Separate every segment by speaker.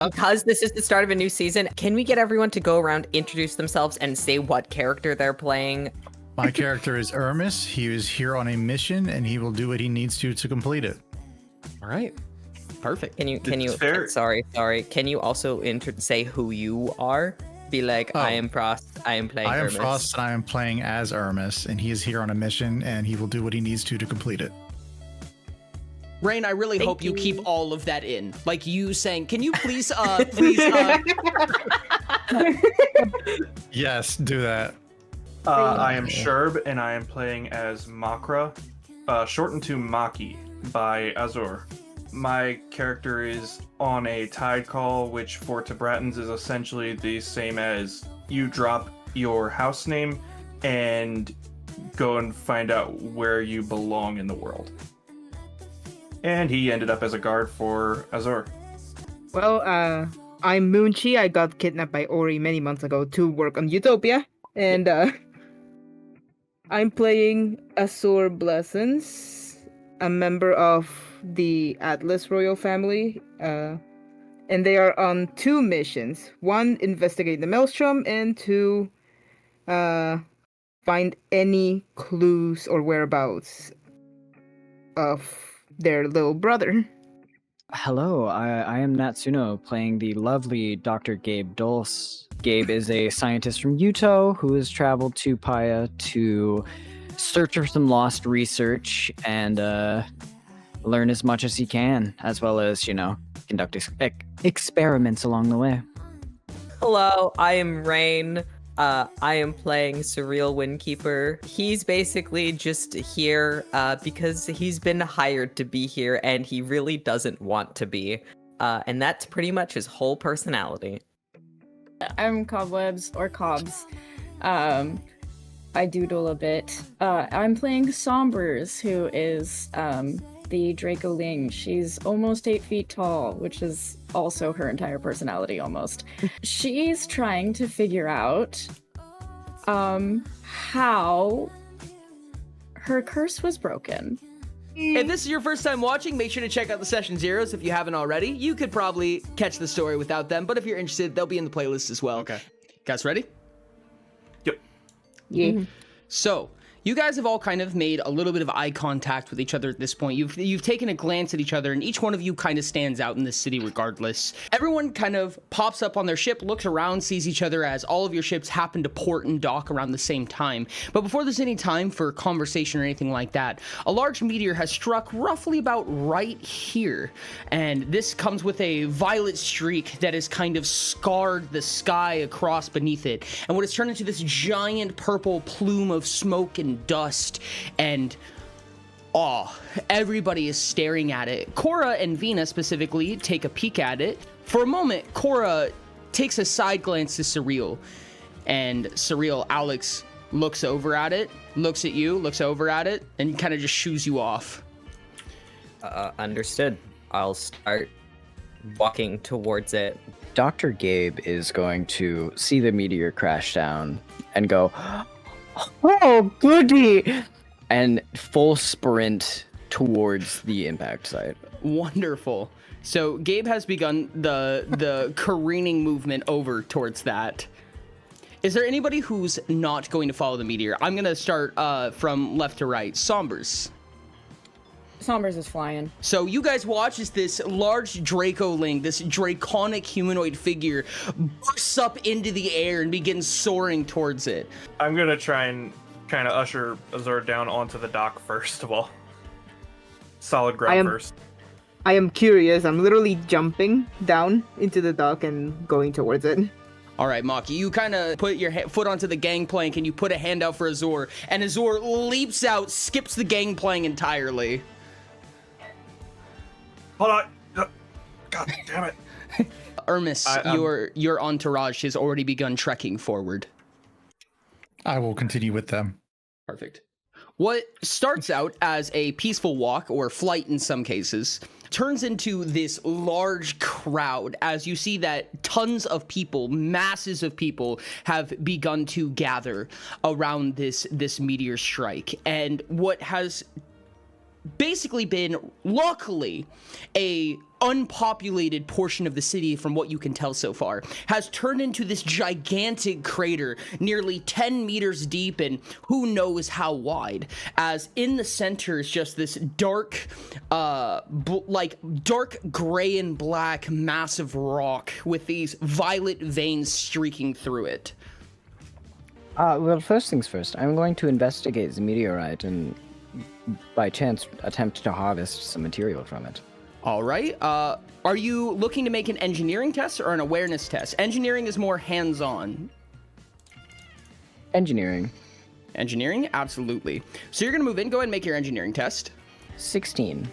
Speaker 1: Because this is the start of a new season, can we get everyone to go around, introduce themselves, and say what character they're playing?
Speaker 2: My character is Ermis. He is here on a mission, and he will do what he needs to complete it.
Speaker 3: All right. Perfect.
Speaker 1: Can you?
Speaker 4: fair.
Speaker 1: Sorry. Can you also say who you are? Be like, I am Frost. I am playing.
Speaker 2: I am
Speaker 1: Hermes.
Speaker 2: Frost, and I am playing as Ermis, and he is here on a mission, and he will do what he needs to complete it.
Speaker 3: Rain, I really hope you keep all of that in. Like you saying, can you please, please,
Speaker 2: Yes, do that.
Speaker 4: I am Sherb, and I am playing as Makra, shortened to Maki by Azur. My character is on a tide call, which for Tibetans is essentially the same as you drop your house name and go and find out where you belong in the world. And he ended up as a guard for Azur.
Speaker 5: Well, I'm Moonchi. I got kidnapped by Ori many months ago to work on Utopia, and I'm playing Azur Blessings, a member of the Atlas royal family, and they are on 2 missions. 1, investigate the Maelstrom, and 2, find any clues or whereabouts of their little brother.
Speaker 6: Hello, I am Natsuno, playing the lovely Dr. Gabe Dulce. Gabe is a scientist from Uto who has traveled to Paya to search for some lost research and learn as much as he can, as well as, conduct experiments along the way.
Speaker 1: Hello, I am Rain. I am playing Surreal Windkeeper. He's basically just here because he's been hired to be here and he really doesn't want to be. And that's pretty much his whole personality.
Speaker 7: I'm Cobwebs or Cobs. I doodle a bit. I'm playing Sombers, who is the Draco Ling. She's almost 8 feet tall, which is also her entire personality almost. She's trying to figure out how her curse was broken.
Speaker 3: If this is your first time watching, make sure to check out the Session Zeros if you haven't already. You could probably catch the story without them, but if you're interested, they'll be in the playlist as well.
Speaker 4: Okay.
Speaker 3: Guys ready?
Speaker 4: Yep.
Speaker 5: Yeah.
Speaker 3: So, you guys have all kind of made a little bit of eye contact with each other at this point. You've taken a glance at each other, and each one of you kind of stands out in this city regardless. Everyone kind of pops up on their ship, looks around, sees each other as all of your ships happen to port and dock around the same time. But before there's any time for conversation or anything like that, a large meteor has struck roughly about right here. And this comes with a violet streak that has kind of scarred the sky across beneath it. And what has turned into this giant purple plume of smoke and dust and everybody is staring at it. Cora and Vina specifically take a peek at it. For a moment, Cora takes a side glance to Surreal, and Surreal, Alex, looks over at it, looks at you, looks over at it, and kind of just shoos you off.
Speaker 1: Understood. I'll start walking towards it.
Speaker 6: Dr. Gabe is going to see the meteor crash down and go, "Oh, goody!" and full sprint towards the impact site.
Speaker 3: Wonderful. So Gabe has begun the careening movement over towards that. Is there anybody who's not going to follow the meteor? I'm going to start from left to right. Sombers.
Speaker 7: Sombers is flying.
Speaker 3: So you guys watch as this large Draco Ling, this draconic humanoid figure, bursts up into the air and begins soaring towards it.
Speaker 4: I'm gonna try and kind of usher Azur down onto the dock first of all. Solid ground first.
Speaker 5: I am curious. I'm literally jumping down into the dock and going towards it.
Speaker 3: All right, Maki, you kind of put your foot onto the gangplank and you put a hand out for Azur, and Azur leaps out, skips the gangplank entirely.
Speaker 4: Hold on. God damn it.
Speaker 3: Ermis, your entourage has already begun trekking forward.
Speaker 2: I will continue with them.
Speaker 3: Perfect. What starts out as a peaceful walk, or flight in some cases, turns into this large crowd as you see that tons of people, masses of people, have begun to gather around this meteor strike. And what has basically been, luckily, a unpopulated portion of the city, from what you can tell so far, has turned into this gigantic crater nearly 10 meters deep and who knows how wide, as in the center is just this dark dark gray and black massive rock with these violet veins streaking through it.
Speaker 6: Well, first things first, I'm going to investigate the meteorite and by chance attempt to harvest some material from it.
Speaker 3: All right. Are you looking to make an engineering test or an awareness test? Engineering is more hands-on.
Speaker 6: Engineering.
Speaker 3: Engineering? Absolutely. So you're going to move in. Go ahead and make your engineering test.
Speaker 6: 16.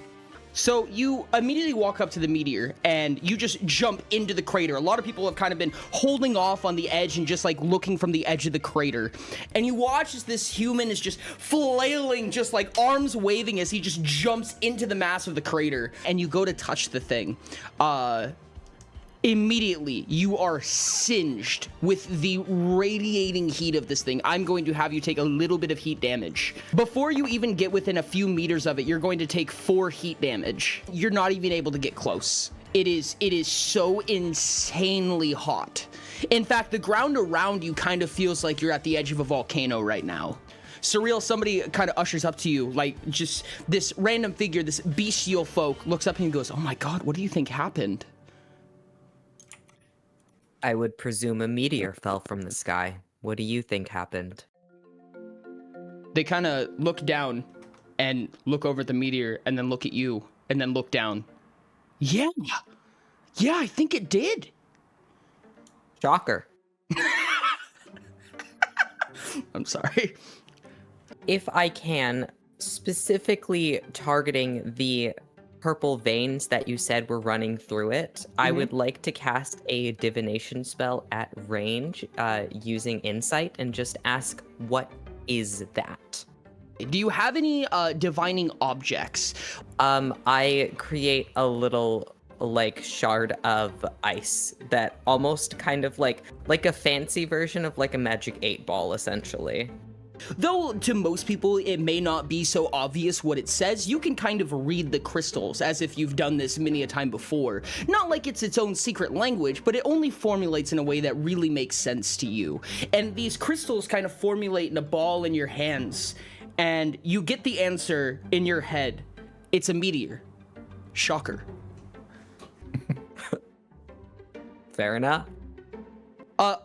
Speaker 3: So you immediately walk up to the meteor and you just jump into the crater. A lot of people have kind of been holding off on the edge and just like looking from the edge of the crater. And you watch as this human is just flailing, just like arms waving as he just jumps into the mass of the crater. And you go to touch the thing. Immediately, you are singed with the radiating heat of this thing. I'm going to have you take a little bit of heat damage. Before you even get within a few meters of it, you're going to take 4 heat damage. You're not even able to get close. It is so insanely hot. In fact, the ground around you kind of feels like you're at the edge of a volcano right now. Surreal, somebody kind of ushers up to you, like just this random figure, this bestial folk, looks up and goes, "Oh my God, what do you think happened?"
Speaker 1: I would presume a meteor fell from the sky. What do you think happened?
Speaker 3: They kind of look down and look over at the meteor and then look at you and then look down. Yeah, I think it did.
Speaker 1: Shocker.
Speaker 3: I'm sorry.
Speaker 1: If I can, specifically targeting the purple veins that you said were running through it, I would like to cast a divination spell at range using insight and just ask, what is that?
Speaker 3: Do you have any divining objects?
Speaker 1: I create a little like shard of ice that almost kind of like a fancy version of like a magic 8-ball essentially.
Speaker 3: Though to most people it may not be so obvious what it says, you can kind of read the crystals as if you've done this many a time before. Not like it's its own secret language, but it only formulates in a way that really makes sense to you. And these crystals kind of formulate in a ball in your hands, and you get the answer in your head. It's a meteor. Shocker.
Speaker 1: Fair enough.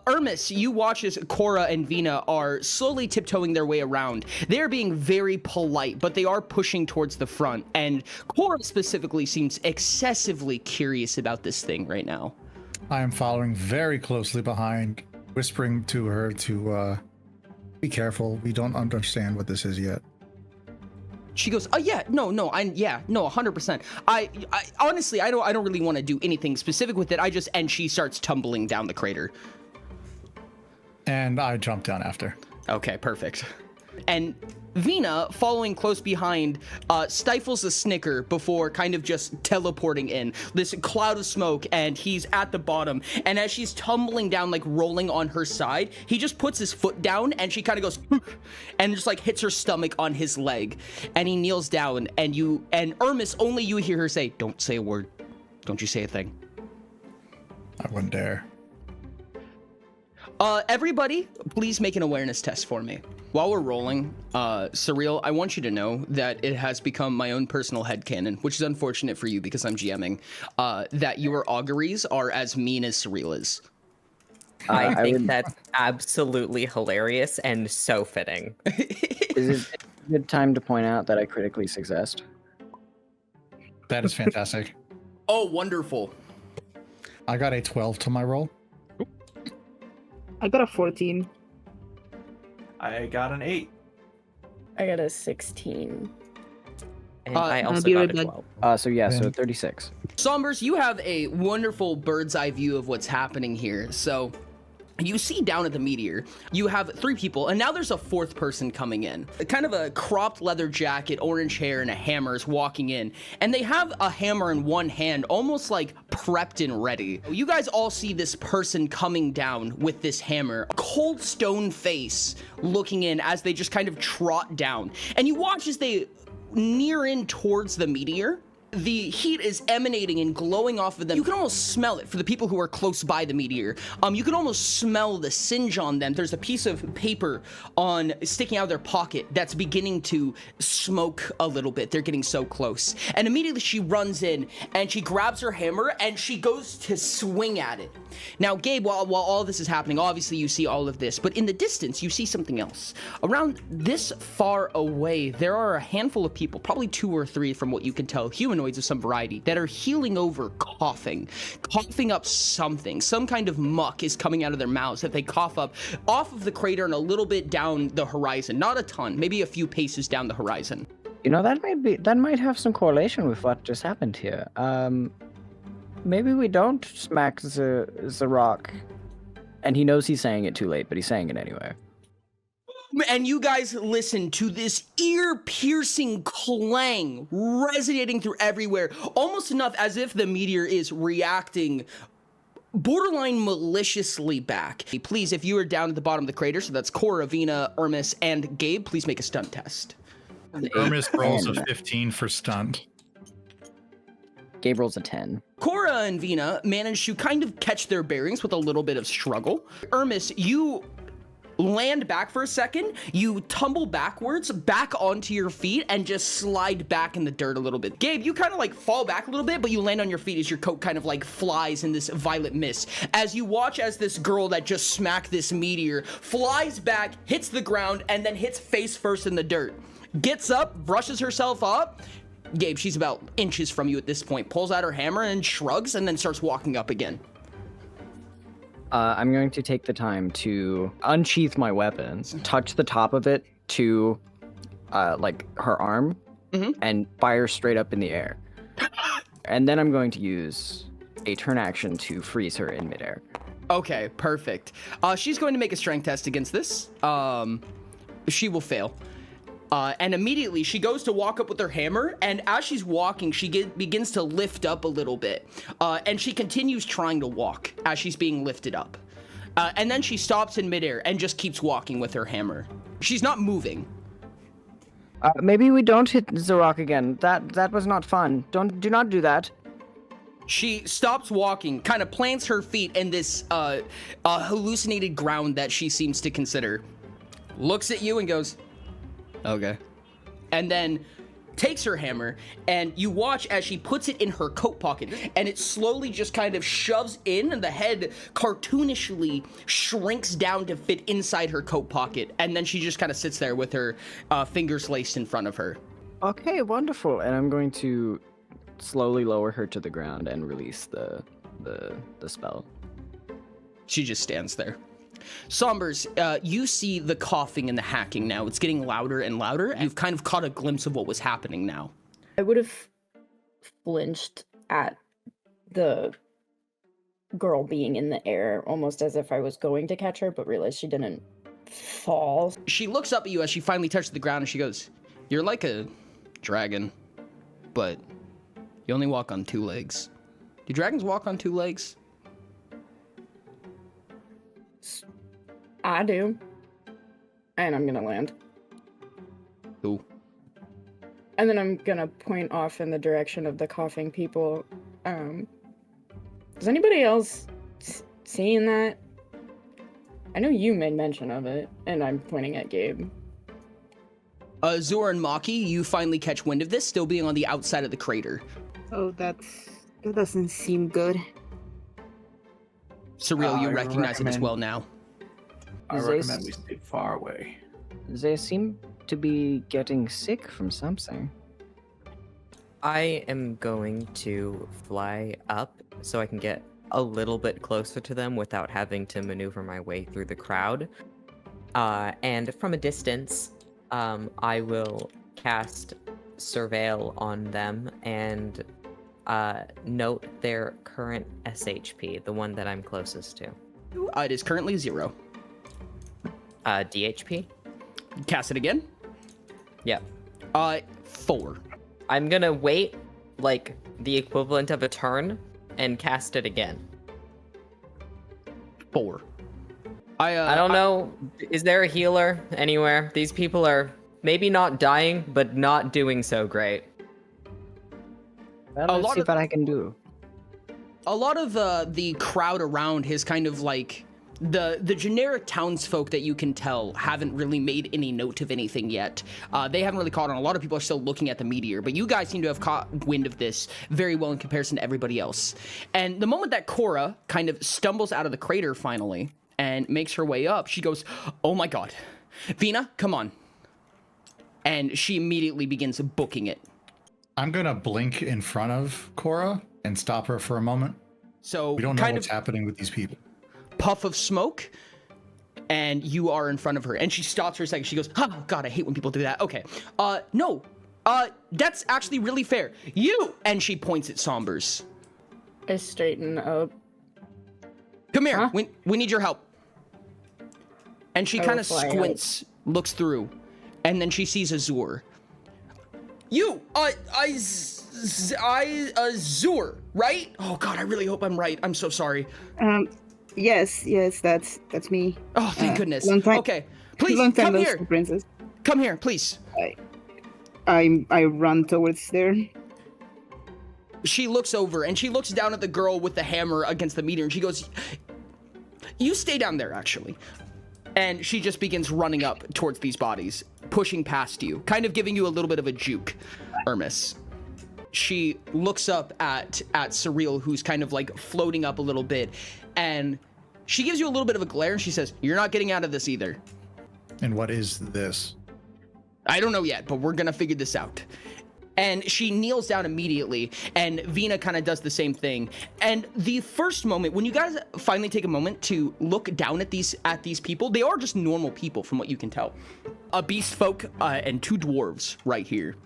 Speaker 3: Ermis, you watch as Cora and Vina are slowly tiptoeing their way around. They're being very polite, but they are pushing towards the front, and Cora specifically seems excessively curious about this thing right now.
Speaker 2: I am following very closely behind, whispering to her to be careful. We don't understand what this is yet.
Speaker 3: She goes, "Oh yeah, no, 100%. I honestly, I don't really want to do anything specific with it. And she starts tumbling down the crater.
Speaker 2: And I jump down after.
Speaker 3: Okay, perfect. And Vina, following close behind, stifles a snicker before kind of just teleporting in. This cloud of smoke, and he's at the bottom. And as she's tumbling down, like rolling on her side, he just puts his foot down, and she kind of goes, and just like hits her stomach on his leg. And he kneels down, and Ermis, only you hear her say, "Don't say a word. Don't you say a thing."
Speaker 2: I wouldn't dare.
Speaker 3: Everybody, please make an awareness test for me. While we're rolling, Surreal, I want you to know that it has become my own personal headcanon, which is unfortunate for you because I'm GMing, that your auguries are as mean as Surreal is.
Speaker 1: I think that's absolutely hilarious and so fitting.
Speaker 6: Is it a good time to point out that I critically successed?
Speaker 2: That is fantastic.
Speaker 3: Oh, wonderful.
Speaker 2: I got a 12 to my roll.
Speaker 5: I got a 14.
Speaker 4: I got an 8.
Speaker 7: I got a 16.
Speaker 1: And I also
Speaker 5: be
Speaker 1: got
Speaker 5: right
Speaker 1: a
Speaker 5: back.
Speaker 1: 12.
Speaker 6: So 36.
Speaker 3: Sombers, you have a wonderful bird's eye view of what's happening here. So you see down at the meteor, you have 3 people, and now there's a 4th person coming in. Kind of a cropped leather jacket, orange hair, and a hammer is walking in. And they have a hammer in one hand, almost like prepped and ready. You guys all see this person coming down with this hammer, a cold stone face looking in as they just kind of trot down. And you watch as they near in towards the meteor, the heat is emanating and glowing off of them. You can almost smell it for the people who are close by the meteor. You can almost smell the singe on them. There's a piece of paper sticking out of their pocket that's beginning to smoke a little bit. They're getting so close. And immediately she runs in and she grabs her hammer and she goes to swing at it. Now, Gabe, while all this is happening, obviously you see all of this, but in the distance, you see something else. Around this far away, there are a handful of people, probably 2 or 3 from what you can tell, humanoids of some variety, that are healing over, coughing up something. Some kind of muck is coming out of their mouths that they cough up off of the crater and a little bit down the horizon. Not a ton, maybe a few paces down the horizon.
Speaker 6: You know, that might have some correlation with what just happened here. Maybe we don't smack the rock. And he knows he's saying it too late, but he's saying it anyway.
Speaker 3: And you guys listen to this ear-piercing clang resonating through everywhere, almost enough as if the meteor is reacting borderline maliciously back. Please, if you are down at the bottom of the crater, so that's Cora, Vina, Ermis, and Gabe, please make a stunt test.
Speaker 2: Ermis rolls a 15 for stunt.
Speaker 6: Gabe rolls a 10.
Speaker 3: Cora and Vina manage to kind of catch their bearings with a little bit of struggle. Ermis, you land back for a second, you tumble backwards, back onto your feet, and just slide back in the dirt a little bit. Gabe, you kind of like fall back a little bit, but you land on your feet as your coat kind of like flies in this violet mist. As you watch as this girl that just smacked this meteor flies back, hits the ground, and then hits face first in the dirt. Gets up, brushes herself up. Gabe, she's about inches from you at this point, pulls out her hammer and shrugs, and then starts walking up again.
Speaker 6: I'm going to take the time to unsheath my weapons, touch the top of it to, like, her arm, and fire straight up in the air. And then I'm going to use a turn action to freeze her in midair.
Speaker 3: Okay, perfect. She's going to make a strength test against this. She will fail. And immediately she goes to walk up with her hammer, and as she's walking, she begins to lift up a little bit. And she continues trying to walk as she's being lifted up. And then she stops in midair and just keeps walking with her hammer. She's not moving.
Speaker 6: Maybe we don't hit the rock again. That was not fun. Do not do that.
Speaker 3: She stops walking, kind of plants her feet in this hallucinated ground that she seems to consider. Looks at you and goes, okay. And then takes her hammer, and you watch as she puts it in her coat pocket, and it slowly just kind of shoves in, and the head cartoonishly shrinks down to fit inside her coat pocket, and then she just kind of sits there with her fingers laced in front of her.
Speaker 6: Okay, wonderful. And I'm going to slowly lower her to the ground and release the spell.
Speaker 3: She just stands there. Sombers, you see the coughing and the hacking now. It's getting louder and louder. You've kind of caught a glimpse of what was happening now.
Speaker 7: I would have flinched at the girl being in the air, almost as if I was going to catch her, but realized she didn't fall.
Speaker 3: She looks up at you as she finally touches the ground, and she goes, "You're like a dragon, but you only walk on 2 legs. Do dragons walk on 2 legs?"
Speaker 7: I do. And I'm gonna land.
Speaker 3: Cool.
Speaker 7: And then I'm gonna point off in the direction of the coughing people. Is anybody else seeing that? I know you made mention of it, and I'm pointing at Gabe.
Speaker 3: Zora and Maki, you finally catch wind of this, still being on the outside of the crater.
Speaker 5: Oh, that doesn't seem good.
Speaker 3: Surreal, you
Speaker 4: I
Speaker 3: recognize it as
Speaker 4: recommend-
Speaker 3: well now.
Speaker 4: I
Speaker 6: They
Speaker 4: recommend we stay far away.
Speaker 6: They seem to be getting sick from something.
Speaker 1: I am going to fly up so I can get a little bit closer to them without having to maneuver my way through the crowd. And from a distance, I will cast Surveil on them and note their current SHP, the one that I'm closest to.
Speaker 3: It is currently 0.
Speaker 1: DHP?
Speaker 3: Cast it again.
Speaker 1: Yep.
Speaker 3: 4.
Speaker 1: I'm gonna wait, like, the equivalent of a turn and cast it again.
Speaker 3: 4.
Speaker 1: I don't know. Is there a healer anywhere? These people are maybe not dying, but not doing so great.
Speaker 6: Well, let's see what I can do.
Speaker 3: A lot of the crowd around his kind of like the generic townsfolk that you can tell haven't really made any note of anything yet. They haven't really caught on. A lot of people are still looking at the meteor, but you guys seem to have caught wind of this very well in comparison to everybody else. And the moment that Cora kind of stumbles out of the crater finally and makes her way up, she goes, "Oh my god. Vina, come on." And she immediately begins booking it.
Speaker 2: I'm gonna blink in front of Cora and stop her for a moment.
Speaker 3: So
Speaker 2: We don't know
Speaker 3: kind
Speaker 2: what's happening with these people.
Speaker 3: puff of smoke, and you are in front of her, and she stops for a second. She goes, "Oh god, I hate when people do that." Okay, no, that's actually really fair. You, and she points at Sombers.
Speaker 7: I straighten up.
Speaker 3: Come here.
Speaker 7: Huh?
Speaker 3: We need your help. And she
Speaker 7: I
Speaker 3: kind
Speaker 7: will
Speaker 3: of
Speaker 7: fly out.
Speaker 3: squints, looks through, and then she sees Azur. You, Azur, right? Oh god, I really hope I'm right. I'm so sorry.
Speaker 5: Yes, that's me.
Speaker 3: Oh, thank goodness.
Speaker 5: long time-
Speaker 3: Okay, please
Speaker 5: Long time
Speaker 3: come
Speaker 5: no
Speaker 3: here.
Speaker 5: see, princess.
Speaker 3: Come here, please.
Speaker 5: I run towards there.
Speaker 3: She looks over and she looks down at the girl with the hammer against the meter, and she goes, "You stay down there, actually." And she just begins running up towards these bodies, pushing past you, kind of giving you a little bit of a juke, Hermes. She looks up at Surreal, who's kind of like floating up a little bit, and she gives you a little bit of a glare, and she says, "You're not getting out of this either."
Speaker 2: And what is this?
Speaker 3: I don't know yet, but we're gonna figure this out. And she kneels down immediately, and Vina kind of does the same thing. And the first moment, when you guys finally take a moment to look down at these people, they are just normal people from what you can tell. A beast folk and two dwarves right here.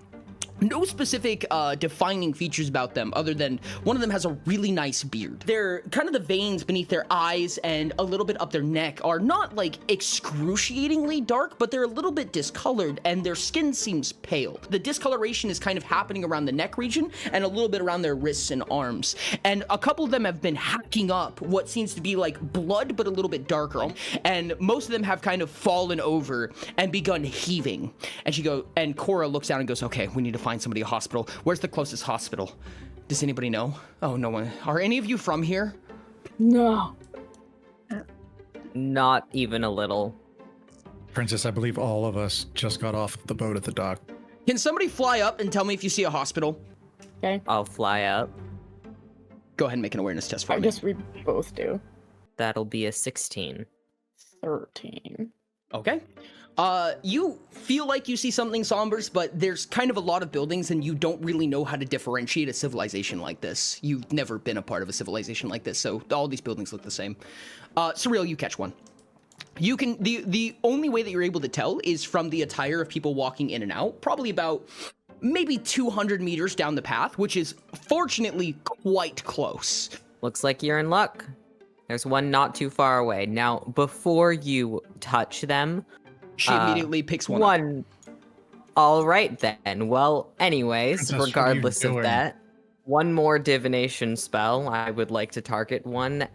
Speaker 3: No specific defining features about them other than one of them has a really nice beard. They're kind of the veins beneath their eyes and a little bit up their neck are not like excruciatingly dark, but they're a little bit discolored and their skin seems pale. The discoloration is kind of happening around the neck region and a little bit around their wrists and arms. And a couple of them have been hacking up what seems to be like blood, but a little bit darker. And most of them have kind of fallen over and begun heaving. And Cora looks down and goes, "Okay, we need to find somebody a hospital. Where's the closest hospital? Does anybody know?" Oh, no one. Are any of you from here?
Speaker 7: No.
Speaker 1: Not even a little.
Speaker 2: Princess, I believe all of us just got off the boat at the dock.
Speaker 3: Can somebody fly up and tell me if you see a hospital?
Speaker 7: Okay.
Speaker 1: I'll fly up.
Speaker 3: Go ahead and make an awareness test for
Speaker 7: I
Speaker 3: me.
Speaker 7: guess we both do.
Speaker 1: That'll be a 16.
Speaker 7: 13.
Speaker 3: Okay. You feel like you see something, Sombers, but there's kind of a lot of buildings and you don't really know how to differentiate a civilization like this. You've never been a part of a civilization like this, so all these buildings look the same. Surreal, you catch one. You can, the only way that you're able to tell is from the attire of people walking in and out, probably about maybe 200 meters down the path, which is fortunately quite close.
Speaker 1: Looks like you're in luck. There's one not too far away. Now, before you touch them,
Speaker 3: She immediately picks one up.
Speaker 1: All right then. Well, anyways,
Speaker 2: Princess, what are you
Speaker 1: regardless of
Speaker 2: doing?
Speaker 1: that, one more divination spell. I would like to target one.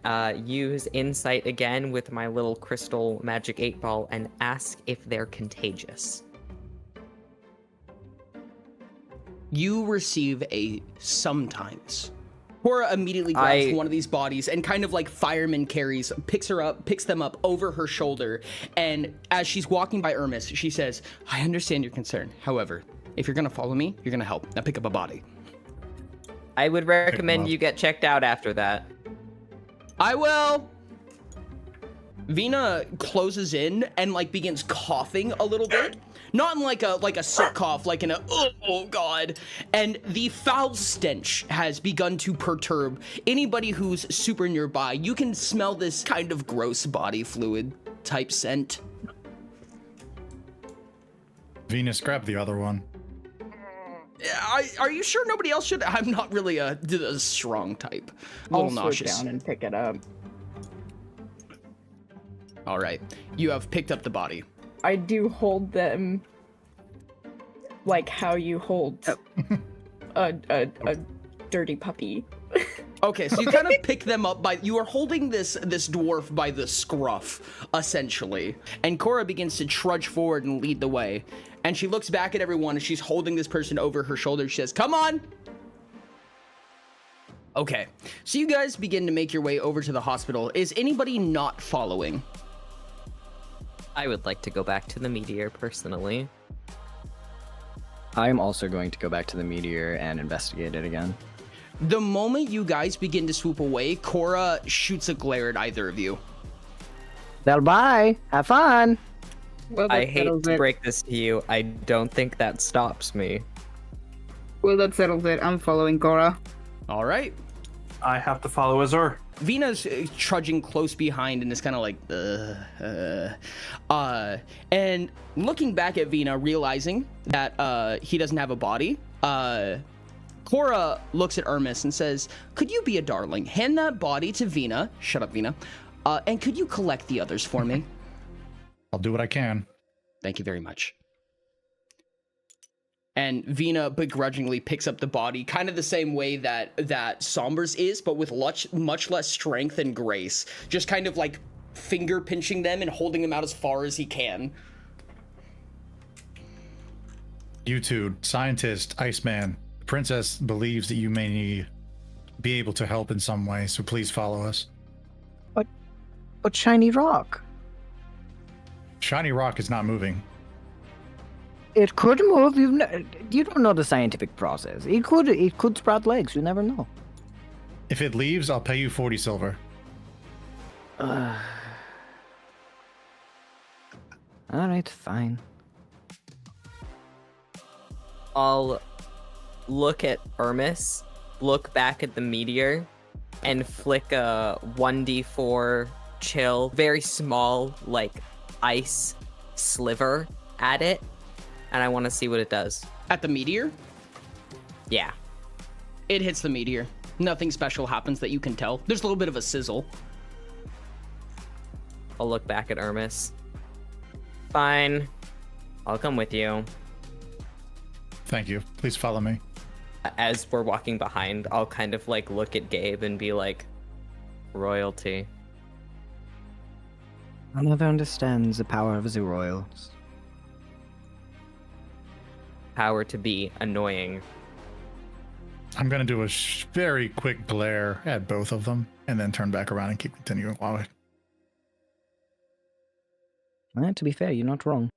Speaker 1: Use insight again with my little crystal magic 8-ball and ask if they're contagious.
Speaker 3: You receive a sometimes. Cora immediately grabs one of these bodies and kind of like fireman carries, picks them up over her shoulder. And as she's walking by Hermes, she says, "I understand your concern. However, if you're going to follow me, you're going to help. Now pick up a body."
Speaker 1: I would recommend
Speaker 2: up.
Speaker 1: you get checked out after that.
Speaker 3: I will. Vina closes in and like begins coughing a little bit. Not in like a sick cough, like in a, oh god. And the foul stench has begun to perturb anybody who's super nearby. You can smell this kind of gross body fluid type scent.
Speaker 2: Venus, grab the other one.
Speaker 3: Are you sure nobody else should? I'm not really a strong type. A
Speaker 7: I'll
Speaker 3: little
Speaker 7: swoop
Speaker 3: nauseous.
Speaker 7: down and pick it up.
Speaker 3: All right, you have picked up the body.
Speaker 7: I do hold them like how you hold a dirty puppy.
Speaker 3: Okay, so you kind of pick them up you are holding this dwarf by the scruff, essentially. And Cora begins to trudge forward and lead the way. And she looks back at everyone and she's holding this person over her shoulder. She says, "Come on!" Okay, so you guys begin to make your way over to the hospital. Is anybody not following?
Speaker 1: I would like to go back to the meteor personally.
Speaker 6: I'm also going to go back to the meteor and investigate it again.
Speaker 3: The moment you guys begin to swoop away, Cora shoots a glare at either of you.
Speaker 6: Well, bye. Have fun.
Speaker 5: Well,
Speaker 1: I
Speaker 5: that
Speaker 1: hate
Speaker 5: settles
Speaker 1: to
Speaker 5: it.
Speaker 1: break this to you. I don't think that stops me.
Speaker 5: Well, that settles it. I'm following Cora.
Speaker 3: All right.
Speaker 4: I have to follow Azor.
Speaker 3: Vina's trudging close behind and is kind of like, and looking back at Vina, realizing that he doesn't have a body, Cora looks at Ermis and says, could you be a darling? Hand that body to Vina. Shut up, Vina. And could you collect the others for me?
Speaker 2: I'll do what I can.
Speaker 3: Thank you very much. And Vina begrudgingly picks up the body, kind of the same way that Sombers is, but with much less strength and grace. Just kind of like finger pinching them and holding them out as far as he can.
Speaker 2: You two, scientist, Iceman, the princess believes that you may be able to help in some way, so please follow us.
Speaker 6: But shiny rock.
Speaker 2: Shiny rock is not moving.
Speaker 6: It could move. You don't know the scientific process. It could sprout legs. You never know.
Speaker 2: If it leaves, I'll pay you 40 silver.
Speaker 6: All right, fine.
Speaker 1: I'll look at Ermis, look back at the meteor, and flick a 1d4 chill, very small, like ice sliver at it, and I want to see what it does.
Speaker 3: At the meteor,
Speaker 1: Yeah.
Speaker 3: it hits the meteor. Nothing special happens that you can tell. There's a little bit of a sizzle.
Speaker 1: I'll look back at Ermis. Fine. I'll come with you.
Speaker 2: Thank you. Please follow me.
Speaker 1: As we're walking behind, I'll kind of like look at Gabe and be like, royalty.
Speaker 6: Another understands the power of the royals.
Speaker 1: Power to be annoying.
Speaker 2: I'm going to do a very quick glare at both of them and then turn back around and keep continuing forward.
Speaker 6: To be fair, you're not wrong.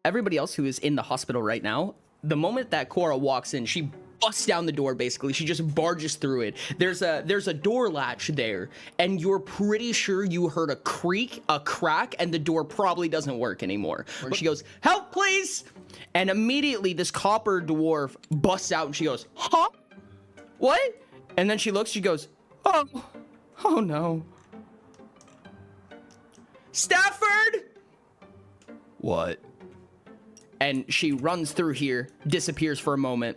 Speaker 3: Everybody else who is in the hospital right now, the moment that Cora walks in, she busts down the door, basically. She just barges through it. There's a door latch there, and you're pretty sure you heard a creak, a crack, and the door probably doesn't work anymore. But she goes, help, please! And immediately this copper dwarf busts out, and she goes, huh? What? And then she looks, she goes, oh no. Stafford! What? And she runs through here, disappears for a moment,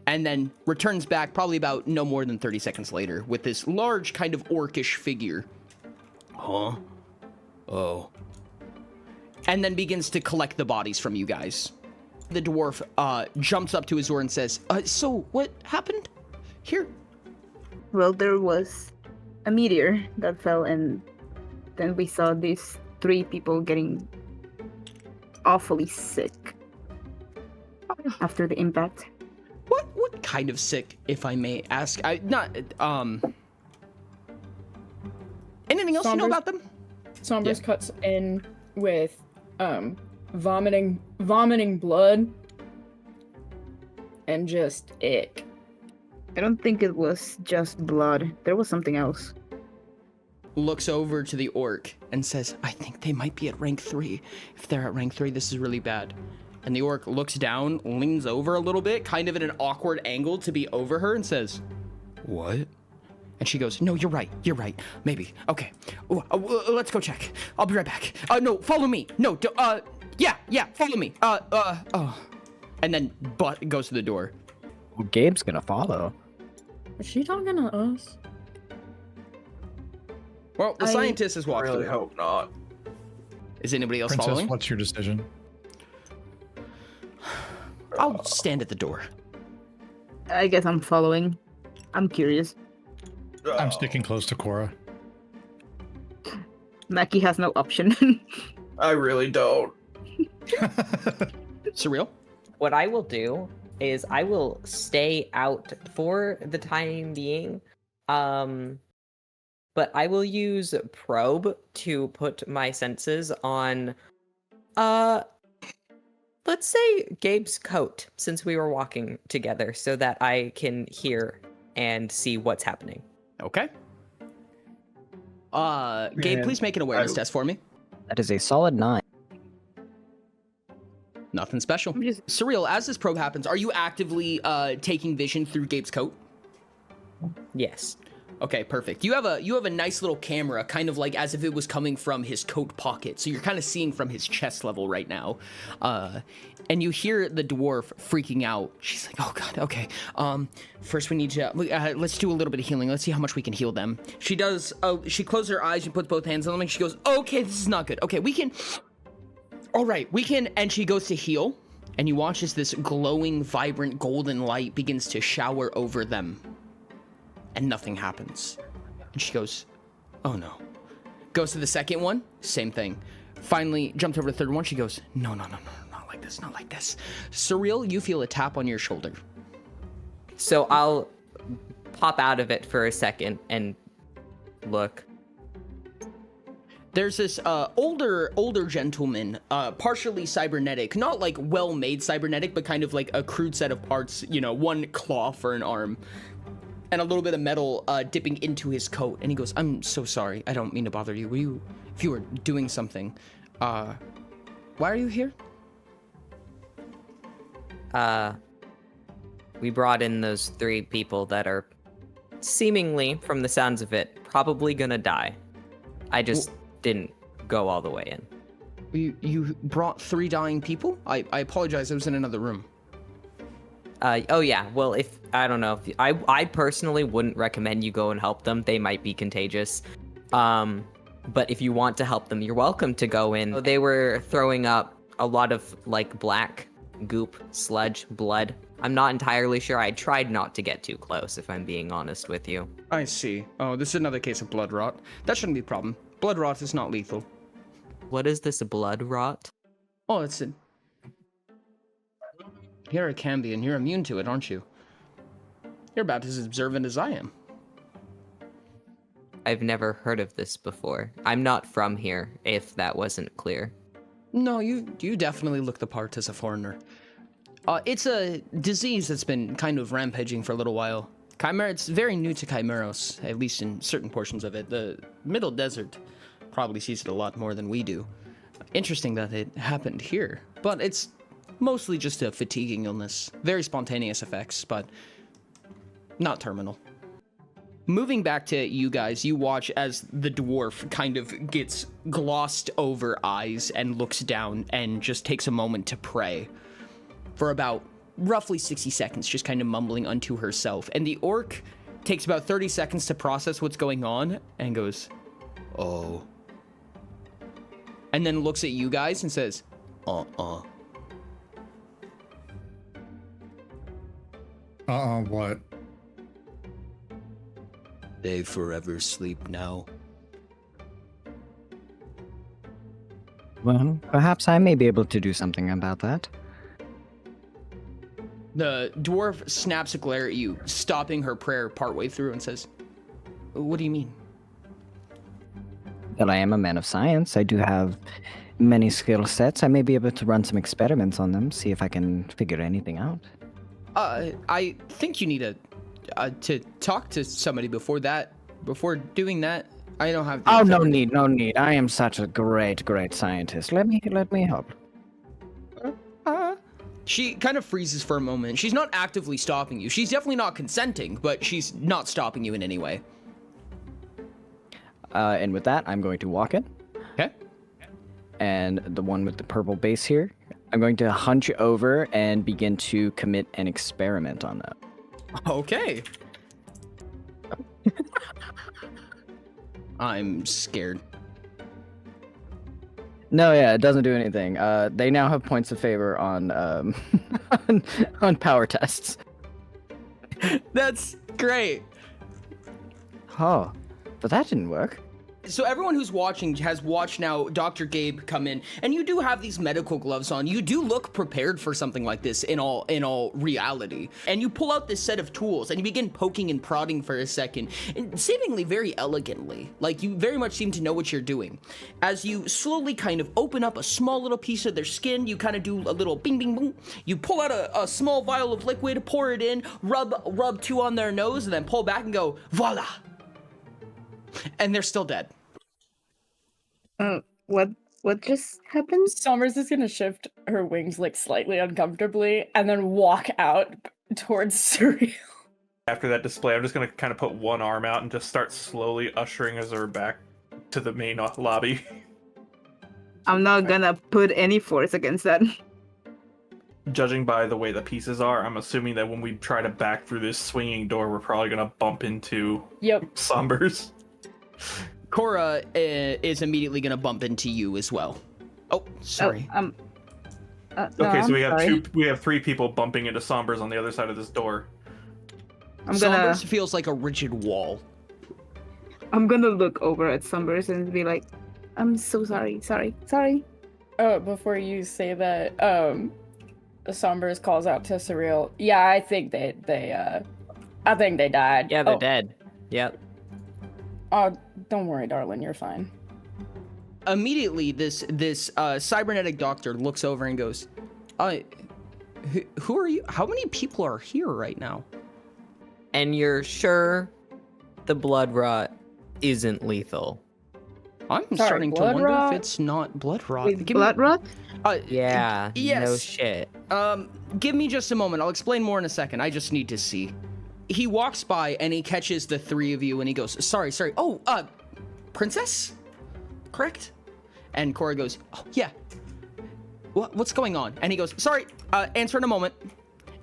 Speaker 3: and then returns back probably about no more than 30 seconds later with this large kind of orcish figure. Huh? Oh. And then begins to collect the bodies from you guys. The dwarf jumps up to Azor and says, so what happened here?
Speaker 5: Well, there was a meteor that fell, and then we saw these 3 people getting awfully sick after the impact.
Speaker 3: What kind of sick, if I may ask? Anything else you know about them?
Speaker 7: Sombers cuts in with vomiting blood and just ick.
Speaker 5: I don't think it was just blood. There was something else.
Speaker 3: Looks over to the orc and says, I think they might be at rank 3. If they're at rank 3, this is really bad. And the orc looks down, leans over a little bit, kind of at an awkward angle to be over her, and says, what? And she goes, no, you're right, maybe. Okay, let's go check. I'll be right back. No, follow me. No, yeah, follow me. And then Butt goes to the door.
Speaker 6: Well, Gabe's gonna follow.
Speaker 7: Is she talking to us?
Speaker 3: Well, the scientist has walked through.
Speaker 4: Hope not.
Speaker 3: Is anybody else
Speaker 2: Princess,
Speaker 3: following?
Speaker 2: what's your decision?
Speaker 3: I'll stand at the door.
Speaker 5: I guess I'm following. I'm curious.
Speaker 2: I'm sticking close to Cora.
Speaker 5: Mackie has no option.
Speaker 4: I really don't.
Speaker 3: Surreal?
Speaker 1: What I will do is I will stay out for the time being. But I will use probe to put my senses on let's say Gabe's coat, since we were walking together, so that I can hear and see what's happening.
Speaker 3: Okay. Gabe,
Speaker 4: Man,
Speaker 3: please make an awareness test for me.
Speaker 6: That is a solid 9.
Speaker 3: Nothing special.
Speaker 5: I'm just-
Speaker 3: Surreal, as this probe happens, are you actively taking vision through Gabe's coat?
Speaker 1: Yes.
Speaker 3: Okay, perfect. You have a nice little camera, kind of like as if it was coming from his coat pocket. So you're kind of seeing from his chest level right now. And you hear the dwarf freaking out. She's like, oh god, okay. First we need to, let's do a little bit of healing. Let's see how much we can heal them. She does, she closes her eyes and puts both hands on them and she goes, okay, this is not good. Okay, we can, all right, we can, and she goes to heal. And you watch as this glowing, vibrant golden light begins to shower over them. And nothing happens. And she goes, oh no. Goes to the second one, same thing. Finally, jumped over to the third one. She goes, no, not like this, not like this. Surreal, you feel a tap on your shoulder.
Speaker 1: So I'll pop out of it for a second and look.
Speaker 3: There's this older gentleman, partially cybernetic, not like well-made cybernetic, but kind of like a crude set of parts, you know, one claw for an arm. And a little bit of metal dipping into his coat. And he goes, I'm so sorry. I don't mean to bother you. If you were doing something, why are you here?
Speaker 1: We brought in those 3 people that are seemingly, from the sounds of it, probably gonna die. I just didn't go all the way in.
Speaker 3: You brought 3 dying people? I apologize. I was in another room.
Speaker 1: Oh yeah, well, if I don't know, if I personally wouldn't recommend you go and help them. They might be contagious. But if you want to help them, you're welcome to go in. They were throwing up a lot of like black goop, sludge, blood. I'm not entirely sure. I tried not to get too close, if I'm being honest with you.
Speaker 3: I see. Oh, this is another case of blood rot. That shouldn't be a problem. Blood rot is not lethal.
Speaker 1: What is this blood rot?
Speaker 3: Oh, it's a... You're a Cambion. You're immune to it, aren't you? You're about as observant as I am.
Speaker 1: I've never heard of this before. I'm not from here, if that wasn't clear.
Speaker 3: No, you definitely look the part as a foreigner. It's a disease that's been kind of rampaging for a little while. It's very new to Chimeros, at least in certain portions of it. The Middle Desert probably sees it a lot more than we do. Interesting that it happened here, but it's mostly just a fatiguing illness. Very spontaneous effects, but not terminal. Moving back to you guys, you watch as the dwarf kind of gets glossed over eyes and looks down and just takes a moment to pray for about roughly 60 seconds, just kind of mumbling unto herself. And the orc takes about 30 seconds to process what's going on and goes, oh. And then looks at you guys and says,
Speaker 2: What?
Speaker 3: They forever sleep now.
Speaker 6: Well, perhaps I may be able to do something about that.
Speaker 3: The dwarf snaps a glare at you, stopping her prayer partway through and says, what do you mean?
Speaker 6: Well, I am a man of science. I do have many skill sets. I may be able to run some experiments on them, see if I can figure anything out.
Speaker 3: I think you need to talk to somebody before doing that. I don't have.
Speaker 6: Oh, no need. I am such a great scientist. Let me help.
Speaker 3: She kind of freezes for a moment. She's not actively stopping you. She's definitely not consenting, but she's not stopping you in any way.
Speaker 6: And with that, I'm going to walk in.
Speaker 3: Okay.
Speaker 6: And the one with the purple base here, I'm going to hunch over and begin to commit an experiment on that.
Speaker 3: Okay. I'm scared.
Speaker 6: No, yeah, it doesn't do anything. They now have points of favor on on power tests.
Speaker 3: That's great.
Speaker 6: Oh, but that didn't work.
Speaker 3: So everyone who's watching has watched now Dr. Gabe come in, and you do have these medical gloves on. You do look prepared for something like this in all reality. And you pull out this set of tools and you begin poking and prodding for a second, and seemingly very elegantly. Like you very much seem to know what you're doing. As you slowly kind of open up a small little piece of their skin, you kind of do a little bing bing boom. You pull out a small vial of liquid, pour it in, rub 2 on their nose, and then pull back and go, voila. And they're still dead.
Speaker 5: What just happened?
Speaker 7: Summers is gonna shift her wings like slightly uncomfortably and then walk out towards Surreal.
Speaker 4: After that display, I'm just gonna kind of put one arm out and just start slowly ushering Azur back to the main lobby.
Speaker 5: I'm not gonna put any force against that.
Speaker 4: Judging by the way the pieces are, I'm assuming that when we try to back through this swinging door, we're probably gonna bump into Sombers.
Speaker 3: Cora is immediately gonna bump into you as well. Oh, sorry.
Speaker 5: No,
Speaker 4: Okay, so we have
Speaker 5: sorry.
Speaker 4: we have 3 people bumping into Sombers on the other side of this door.
Speaker 3: Sombers feels like a rigid wall.
Speaker 5: I'm gonna look over at Sumbers and be like, I'm so sorry.
Speaker 7: Oh, before you say that, Sombers calls out to Surreal. Yeah, I think they died.
Speaker 1: Yeah, they're dead. Yep.
Speaker 7: Oh, don't worry, darling, you're fine.
Speaker 3: Immediately, this cybernetic doctor looks over and goes, who are you? How many people are here right now?
Speaker 1: And you're sure the blood rot isn't lethal?
Speaker 3: I'm
Speaker 7: Sorry,
Speaker 3: starting to
Speaker 7: blood
Speaker 3: wonder
Speaker 7: rot?
Speaker 3: if it's not blood rot.
Speaker 5: Wait, blood rot?
Speaker 1: Yeah,
Speaker 3: yes.
Speaker 1: no shit.
Speaker 3: Give me just a moment. I'll explain more in a second. I just need to see. He walks by and he catches the 3 of you and he goes, sorry. Oh, princess? Correct? And Cora goes, oh, yeah. What's going on? And he goes, sorry, answer in a moment.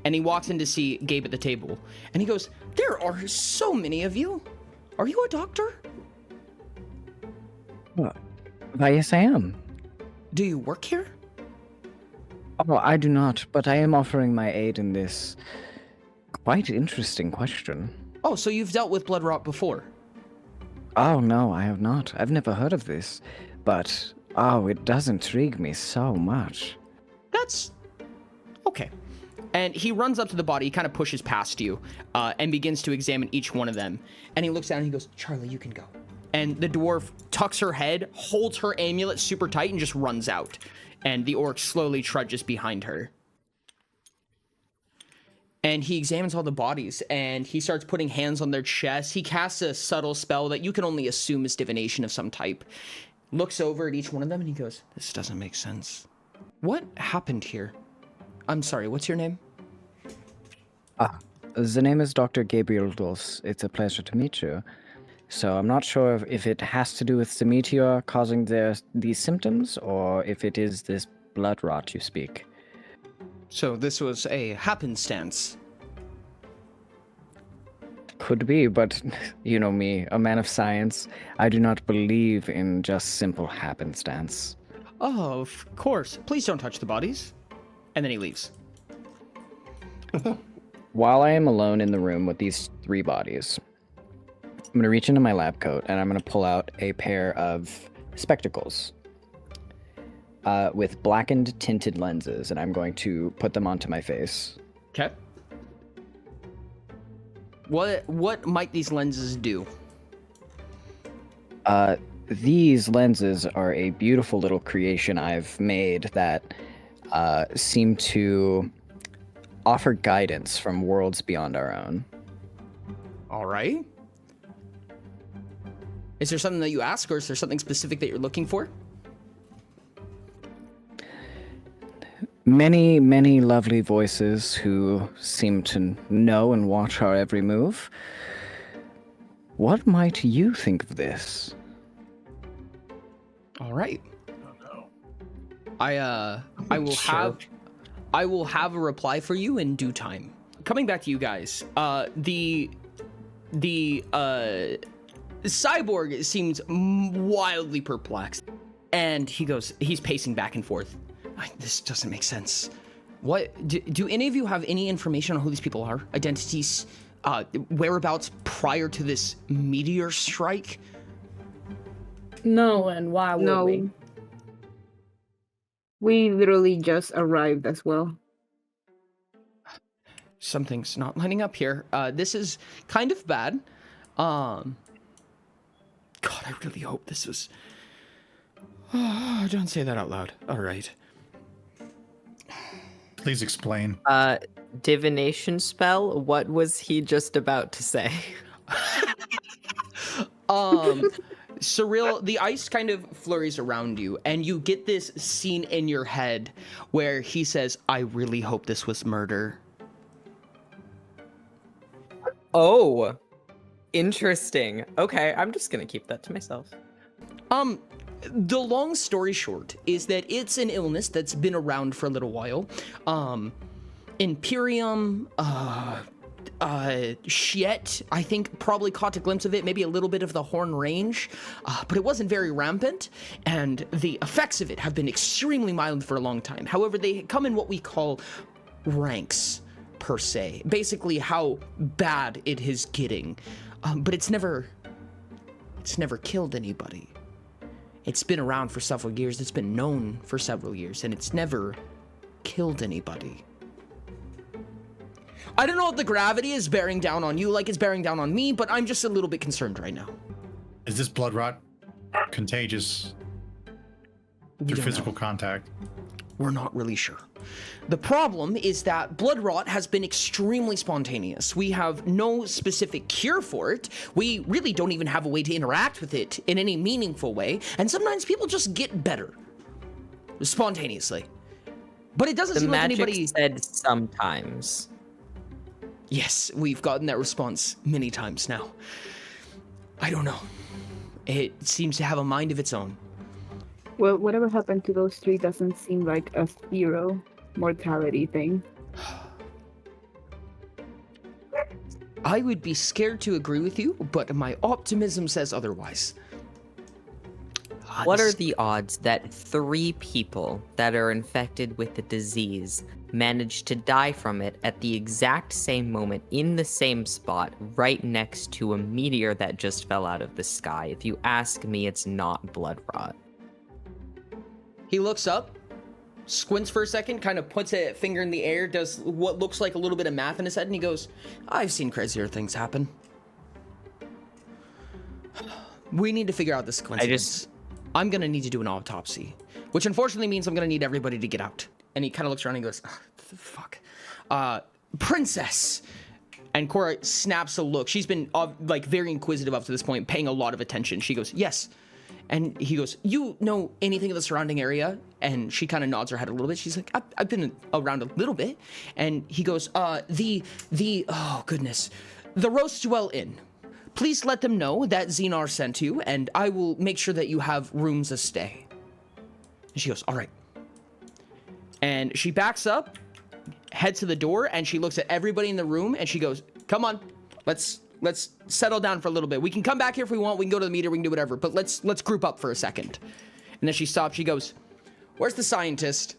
Speaker 3: And he walks in to see Gabe at the table. And he goes, there are so many of you. Are you a doctor?
Speaker 6: Why, yes, I am.
Speaker 3: Do you work here?
Speaker 6: Oh, I do not, but I am offering my aid in this quite interesting question.
Speaker 3: Oh, so you've dealt with blood rot before?
Speaker 6: Oh, no, I have not. I've never heard of this. But, it does intrigue me so much.
Speaker 3: That's okay. And he runs up to the body, he kind of pushes past you, and begins to examine each one of them. And he looks down and he goes, Charlie, you can go. And the dwarf tucks her head, holds her amulet super tight, and just runs out. And the orc slowly trudges behind her. And he examines all the bodies, and he starts putting hands on their chests. He casts a subtle spell that you can only assume is divination of some type. Looks over at each one of them, and he goes, this doesn't make sense. What happened here? I'm sorry, what's your name?
Speaker 6: The name is Dr. Gabriel Dulce. It's a pleasure to meet you. So I'm not sure if it has to do with the meteor causing these symptoms, or if it is this blood rot you speak.
Speaker 3: So this was a happenstance.
Speaker 6: Could be, but you know me, a man of science. I do not believe in just simple happenstance.
Speaker 3: Oh, of course. Please don't touch the bodies. And then he leaves.
Speaker 6: While I am alone in the room with these 3 bodies, I'm going to reach into my lab coat and I'm going to pull out a pair of spectacles with blackened tinted lenses, and I'm going to put them onto my face.
Speaker 3: Okay. What might these lenses do?
Speaker 6: These lenses are a beautiful little creation I've made that seem to offer guidance from worlds beyond our own.
Speaker 3: All right. Is there something that you ask, or is there something specific that you're looking for?
Speaker 6: Many, many lovely voices who seem to know and watch our every move. What might you think of this?
Speaker 3: All right.
Speaker 4: Oh no.
Speaker 3: I will have a reply for you in due time. Coming back to you guys, the cyborg seems wildly perplexed, and he's pacing back and forth. This doesn't make sense. What do any of you have any information on who these people are? Identities, whereabouts prior to this meteor strike?
Speaker 7: No, and why would
Speaker 5: No.
Speaker 7: we?
Speaker 5: We literally just arrived as well.
Speaker 3: Something's not lining up here. This is kind of bad. God, I really hope this was... Oh, don't say that out loud. All right.
Speaker 2: Please explain.
Speaker 1: Divination spell? What was he just about to say?
Speaker 3: Surreal, the ice kind of flurries around you, and you get this scene in your head where he says, I really hope this was murder.
Speaker 1: Oh, interesting. Okay, I'm just gonna keep that to myself.
Speaker 3: The long story short is that it's an illness that's been around for a little while. Imperium, Shiet, I think, probably caught a glimpse of it, maybe a little bit of the Horn Range, but it wasn't very rampant, and the effects of it have been extremely mild for a long time. However, they come in what we call ranks, per se. Basically, how bad it is getting. But it's never killed anybody. It's been around for several years, it's been known for several years, and it's never killed anybody. I don't know if the gravity is bearing down on you like it's bearing down on me, but I'm just a little bit concerned right now.
Speaker 2: Is this blood rot contagious through physical contact?
Speaker 3: We're not really sure. The problem is that blood rot has been extremely spontaneous. We have no specific cure for it. We really don't even have a way to interact with it in any meaningful way. And sometimes people just get better spontaneously. But it doesn't seem like anybody
Speaker 1: said sometimes.
Speaker 3: Yes, we've gotten that response many times now. I don't know. It seems to have a mind of its own.
Speaker 5: Well, whatever happened to those three doesn't seem like a zero mortality thing.
Speaker 3: I would be scared to agree with you, but my optimism says otherwise.
Speaker 1: What are the odds that 3 people that are infected with the disease managed to die from it at the exact same moment in the same spot right next to a meteor that just fell out of the sky? If you ask me, it's not blood rot.
Speaker 3: He looks up, squints for a second, kind of puts a finger in the air, does what looks like a little bit of math in his head, and he goes, I've seen crazier things happen. We need to figure out this coincidence. I'm gonna need to do an autopsy, which unfortunately means I'm gonna need everybody to get out. And he kind of looks around and goes, oh, fuck. Princess! And Cora snaps a look. She's been like very inquisitive up to this point, paying a lot of attention. She goes, yes. And he goes, you know anything of the surrounding area? And she kind of nods her head a little bit. She's like, I've been around a little bit. And he goes, oh goodness, the Roastwell Inn. Please let them know that Xenar sent you, and I will make sure that you have rooms to stay. And she goes, all right. And she backs up, heads to the door, and she looks at everybody in the room, and she goes, come on, let's settle down for a little bit. We can come back here if we want. We can go to the meter. We can do whatever. But let's group up for a second. And then she stops. She goes, where's the scientist?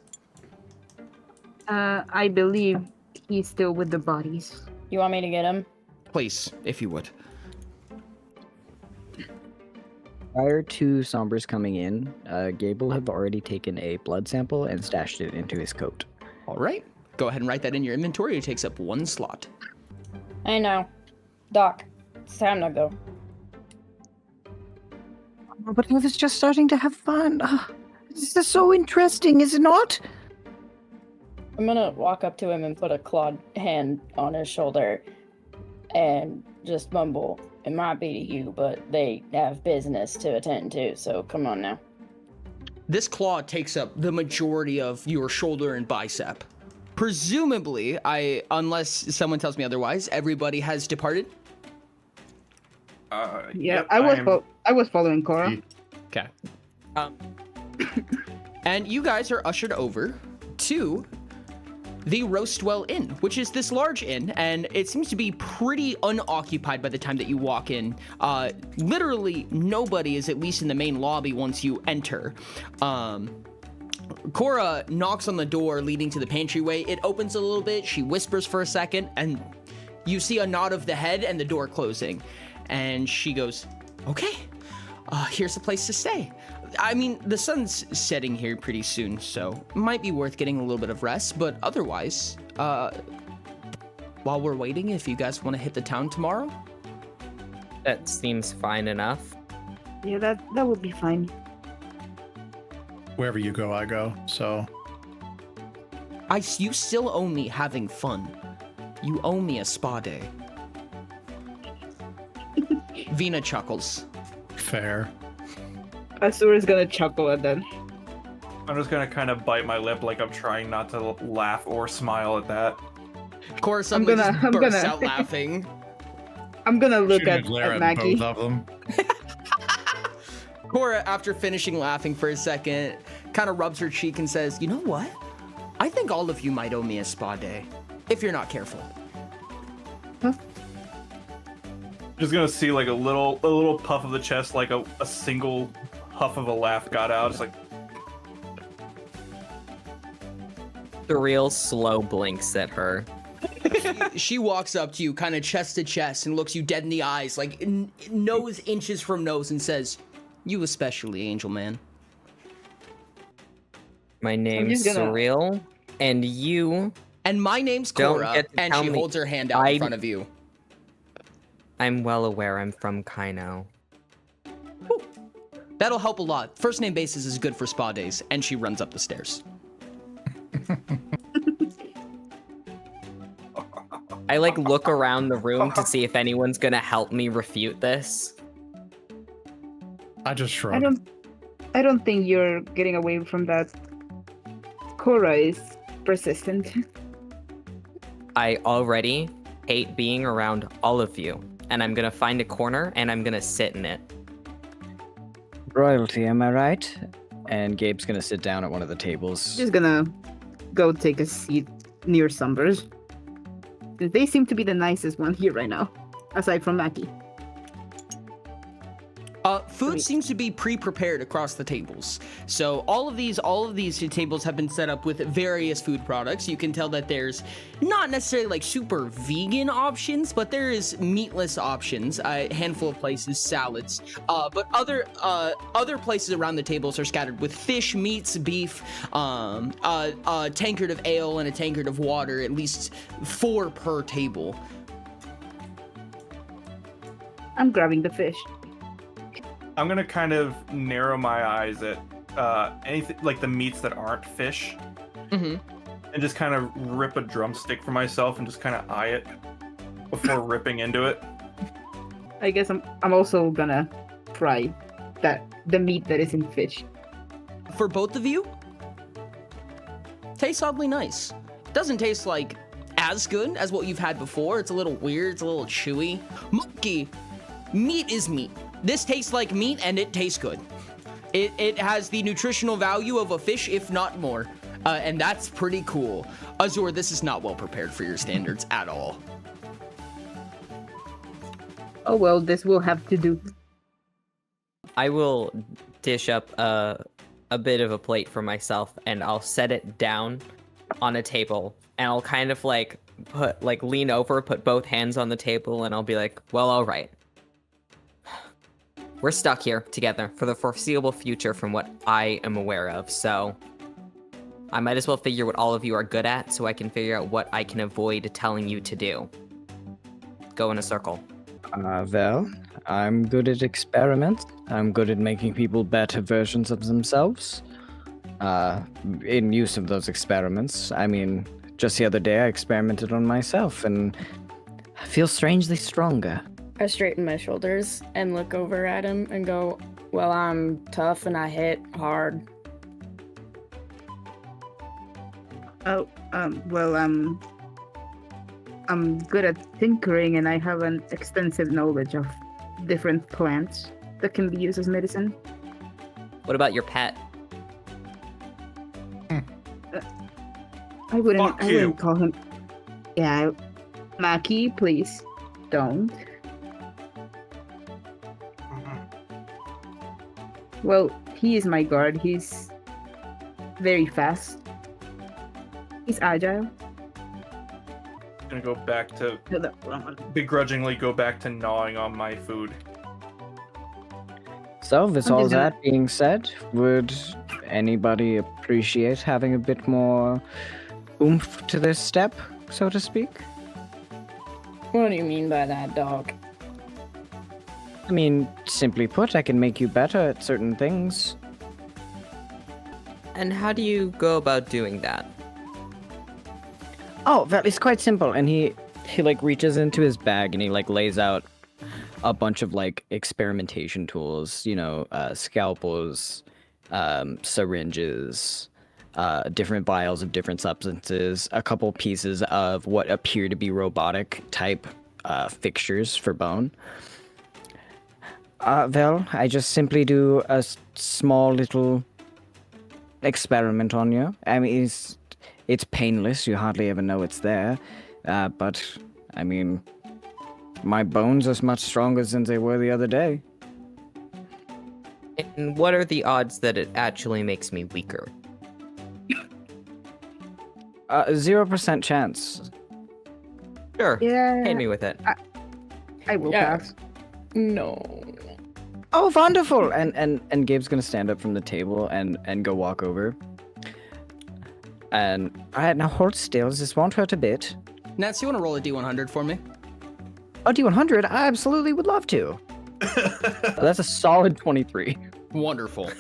Speaker 5: I believe he's still with the bodies.
Speaker 7: You want me to get him?
Speaker 3: Please, if you would.
Speaker 6: Prior to Somber's coming in, Gable had already taken a blood sample and stashed it into his coat.
Speaker 3: All right. Go ahead and write that in your inventory. It takes up 1 slot.
Speaker 7: I know. Doc, it's time to go.
Speaker 6: But I was just starting to have fun. This is so interesting, is it not?
Speaker 7: I'm gonna walk up to him and put a clawed hand on his shoulder and just mumble, it might be to you, but they have business to attend to, so come on now.
Speaker 3: This claw takes up the majority of your shoulder and bicep. Presumably, unless someone tells me otherwise, everybody has departed?
Speaker 5: Yeah,
Speaker 4: Yep,
Speaker 5: I was following Cora.
Speaker 3: Okay. And you guys are ushered over to the Roastwell Inn, which is this large inn, and it seems to be pretty unoccupied by the time that you walk in. Literally nobody is at least in the main lobby once you enter. Cora knocks on the door leading to the pantryway. It opens a little bit. She whispers for a second, and you see a nod of the head and the door closing. And she goes, okay, here's a place to stay. I mean, the sun's setting here pretty soon, so might be worth getting a little bit of rest, but otherwise, while we're waiting, if you guys want to hit the town tomorrow.
Speaker 1: That seems fine enough.
Speaker 5: Yeah, that would be fine.
Speaker 2: Wherever you go, I go. So
Speaker 3: You still owe me having fun. You owe me a spa day. Vina chuckles.
Speaker 2: fair.
Speaker 5: Azur is gonna chuckle at that.
Speaker 4: I'm just gonna kind of bite my lip like I'm trying not to laugh or smile at that.
Speaker 3: Cora suddenly just bursts
Speaker 5: gonna-
Speaker 3: out laughing.
Speaker 5: I'm gonna look
Speaker 2: Shooting a
Speaker 5: at
Speaker 2: glare at
Speaker 5: Maggie.
Speaker 2: both of them.
Speaker 3: Cora, after finishing laughing for a second, kind of rubs her cheek and says, "You know what? I think all of you might owe me a spa day, if you're not careful."
Speaker 4: Just gonna see like a little puff of the chest, like a single huff of a laugh got out. It's like,
Speaker 1: The real slow blinks at her.
Speaker 3: She walks up to you, kind of chest to chest, and looks you dead in the eyes, like nose inches from nose, and says, "You especially, Angel Man."
Speaker 1: My name's
Speaker 5: just gonna-
Speaker 1: Surreal, and you...
Speaker 3: And my name's
Speaker 1: Don't
Speaker 3: Cora,
Speaker 1: get to
Speaker 3: and
Speaker 1: tell
Speaker 3: she
Speaker 1: me
Speaker 3: holds her hand out in
Speaker 1: I-
Speaker 3: front of you.
Speaker 1: I'm well aware I'm from Kaino.
Speaker 3: That'll help a lot. First name basis is good for spa days, and she runs up the stairs.
Speaker 1: I like look around the room to see if anyone's gonna help me refute this.
Speaker 2: I just shrug.
Speaker 5: I don't think you're getting away from that. Cora is persistent.
Speaker 1: I already hate being around all of you, and I'm gonna find a corner and I'm gonna sit in it.
Speaker 6: Royalty, am I right? And Gabe's gonna sit down at one of the tables.
Speaker 5: Just gonna go take a seat near Sumbers. They seem to be the nicest one here right now, aside from Maki.
Speaker 3: Food
Speaker 5: Sweet.
Speaker 3: seems to be pre-prepared across the tables. So all of these tables have been set up with various food products. You can tell that there's not necessarily like super vegan options, but there is meatless options. A handful of places, salads. But other places around the tables are scattered with fish, meats, beef, a tankard of ale and a tankard of water, at least 4 per table.
Speaker 5: I'm grabbing the fish.
Speaker 4: I'm gonna kind of narrow my eyes at anything like the meats that aren't fish,
Speaker 3: Mm-hmm.
Speaker 4: and just kind of rip a drumstick for myself and just kind of eye it before ripping into it.
Speaker 5: I guess I'm also gonna fry the meat that is in fish.
Speaker 3: For both of you, tastes oddly nice. Doesn't taste like as good as what you've had before. It's a little weird, it's a little chewy. Monkey, meat is meat. This tastes like meat and it tastes good. It has the nutritional value of a fish, if not more. And that's pretty cool. Azur, this is not well prepared for your standards at all.
Speaker 5: Oh well, this will have to do.
Speaker 1: I will dish up a bit of a plate for myself, and I'll set it down on a table, and I'll kind of lean over, put both hands on the table, and I'll be like, well, all right. We're stuck here together for the foreseeable future from what I am aware of, so I might as well figure what all of you are good at so I can figure out what I can avoid telling you to do. Go in a circle.
Speaker 6: Well, I'm good at experiments. I'm good at making people better versions of themselves. In use of those experiments, I mean, just the other day I experimented on myself and I feel strangely stronger.
Speaker 7: I straighten my shoulders and look over at him and go, well, I'm tough and I hit hard.
Speaker 5: I'm good at tinkering and I have an extensive knowledge of different plants that can be used as medicine.
Speaker 1: What about your pet?
Speaker 5: I wouldn't
Speaker 4: Fuck you.
Speaker 5: call him. Yeah, Maki, please don't. Well, he is my guard. He's very fast. He's agile.
Speaker 4: Gonna go back to
Speaker 5: No, the wrong one.
Speaker 4: begrudgingly go back to gnawing on my food.
Speaker 6: So, with
Speaker 5: I'm
Speaker 6: all
Speaker 5: just gonna-
Speaker 6: that being said, would anybody appreciate having a bit more oomph to this step, so to speak?
Speaker 7: What do you mean by that, dog?
Speaker 6: I mean, simply put, I can make you better at certain things.
Speaker 1: And how do you go about doing that?
Speaker 6: Oh, well, it's quite simple. And he like reaches into his bag and he like lays out a bunch of like experimentation tools, scalpels, syringes, different vials of different substances, a couple pieces of what appear to be robotic type fixtures for bone. Well, I just simply do a small little experiment on you. I mean, it's painless. You hardly ever know it's there. But, I mean, my bones are much stronger than they were the other day.
Speaker 1: And what are the odds that it actually makes me weaker?
Speaker 6: 0% chance.
Speaker 1: Sure.
Speaker 5: Yeah,
Speaker 1: Hit me with it.
Speaker 5: I will
Speaker 7: Yeah.
Speaker 5: pass.
Speaker 7: No.
Speaker 6: Oh, wonderful! And Gabe's gonna stand up from the table and go walk over. And alright, now hold still. This won't hurt a bit.
Speaker 3: Nats, you want to roll a D100 for me?
Speaker 6: Oh, D100? I absolutely would love to. That's a solid 23.
Speaker 3: Wonderful.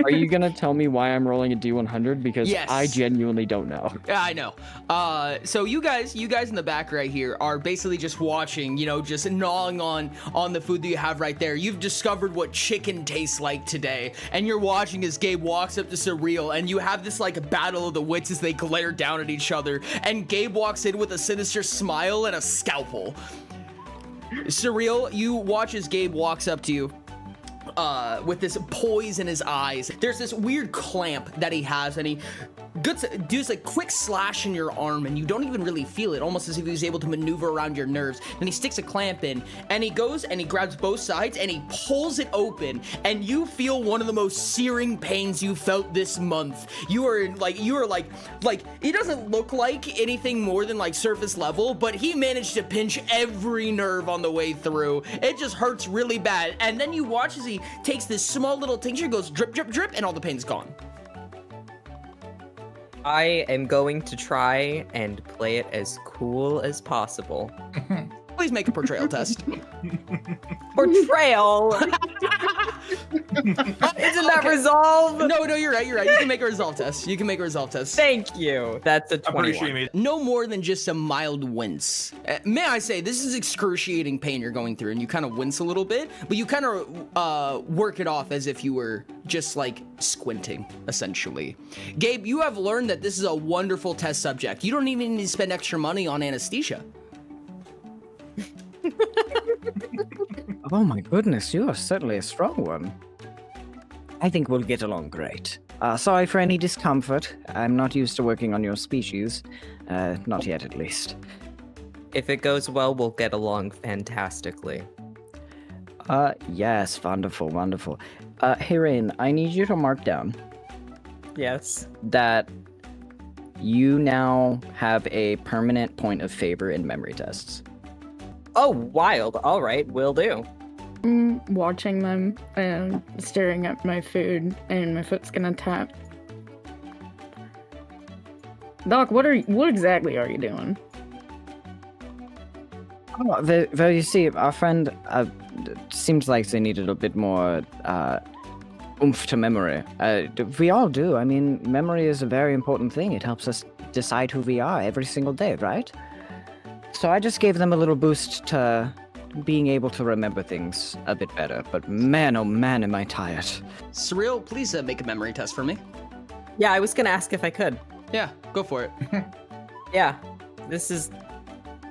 Speaker 6: Are you gonna tell me why I'm rolling a D100? Because
Speaker 3: Yes.
Speaker 6: I genuinely don't know.
Speaker 3: Yeah, I know. So you guys in the back right here are basically just watching, just gnawing on the food that you have right there. You've discovered what chicken tastes like today, and you're watching as Gabe walks up to Surreal, and you have this like battle of the wits as they glare down at each other, and Gabe walks in with a sinister smile and a scalpel. Surreal, you watch as Gabe walks up to you. With this poise in his eyes. There's this weird clamp that he has, and he does a quick slash in your arm, and you don't even really feel it, almost as if he was able to maneuver around your nerves. Then he sticks a clamp in, and he goes and he grabs both sides, and he pulls it open, and you feel one of the most searing pains you felt this month. You are like, it doesn't look like anything more than like surface level, but he managed to pinch every nerve on the way through. It just hurts really bad. And then you watch as he takes this small little tincture, goes drip, drip, drip, and all the pain's gone.
Speaker 1: I am going to try and play it as cool as possible.
Speaker 3: Please make a portrayal test.
Speaker 1: Portrayal! Isn't that resolve?
Speaker 3: No, you're right. You can make a resolve test.
Speaker 1: Thank you. That's a
Speaker 4: I'm pretty sure
Speaker 1: 21.
Speaker 4: you made
Speaker 3: No more than just a mild wince. May I say, this is excruciating pain you're going through, and you kind of wince a little bit, but you kind of work it off as if you were just like squinting, essentially. Gabe, you have learned that this is a wonderful test subject. You don't even need to spend extra money on anesthesia.
Speaker 6: Oh my goodness, you are certainly a strong one. I think we'll get along great. Sorry for any discomfort. I'm not used to working on your species. Not yet, at least.
Speaker 1: If it goes well, we'll get along fantastically.
Speaker 6: Yes, wonderful, wonderful. Hey, Rain, I need you to mark down
Speaker 1: Yes.
Speaker 6: that you now have a permanent point of favor in memory tests.
Speaker 1: Oh, wild. All right, will do.
Speaker 7: Watching them and staring at my food, and my foot's gonna tap. Doc, what exactly are you doing?
Speaker 6: Oh, well, you see, our friend seems like they needed a bit more oomph to memory. We all do. I mean, memory is a very important thing. It helps us decide who we are every single day, right? So I just gave them a little boost to being able to remember things a bit better. But man, oh man, am I tired.
Speaker 3: Surreal, please make a memory test for me.
Speaker 1: Yeah, I was gonna ask if I could.
Speaker 3: Yeah, go for it.
Speaker 1: Yeah, this is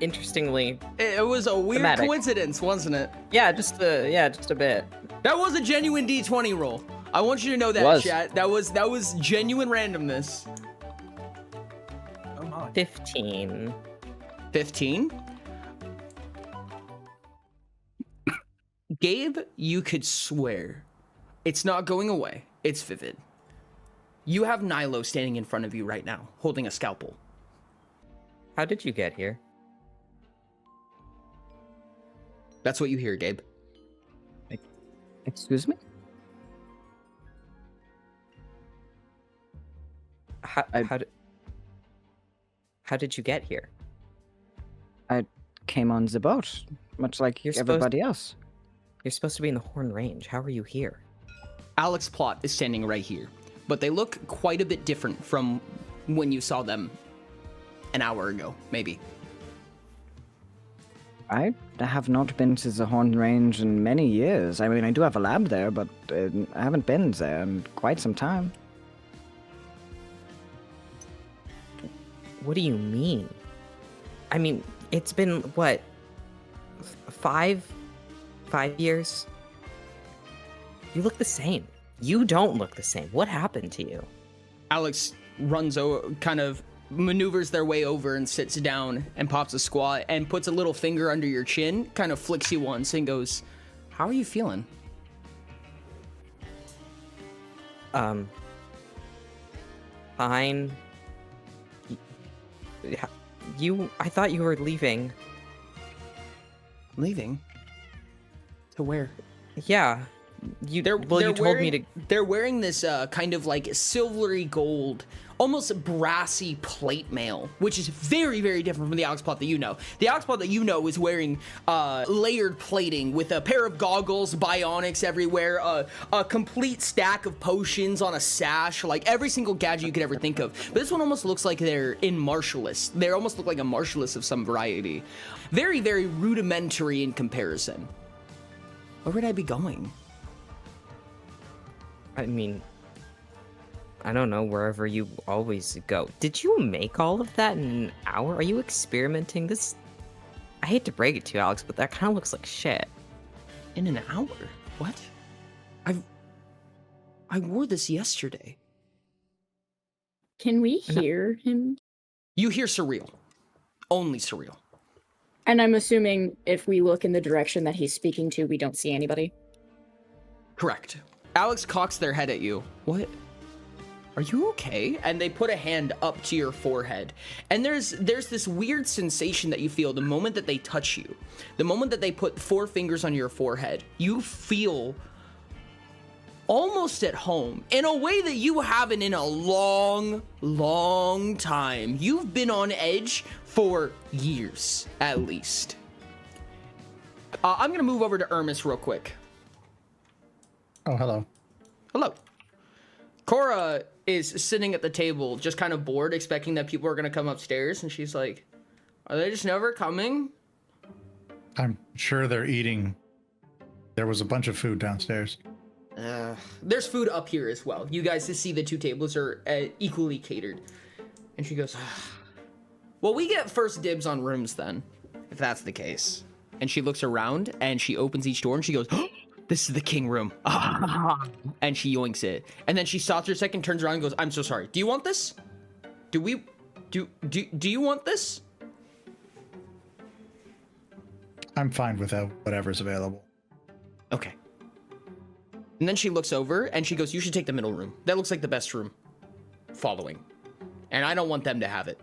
Speaker 1: interestingly.
Speaker 3: It was a weird
Speaker 1: Thematic.
Speaker 3: coincidence, wasn't it?
Speaker 1: Yeah, just a bit.
Speaker 3: That was a genuine D20 roll. I want you to know that,
Speaker 6: Was.
Speaker 3: chat. That was genuine randomness.
Speaker 4: Oh my.
Speaker 1: 15.
Speaker 3: 15. Gabe, you could swear it's not going away. It's vivid. You have Nilo standing in front of you right now, holding a scalpel.
Speaker 1: How did you get here?
Speaker 3: That's what you hear, Gabe.
Speaker 6: Excuse me?
Speaker 1: How did you get here?
Speaker 6: I came on the boat, much like everybody else.
Speaker 1: You're supposed to be in the Horn Range. How are you here?
Speaker 3: Alex Plot is standing right here, but they look quite a bit different from when you saw them an hour ago, maybe.
Speaker 6: I have not been to the Horn Range in many years. I mean, I do have a lab there, but I haven't been there in quite some time.
Speaker 1: What do you mean? I mean, it's been, what, 5 years? You look the same. You don't look the same. What happened to you?
Speaker 3: Alex runs over, kind of maneuvers their way over and sits down and pops a squat and puts a little finger under your chin, kind of flicks you once and goes, "How are you feeling?"
Speaker 1: Fine. I thought you were leaving.
Speaker 3: Leaving? To where?
Speaker 1: Yeah. You told me to.
Speaker 3: They're wearing this kind of like silvery gold, almost brassy plate mail, which is very, very different from the Alex Plot that you know. The Alex Plot that you know is wearing layered plating with a pair of goggles, bionics everywhere, a complete stack of potions on a sash, like every single gadget you could ever think of. But this one almost looks like they're in martialists. They almost look like a martialist of some variety. Very, very rudimentary in comparison. Where would I be going?
Speaker 1: I mean, I don't know, wherever you always go. Did you make all of that in an hour? Are you experimenting? I hate to break it to you, Alex, but that kind of looks like shit.
Speaker 3: In an hour? What? I wore this yesterday.
Speaker 7: Can we hear him?
Speaker 3: You hear Surreal. Only Surreal.
Speaker 7: And I'm assuming if we look in the direction that he's speaking to, we don't see anybody.
Speaker 3: Correct. Alex cocks their head at you. What? Are you okay? And they put a hand up to your forehead. And there's this weird sensation that you feel the moment that they touch you. The moment that they put 4 fingers on your forehead, you feel almost at home in a way that you haven't in a long, long time. You've been on edge for years, at least. I'm going to move over to Ermis real quick.
Speaker 2: Oh, hello.
Speaker 3: Hello. Cora is sitting at the table, just kind of bored, expecting that people are going to come upstairs, and she's like, are they just never coming?
Speaker 2: I'm sure they're eating. There was a bunch of food downstairs.
Speaker 3: There's food up here as well. You guys see the 2 tables are equally catered. And she goes, well, we get first dibs on rooms then, if that's the case. And she looks around, and she opens each door, and she goes, this is the king room. And she yoinks it. And then she stops for a second, turns around and goes, I'm so sorry. Do you want this? Do you want this?
Speaker 2: I'm fine with whatever's available.
Speaker 3: Okay. And then she looks over and she goes, you should take the middle room. That looks like the best room. Following. And I don't want them to have it.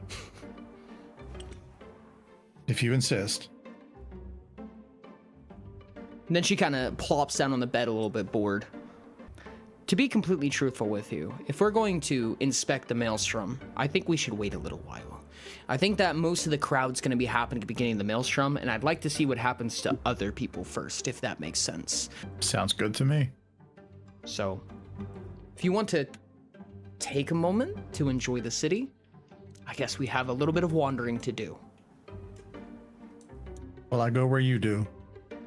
Speaker 2: If you insist.
Speaker 3: And then she kind of plops down on the bed a little bit bored. To be completely truthful with you, if we're going to inspect the Maelstrom, I think we should wait a little while. I think that most of the crowd's going to be happening at the beginning of the Maelstrom, and I'd like to see what happens to other people first, if that makes sense.
Speaker 2: Sounds good to me.
Speaker 3: So, if you want to take a moment to enjoy the city, I guess we have a little bit of wandering to do.
Speaker 2: Well, I go where you do.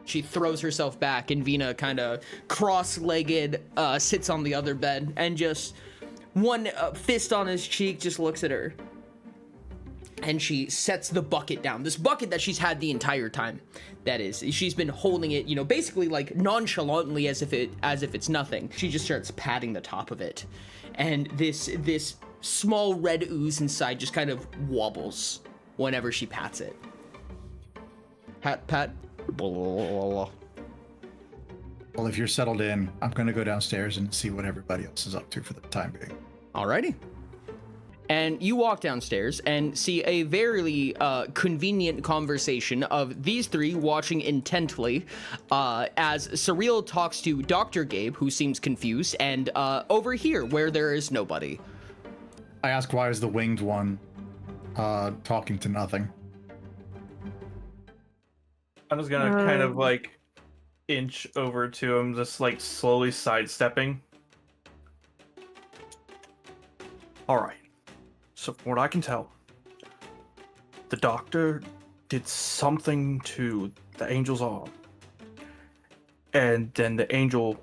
Speaker 3: She throws herself back, and Vina kind of cross-legged sits on the other bed, and just one fist on his cheek just looks at her. And she sets the bucket down. This bucket that she's had the entire time. That is, she's been holding it, you know, basically like nonchalantly as if it's nothing. She just starts patting the top of it. And this small red ooze inside just kind of wobbles whenever she pats it. Pat.
Speaker 2: Well, if you're settled in, I'm going to go downstairs and see what everybody else is up to for the time being.
Speaker 3: Alrighty. And you walk downstairs and see a very convenient conversation of these 3 watching intently as Surreal talks to Dr. Gabe, who seems confused, and over here, where there is nobody.
Speaker 2: I ask why is the winged one talking to nothing?
Speaker 4: I'm just gonna kind of like inch over to him, just like slowly sidestepping. Alright. So from what I can tell, the doctor did something to the angel's arm. And then the angel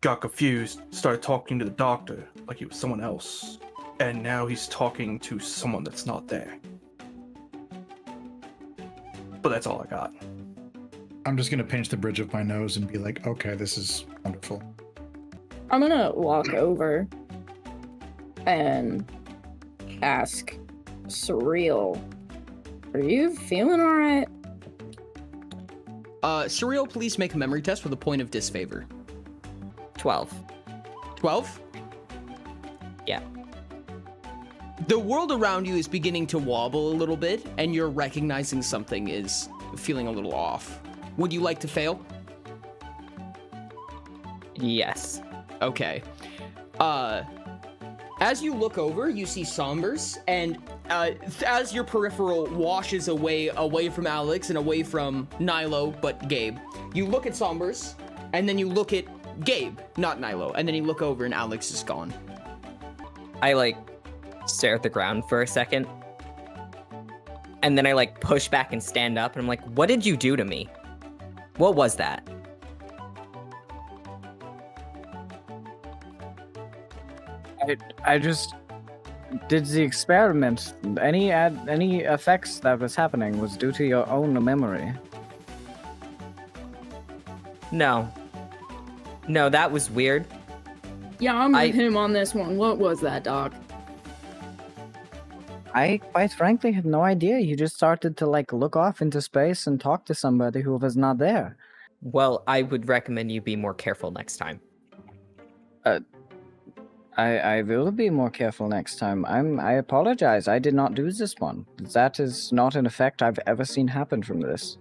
Speaker 4: got confused, started talking to the doctor like he was someone else. And now he's talking to someone that's not there. But that's all I got.
Speaker 2: I'm just gonna pinch the bridge of my nose and be like, okay, this is wonderful.
Speaker 7: I'm gonna walk over and ask Surreal, are you feeling alright?
Speaker 3: Surreal, please make a memory test with a point of disfavor.
Speaker 1: 12.
Speaker 3: 12?
Speaker 1: Yeah.
Speaker 3: The world around you is beginning to wobble a little bit, and you're recognizing something is feeling a little off. Would you like to fail?
Speaker 1: Yes.
Speaker 3: Okay. As you look over, you see Sombers, and as your peripheral washes away from Alex and away from Nilo, but Gabe, you look at Sombers, and then you look at Gabe, not Nilo, and then you look over and Alex is gone.
Speaker 1: I like stare at the ground for a second. And then I like push back and stand up and I'm like, what did you do to me? What was that?
Speaker 6: I just did the experiment. Any effects that was happening was due to your own memory.
Speaker 1: No. No, that was weird.
Speaker 7: Yeah, I'm with him on this one. What was that, Doc?
Speaker 6: I quite frankly had no idea. You just started to like look off into space and talk to somebody who was not there.
Speaker 1: Well, I would recommend you be more careful next time.
Speaker 6: I will be more careful next time. I apologize. I did not do this one. That is not an effect I've ever seen happen from this.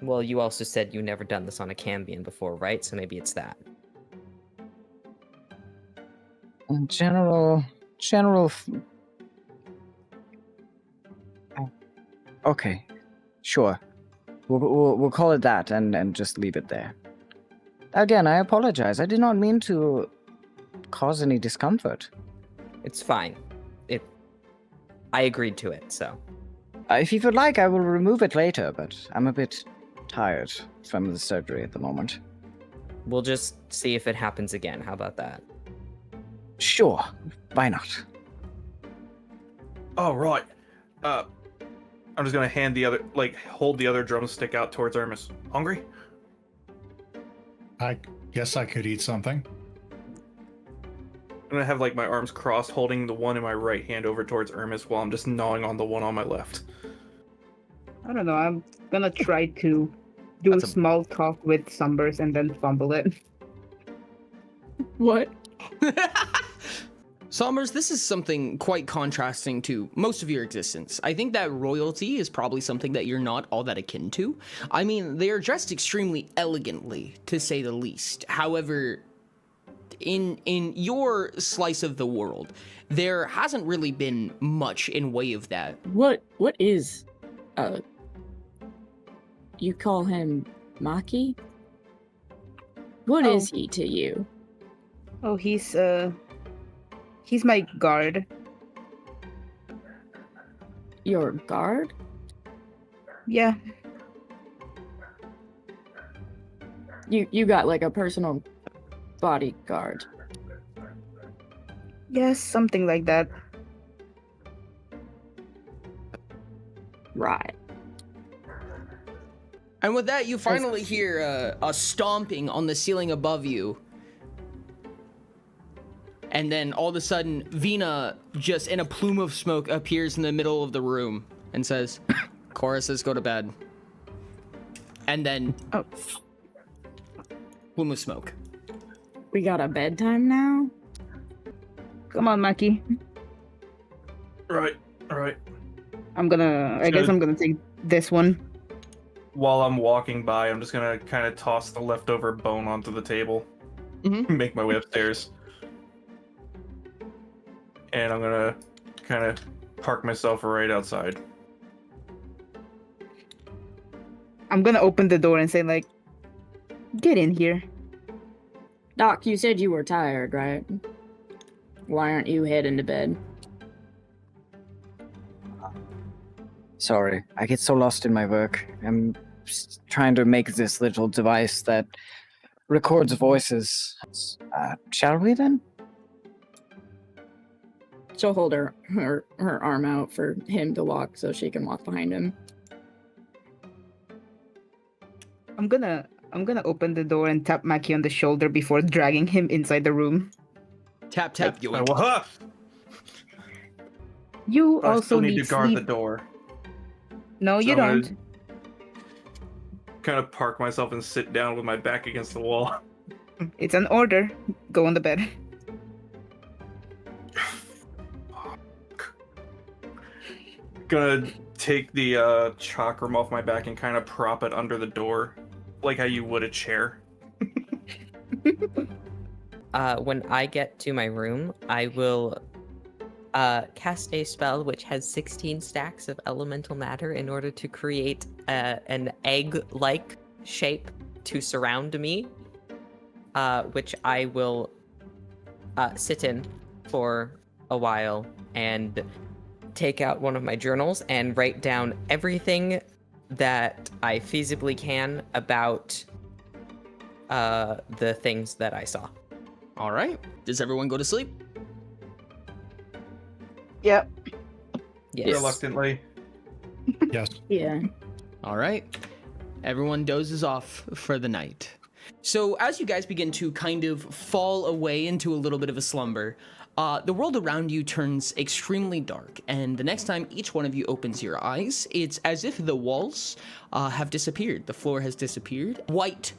Speaker 1: Well, you also said you never done this on a Cambion before, right? So maybe it's that.
Speaker 6: General. Okay, sure. We'll call it that and just leave it there. Again, I apologize. I did not mean to cause any discomfort.
Speaker 1: It's fine. I agreed to it, so.
Speaker 6: If you would like, I will remove it later, but I'm a bit tired from the surgery at the moment.
Speaker 1: We'll just see if it happens again. How about that?
Speaker 6: Sure. Why not?
Speaker 4: Oh, right. I'm just gonna hand the other, hold the other drumstick out towards Hermes. Hungry?
Speaker 2: I guess I could eat something.
Speaker 4: I'm gonna have my arms crossed, holding the one in my right hand over towards Hermes while I'm just gnawing on the one on my left.
Speaker 5: I don't know. I'm gonna try to do small talk with Sumbers and then fumble it.
Speaker 7: What?
Speaker 3: Sombers, this is something quite contrasting to most of your existence. I think that royalty is probably something that you're not all that akin to. I mean, they are dressed extremely elegantly, to say the least. However, in your slice of the world, there hasn't really been much in way of that.
Speaker 7: What is, you call him Maki? What is he to you?
Speaker 5: Oh, he's my guard.
Speaker 7: Your guard?
Speaker 5: Yeah.
Speaker 7: You got a personal bodyguard.
Speaker 5: Yes, something like that.
Speaker 7: Right.
Speaker 3: And with that, you finally hear a stomping on the ceiling above you. And then all of a sudden, Vina, just in a plume of smoke, appears in the middle of the room and says, Cora says go to bed. And then, plume of smoke.
Speaker 7: We got a bedtime now?
Speaker 5: Come on, Maki.
Speaker 4: Right.
Speaker 5: I guess I'm gonna take this one.
Speaker 4: While I'm walking by, I'm just gonna kind of toss the leftover bone onto the table.
Speaker 3: Mm-hmm.
Speaker 4: Make my way upstairs. and I'm gonna kind of park myself right outside.
Speaker 5: I'm gonna open the door and say, like, get in here.
Speaker 7: Doc, you said you were tired, right? Why aren't you heading to bed?
Speaker 6: Sorry, I get so lost in my work. I'm trying to make this little device that records voices. Shall we then?
Speaker 7: She'll hold her arm out for him to walk so she can walk behind him.
Speaker 5: I'm gonna open the door and tap Mackie on the shoulder before dragging him inside the room.
Speaker 3: Tap, tap, yoink.
Speaker 4: Well,
Speaker 5: You
Speaker 4: I
Speaker 5: also
Speaker 4: still need to guard
Speaker 5: sleep.
Speaker 4: the door.
Speaker 5: No,
Speaker 4: So
Speaker 5: you
Speaker 4: I'm gonna
Speaker 5: don't.
Speaker 4: Kind of park myself and sit down with my back against the wall.
Speaker 5: It's an order. Go on the bed.
Speaker 4: Gonna take the chakram off my back and kind of prop it under the door, like how you would a chair.
Speaker 1: When I get to my room, I will cast a spell which has 16 stacks of elemental matter in order to create an egg-like shape to surround me, which I will sit in for a while and take out one of my journals and write down everything that I feasibly can about the things that I saw.
Speaker 3: All right. Does everyone go to sleep?
Speaker 5: Yep.
Speaker 1: Yes.
Speaker 4: Reluctantly.
Speaker 2: Yes.
Speaker 7: Yeah.
Speaker 3: All right. Everyone dozes off for the night. So as you guys begin to kind of fall away into a little bit of a slumber, the world around you turns extremely dark, and the next time each one of you opens your eyes, it's as if the walls have disappeared. The floor has disappeared. White,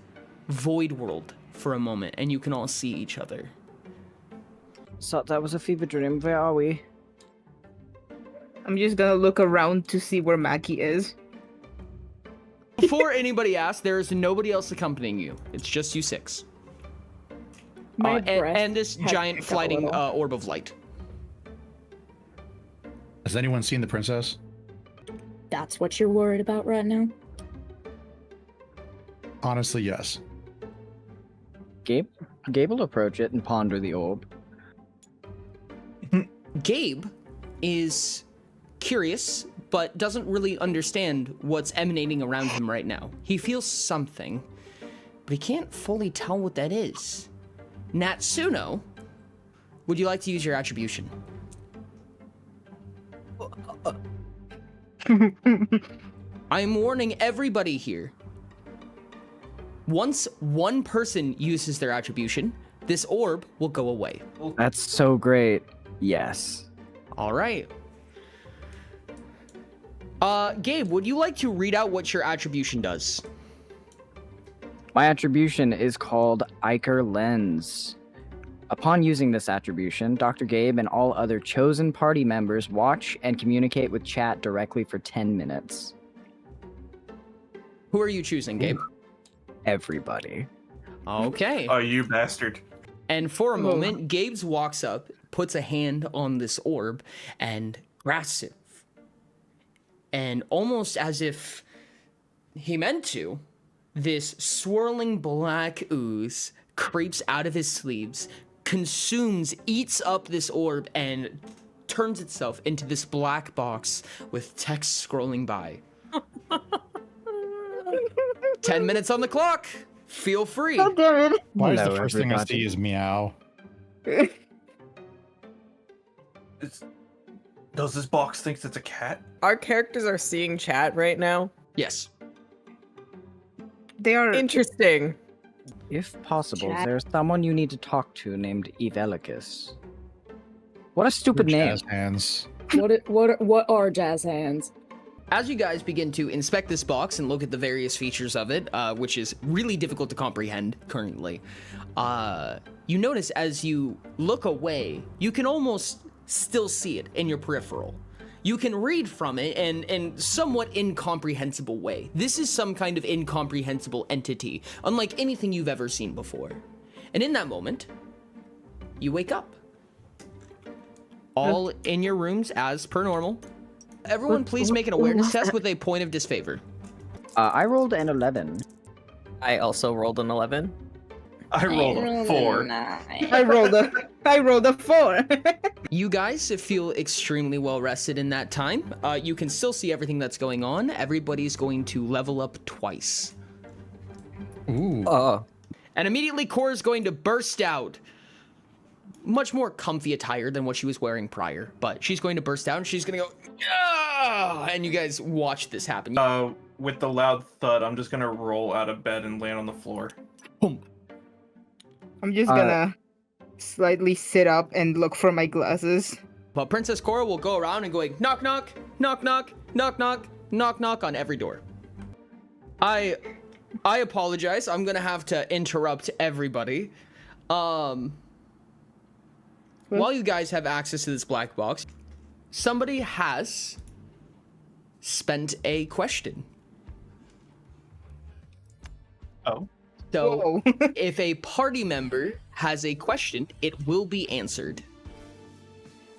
Speaker 3: void world for a moment, and you can all see each other.
Speaker 6: So that was a fever dream. Where are we?
Speaker 5: I'm just gonna look around to see where Mackie is.
Speaker 3: Before anybody asks, there is nobody else accompanying you. It's just you six.
Speaker 7: My breath
Speaker 3: and this
Speaker 7: has
Speaker 3: giant
Speaker 7: picked up a
Speaker 3: flighting
Speaker 7: little.
Speaker 3: orb of light.
Speaker 2: Has anyone seen the princess?
Speaker 7: That's what you're worried about right now?
Speaker 2: Honestly, yes.
Speaker 6: Gabe will approach it and ponder the orb.
Speaker 3: Gabe is curious, but doesn't really understand what's emanating around him right now. He feels something, but he can't fully tell what that is. Natsuno, would you like to use your attribution? I'm warning everybody here. Once one person uses their attribution, this orb will go away.
Speaker 6: That's so great. Yes.
Speaker 3: All right. Gabe, would you like to read out what your attribution does?
Speaker 6: My attribution is called Iker Lens. Upon using this attribution, Dr. Gabe and all other chosen party members watch and communicate with chat directly for 10 minutes.
Speaker 3: Who are you choosing, Gabe?
Speaker 6: Everybody.
Speaker 3: Okay.
Speaker 4: Oh, you bastard.
Speaker 3: And for a moment, Gabe walks up, puts a hand on this orb, and grasps it. And almost as if he meant to, this swirling black ooze creeps out of his sleeves, consumes, eats up this orb, and turns itself into this black box with text scrolling by. 10 minutes on the clock. Feel free.
Speaker 5: Oh, damn it.
Speaker 2: Why is the
Speaker 6: Hello,
Speaker 2: first thing I
Speaker 6: everybody.
Speaker 2: see is meow?
Speaker 4: Does this box think it's a cat?
Speaker 1: Our characters are seeing chat right now.
Speaker 3: Yes.
Speaker 5: They are.
Speaker 1: Interesting.
Speaker 6: If possible,
Speaker 7: Chat.
Speaker 6: there's someone you need to talk to named Evelicus. What a stupid name.
Speaker 2: Jazz hands.
Speaker 7: What are jazz hands?
Speaker 3: As you guys begin to inspect this box and look at the various features of it, which is really difficult to comprehend currently, you notice as you look away, you can almost still see it in your peripheral. You can read from it in somewhat incomprehensible way. This is some kind of incomprehensible entity, unlike anything you've ever seen before. And in that moment, you wake up. all in your rooms as per normal. Everyone, please make an awareness test with a point of disfavor.
Speaker 6: I rolled an 11.
Speaker 1: I also rolled an 11.
Speaker 4: I rolled a 4.
Speaker 5: I rolled a 4.
Speaker 3: You guys feel extremely well rested in that time. You can still see everything that's going on. Everybody's going to level up twice.
Speaker 2: Ooh.
Speaker 1: Oh.
Speaker 3: And immediately Cora's going to burst out. Much more comfy attire than what she was wearing prior. But she's going to burst out and she's going to go, yeah! And you guys watch this happen.
Speaker 4: With the loud thud, I'm just gonna roll out of bed and land on the floor.
Speaker 3: Boom.
Speaker 5: I'm just gonna slightly sit up and look for my glasses.
Speaker 3: But Princess Cora will go around and going knock knock, knock knock, knock knock, knock knock on every door. I apologize. I'm gonna have to interrupt everybody. While you guys have access to this black box, somebody has spent a question.
Speaker 4: Oh.
Speaker 3: So if a party member has a question, it will be answered.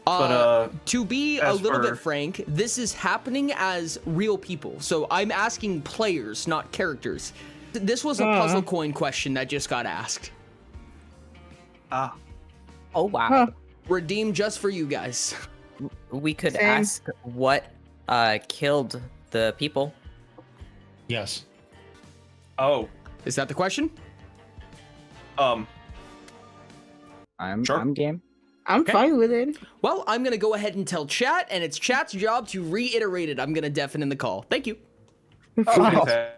Speaker 4: But
Speaker 3: to be a little bit frank, this is happening as real people. So I'm asking players, not characters. This was a puzzle coin question that just got asked.
Speaker 1: Oh, wow.
Speaker 5: Huh.
Speaker 3: Redeemed just for you guys.
Speaker 1: We could
Speaker 5: Same.
Speaker 1: ask what killed the people.
Speaker 2: Yes.
Speaker 4: Oh.
Speaker 3: Is that the question?
Speaker 2: Sure.
Speaker 6: I'm game.
Speaker 5: I'm fine with it.
Speaker 3: Well, I'm going to go ahead and tell chat, and it's chat's job to reiterate it. I'm going to deafen in the call. Thank you.
Speaker 4: Okay.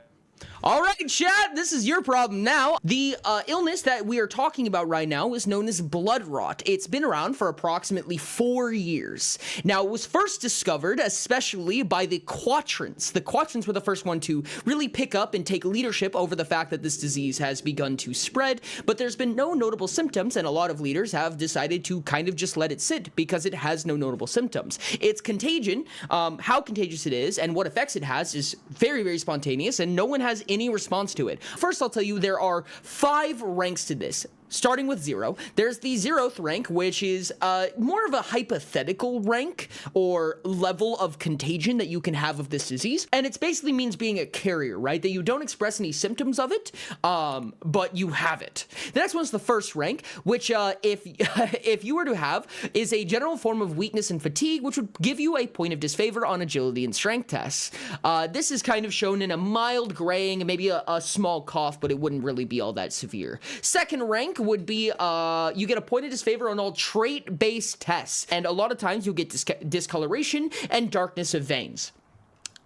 Speaker 3: All right, chat, this is your problem now. The illness that we are talking about right now is known as blood rot. It's been around for approximately 4 years. Now, it was first discovered especially by the Quatrants. The Quatrants were the first one to really pick up and take leadership over the fact that this disease has begun to spread, but there's been no notable symptoms, and a lot of leaders have decided to kind of just let it sit because it has no notable symptoms. Its contagion, how contagious it is, and what effects it has is very, very spontaneous, and no one has any response to it. First, I'll tell you there are 5 ranks to this. Starting with 0, there's the 0th rank, which is more of a hypothetical rank or level of contagion that you can have of this disease. And it basically means being a carrier, right? That you don't express any symptoms of it, but you have it. The next one's the 1st rank, which if you were to have, is a general form of weakness and fatigue, which would give you a point of disfavor on agility and strength tests. This is kind of shown in a mild graying and maybe a small cough, but it wouldn't really be all that severe. 2nd rank would be you get a point of disfavor on all trait-based tests, and a lot of times you'll get discoloration and darkness of veins.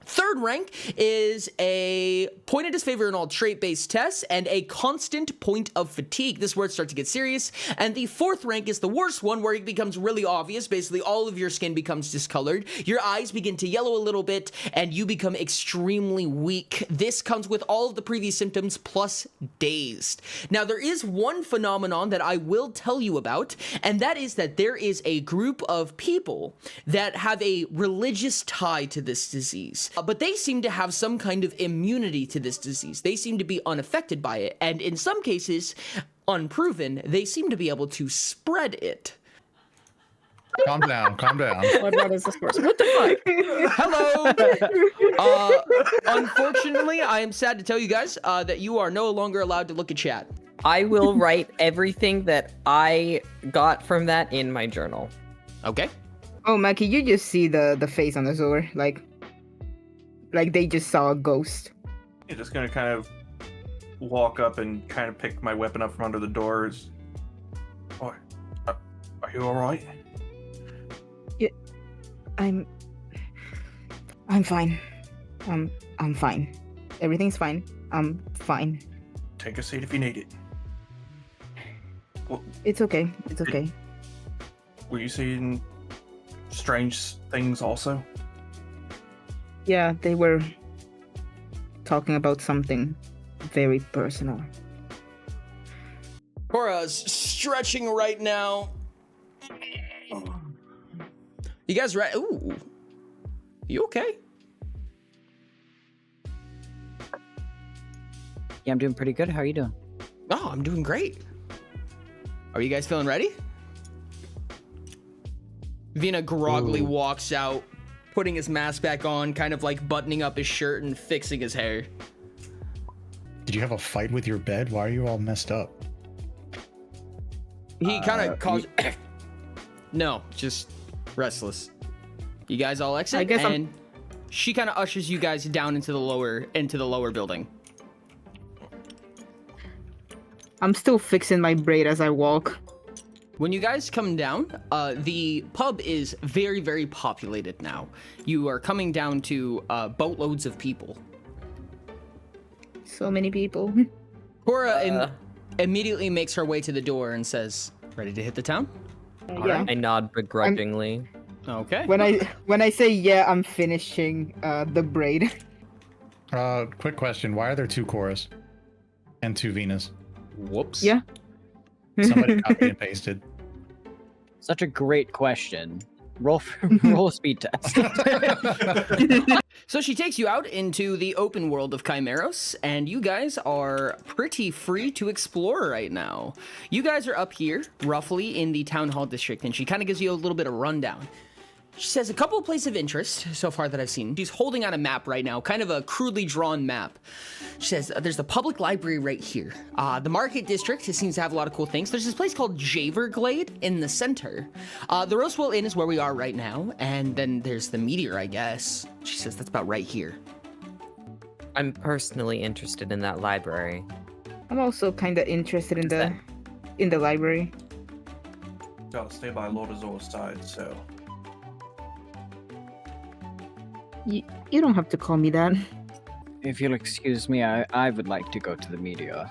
Speaker 3: 3rd rank is a point of disfavor in all trait-based tests and a constant point of fatigue. This is where it starts to get serious. And the 4th rank is the worst one, where it becomes really obvious. Basically, all of your skin becomes discolored. Your eyes begin to yellow a little bit, and you become extremely weak. This comes with all of the previous symptoms plus dazed. Now, there is one phenomenon that I will tell you about, and that is that there is a group of people that have a religious tie to this disease. But they seem to have some kind of immunity to this disease. They seem to be unaffected by it, and in some cases, unproven, they seem to be able to spread it.
Speaker 2: Calm down, calm down.
Speaker 7: What is this person? What the fuck?
Speaker 3: Hello! Unfortunately, I am sad to tell you guys that you are no longer allowed to look at chat.
Speaker 1: I will write everything that I got from that in my journal.
Speaker 3: Okay.
Speaker 5: Oh, Mackie, you just see the face on the door, like they just saw a ghost.
Speaker 4: I'm just gonna kind of walk up and kind of pick my weapon up from under the doors. Oh, are you all right?
Speaker 5: Yeah, I'm fine. I'm fine. Everything's fine. I'm fine.
Speaker 4: Take a seat if you need it. Well,
Speaker 5: It's okay. It's okay.
Speaker 4: were you seeing strange things also?
Speaker 5: Yeah, they were talking about something very personal.
Speaker 3: Cora's stretching right now. You guys ready? Ooh. You okay?
Speaker 6: Yeah, I'm doing pretty good. How are you doing?
Speaker 3: Oh, I'm doing great. Are you guys feeling ready? Vina groggily
Speaker 2: Ooh.
Speaker 3: walks out, putting his mask back on, kind of like buttoning up his shirt and fixing his hair.
Speaker 2: Did you have a fight with your bed? Why are you all messed up?
Speaker 3: He kind of calls. No, just restless. You guys all exit,
Speaker 5: I guess
Speaker 3: and she kind of ushers you guys down into the lower building.
Speaker 5: I'm still fixing my braid as I walk.
Speaker 3: When you guys come down, the pub is very, very populated now. You are coming down to boatloads of people.
Speaker 5: So many people.
Speaker 3: Cora immediately makes her way to the door and says, "Ready to hit the town?"
Speaker 5: Yeah.
Speaker 1: I nod begrudgingly.
Speaker 3: Okay.
Speaker 5: When I say yeah, I'm finishing the braid.
Speaker 2: Quick question. Why are there 2 Coras and 2 Venus?
Speaker 3: Whoops.
Speaker 5: Yeah.
Speaker 2: Somebody copy and pasted.
Speaker 6: Such a great question. Roll a speed test.
Speaker 3: So she takes you out into the open world of Chimeros, and you guys are pretty free to explore right now. You guys are up here, roughly in the town hall district, and she kind of gives you a little bit of rundown. She says a couple of places of interest so far that I've seen. She's holding on a map right now, kind of a crudely drawn map. She says there's the public library right here. The market district seems to have a lot of cool things. There's this place called Javerglade in the center. The Rosewell Inn is where we are right now, and then there's the Meteor, I guess. She says that's about right here.
Speaker 1: I'm personally interested in that library.
Speaker 5: I'm also kind of interested in the library.
Speaker 4: Gotta stay by Lord Azor's side, so.
Speaker 5: You don't have to call me that.
Speaker 6: If you'll excuse me, I would like to go to the Meteor.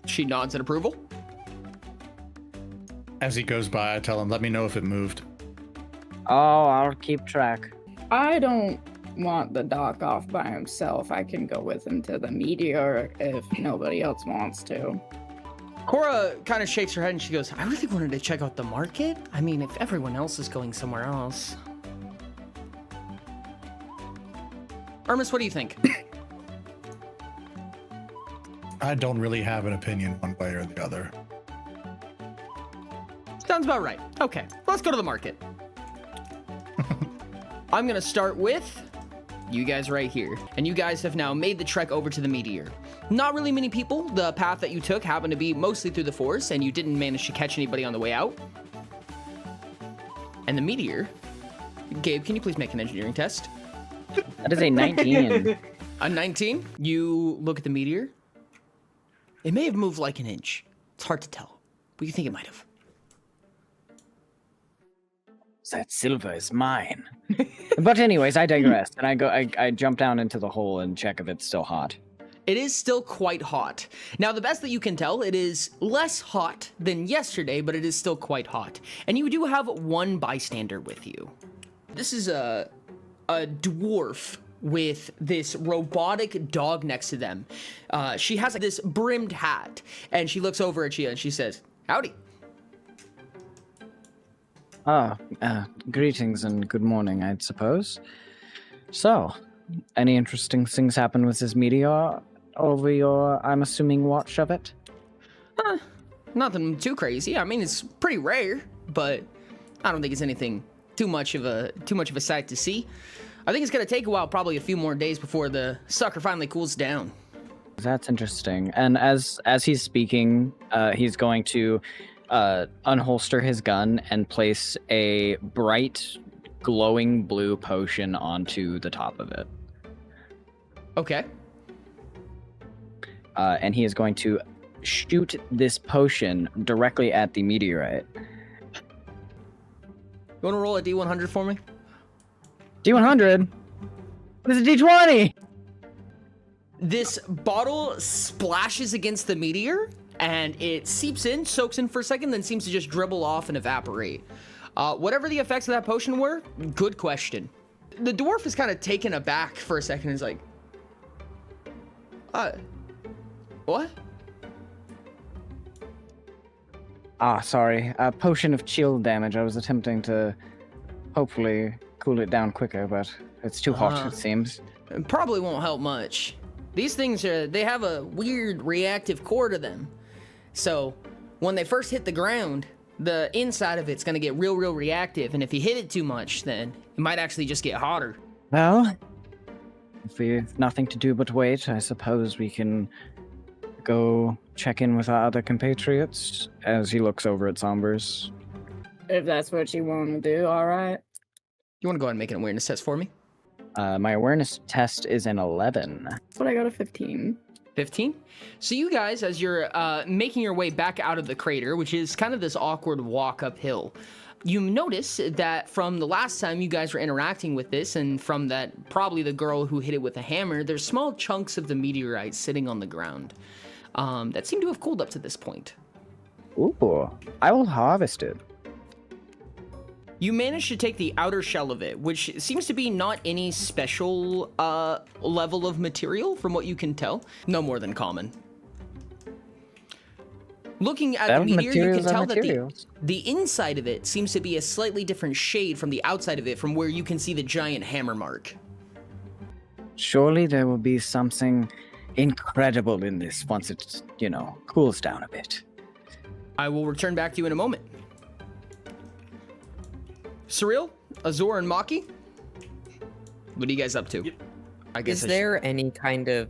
Speaker 3: She nods in approval.
Speaker 2: As he goes by, I tell him, let me know if it moved.
Speaker 6: Oh, I'll keep track.
Speaker 7: I don't want the doc off by himself. I can go with him to the Meteor if nobody else wants to.
Speaker 3: Cora kind of shakes her head and she goes, I really wanted to check out the market. I mean, if everyone else is going somewhere else. Hermes, what do you think?
Speaker 2: I don't really have an opinion one way or the other.
Speaker 3: Sounds about right. Okay, let's go to the market. I'm gonna start with you guys right here. And you guys have now made the trek over to the Meteor. Not really many people. The path that you took happened to be mostly through the forest, and you didn't manage to catch anybody on the way out. And the Meteor, Gabe, can you please make an engineering test?
Speaker 6: That is a 19.
Speaker 3: A 19? You look at the Meteor. It may have moved like an inch. It's hard to tell. What do you think it might have?
Speaker 6: That silver is mine. But anyways, I digress, and I jump down into the hole and check if it's still hot.
Speaker 3: It is still quite hot. Now, the best that you can tell, it is less hot than yesterday, but it is still quite hot. And you do have one bystander with you. This is a dwarf with this robotic dog next to them. She has like this brimmed hat, and she looks over at you and she says, "Howdy."
Speaker 6: Greetings and good morning, I'd suppose. So, any interesting things happen with this meteor over your, I'm assuming, watch of it?
Speaker 3: Nothing too crazy. I mean, it's pretty rare, but I don't think it's anything too much of a sight to see. I think it's gonna take a while, probably a few more days before the sucker finally cools down.
Speaker 6: That's interesting. And as he's speaking, he's going to unholster his gun and place a bright, glowing blue potion onto the top of it.
Speaker 3: Okay.
Speaker 6: And he is going to shoot this potion directly at the meteorite.
Speaker 3: You want to roll a D100 for me?
Speaker 6: D100? What is a D20?
Speaker 3: This bottle splashes against the meteor, and it seeps in, soaks in for a second, then seems to just dribble off and evaporate. Whatever the effects of that potion were, good question. The dwarf is kind of taken aback for a second. He's like, what?
Speaker 6: Sorry. A potion of chill damage. I was attempting to hopefully cool it down quicker, but it's too hot, it seems.
Speaker 3: It probably won't help much. These things they have a weird reactive core to them. So when they first hit the ground, the inside of it's gonna get real reactive, and if you hit it too much, then it might actually just get hotter.
Speaker 6: Well, if we've nothing to do but wait, I suppose we can go check in with our other compatriots as he looks over at Sombers.
Speaker 7: If that's what you want to do, all right.
Speaker 3: You want to go ahead and make an awareness test for me?
Speaker 6: My awareness test is an 11.
Speaker 7: But I got a 15.
Speaker 3: 15. So you guys, as you're making your way back out of the crater, which is kind of this awkward walk uphill, you notice that from the last time you guys were interacting with this, and from that probably the girl who hit it with a hammer, there's small chunks of the meteorite sitting on the ground that seem to have cooled up to this point.
Speaker 6: Ooh, I will harvest it.
Speaker 3: You manage to take the outer shell of it, which seems to be not any special level of material from what you can tell. No more than common. Looking at the meteor, you can tell that the inside of it seems to be a slightly different shade from the outside of it, from where you can see the giant hammer mark.
Speaker 6: Surely there will be something incredible in this once it, cools down a bit.
Speaker 3: I will return back to you in a moment. Surreal, Azor, and Maki, what are you guys up to? I guess
Speaker 1: Is there any kind of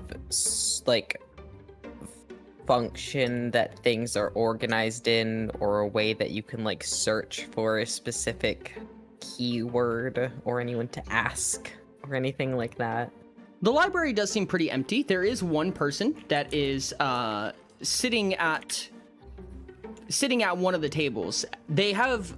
Speaker 1: function that things are organized in, or a way that you can search for a specific keyword, or anyone to ask, or anything like that?
Speaker 3: The library does seem pretty empty. There is one person that is sitting at one of the tables. They have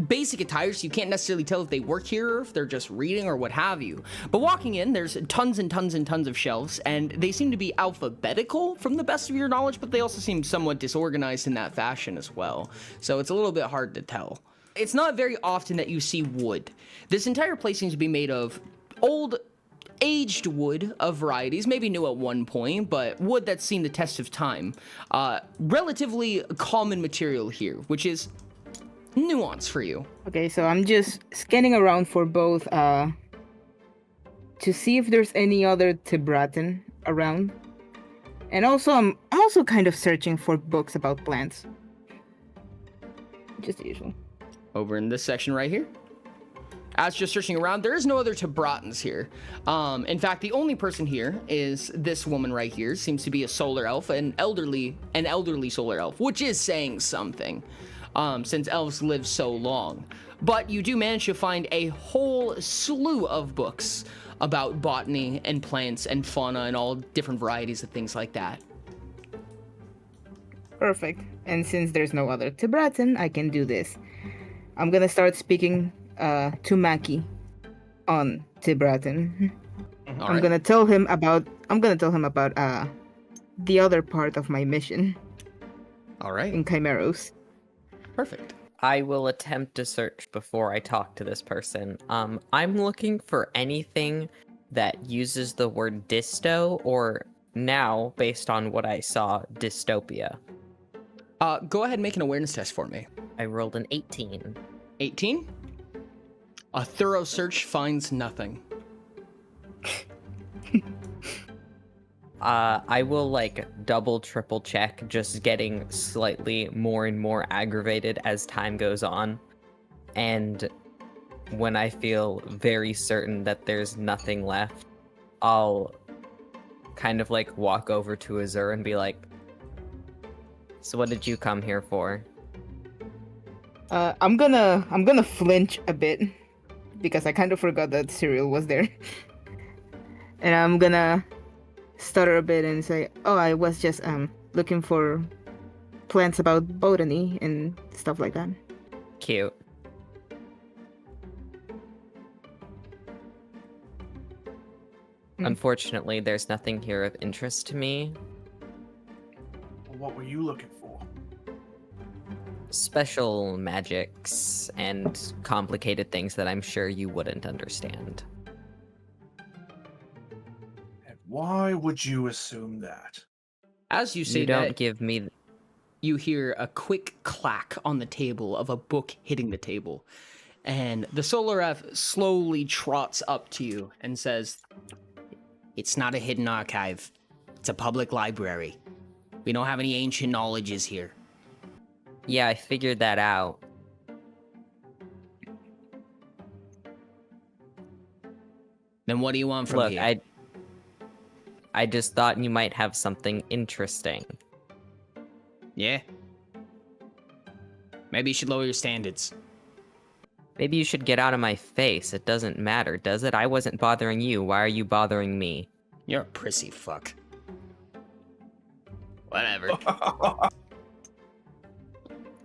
Speaker 3: basic attire, so you can't necessarily tell if they work here or if they're just reading or what have you. But walking in, there's tons and tons and tons of shelves, and they seem to be alphabetical from the best of your knowledge, but they also seem somewhat disorganized in that fashion as well. So it's a little bit hard to tell. It's not very often that you see wood. This entire place seems to be made of old, aged wood of varieties, maybe new at one point, but wood that's seen the test of time. Relatively common material here, which is nuance for you.
Speaker 5: Okay, so I'm just scanning around for both to see if there's any other Tibratin around. And also I'm also kind of searching for books about plants. Just the usual.
Speaker 3: Over in this section right here. As you're searching around, there is no other Tibratins here. In fact, the only person here is this woman right here. Seems to be a solar elf, an elderly solar elf, which is saying something. Since elves live so long. But you do manage to find a whole slew of books about botany and plants and fauna and all different varieties of things like that.
Speaker 5: Perfect. And since there's no other Tibratin, I can do this. I'm gonna start speaking to Maki on Tibratin. I'm gonna tell him about the other part of my mission.
Speaker 3: All right.
Speaker 5: In Chimeros.
Speaker 3: Perfect.
Speaker 1: I will attempt to search before I talk to this person. I'm looking for anything that uses the word disto, or now, based on what I saw, dystopia.
Speaker 3: Go ahead and make an awareness test for me.
Speaker 1: I rolled an 18.
Speaker 3: 18? A thorough search finds nothing.
Speaker 1: I will double, triple check, just getting slightly more and more aggravated as time goes on. And when I feel very certain that there's nothing left, I'll kind of walk over to Azur and be like, so what did you come here for?
Speaker 5: I'm gonna flinch a bit because I kind of forgot that Cyril was there. And I'm gonna stutter a bit and say, oh, I was just looking for plants about botany and stuff like that.
Speaker 1: Cute. Unfortunately, there's nothing here of interest to me.
Speaker 4: What were you looking for?
Speaker 1: Special magics and complicated things that I'm sure you wouldn't understand.
Speaker 4: And why would you assume that?
Speaker 3: As you say
Speaker 1: You don't
Speaker 3: that,
Speaker 1: give me...
Speaker 3: you hear a quick clack on the table of a book hitting the table. And the Solar F slowly trots up to you and says, "It's not a hidden archive. It's a public library. We don't have any ancient knowledges here."
Speaker 1: Yeah, I figured that out.
Speaker 3: Then what do you want from
Speaker 1: Look,
Speaker 3: here?
Speaker 1: I just thought you might have something interesting.
Speaker 3: Yeah? Maybe you should lower your standards.
Speaker 1: Maybe you should get out of my face. It doesn't matter, does it? I wasn't bothering you. Why are you bothering me?
Speaker 3: You're a prissy fuck. Whatever.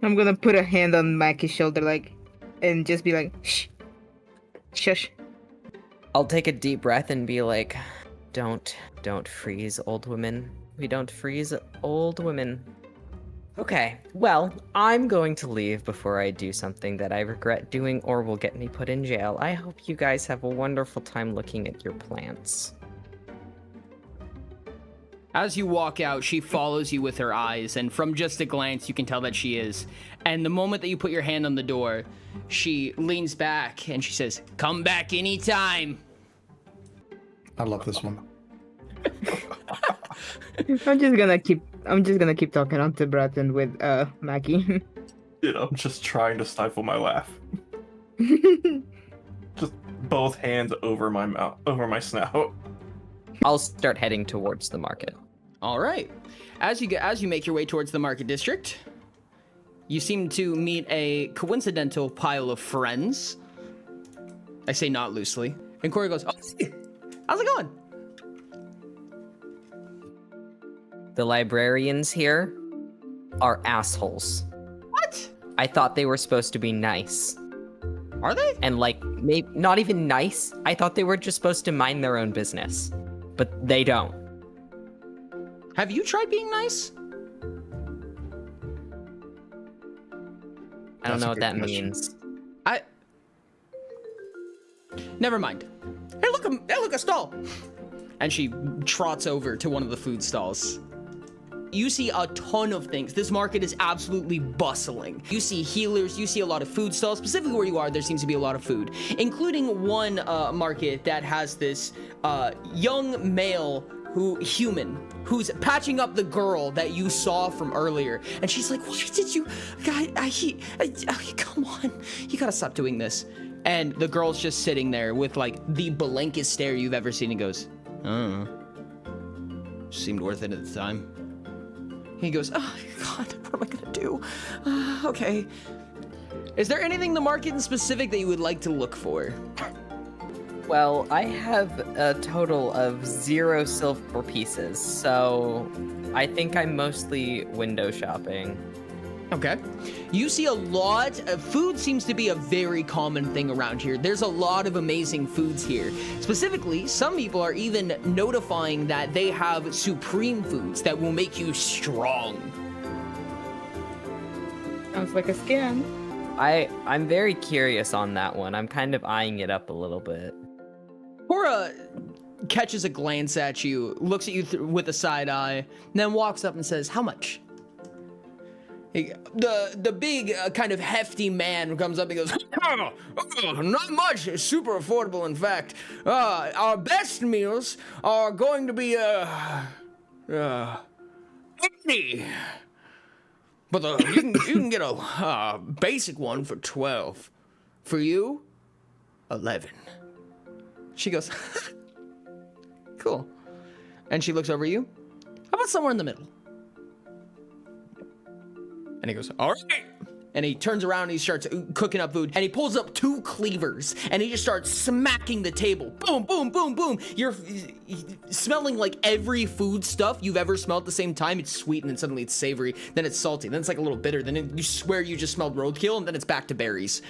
Speaker 5: I'm gonna put a hand on Mackie's shoulder, like, and just be like, shh, shush.
Speaker 1: I'll take a deep breath and be like, don't freeze, old women. We don't freeze old women. Okay, well, I'm going to leave before I do something that I regret doing or will get me put in jail. I hope you guys have a wonderful time looking at your plants.
Speaker 3: As you walk out, she follows you with her eyes, and from just a glance, you can tell that she is. And the moment that you put your hand on the door, she leans back and she says, "Come back anytime."
Speaker 2: I love this one.
Speaker 5: I'm just gonna keep talking on to Bratton with Mackie.
Speaker 4: I'm just trying to stifle my laugh. Just both hands over my mouth, over my snout.
Speaker 1: I'll start heading towards the market.
Speaker 3: All right. As you make your way towards the market district, you seem to meet a coincidental pile of friends. I say not loosely. And Corey goes, "Oh, hey, how's it going?"
Speaker 1: The librarians here are assholes.
Speaker 3: What?
Speaker 1: I thought they were supposed to be nice.
Speaker 3: Are they?
Speaker 1: And like, maybe not even nice. I thought they were just supposed to mind their own business. But they don't.
Speaker 3: Have you tried being nice?
Speaker 1: I don't
Speaker 2: That's a
Speaker 1: know what
Speaker 2: good
Speaker 1: that
Speaker 2: question.
Speaker 1: means.
Speaker 3: Never mind. Hey, look, a stall. And she trots over to one of the food stalls. You see a ton of things. This market is absolutely bustling. You see healers, you see a lot of food stalls. Specifically where you are, there seems to be a lot of food, including one market that has this young male who's patching up the girl that you saw from earlier. And she's like, "Why did you, come on, you gotta stop doing this." And the girl's just sitting there with like the blankest stare you've ever seen and goes, "I don't know. Seemed worth it at the time." He goes, "Oh God, what am I gonna do? Okay." Is there anything in the market in specific that you would like to look for?
Speaker 1: Well, I have a total of 0 silver pieces, so I think I'm mostly window shopping.
Speaker 3: Okay. You see a lot of food seems to be a very common thing around here. There's a lot of amazing foods here. Specifically, some people are even notifying that they have supreme foods that will make you strong.
Speaker 5: Sounds like a scam.
Speaker 1: I'm very curious on that one. I'm kind of eyeing it up a little bit.
Speaker 3: Cora catches a glance at you, looks at you with a side eye, then walks up and says, "How much?" The big kind of hefty man comes up and goes, "Not much, it's super affordable, in fact. Our best meals are going to be 50. But you can get a basic one for 12. For you, 11. She goes, "Cool." And she looks over at you. "How about somewhere in the middle?" And he goes, "All right." And he turns around and he starts cooking up food. And he pulls up 2 cleavers. And he just starts smacking the table. Boom, boom, boom, boom. You're smelling like every food stuff you've ever smelled at the same time. It's sweet and then suddenly it's savory. Then it's salty. Then it's like a little bitter. Then you swear you just smelled roadkill. And then it's back to berries.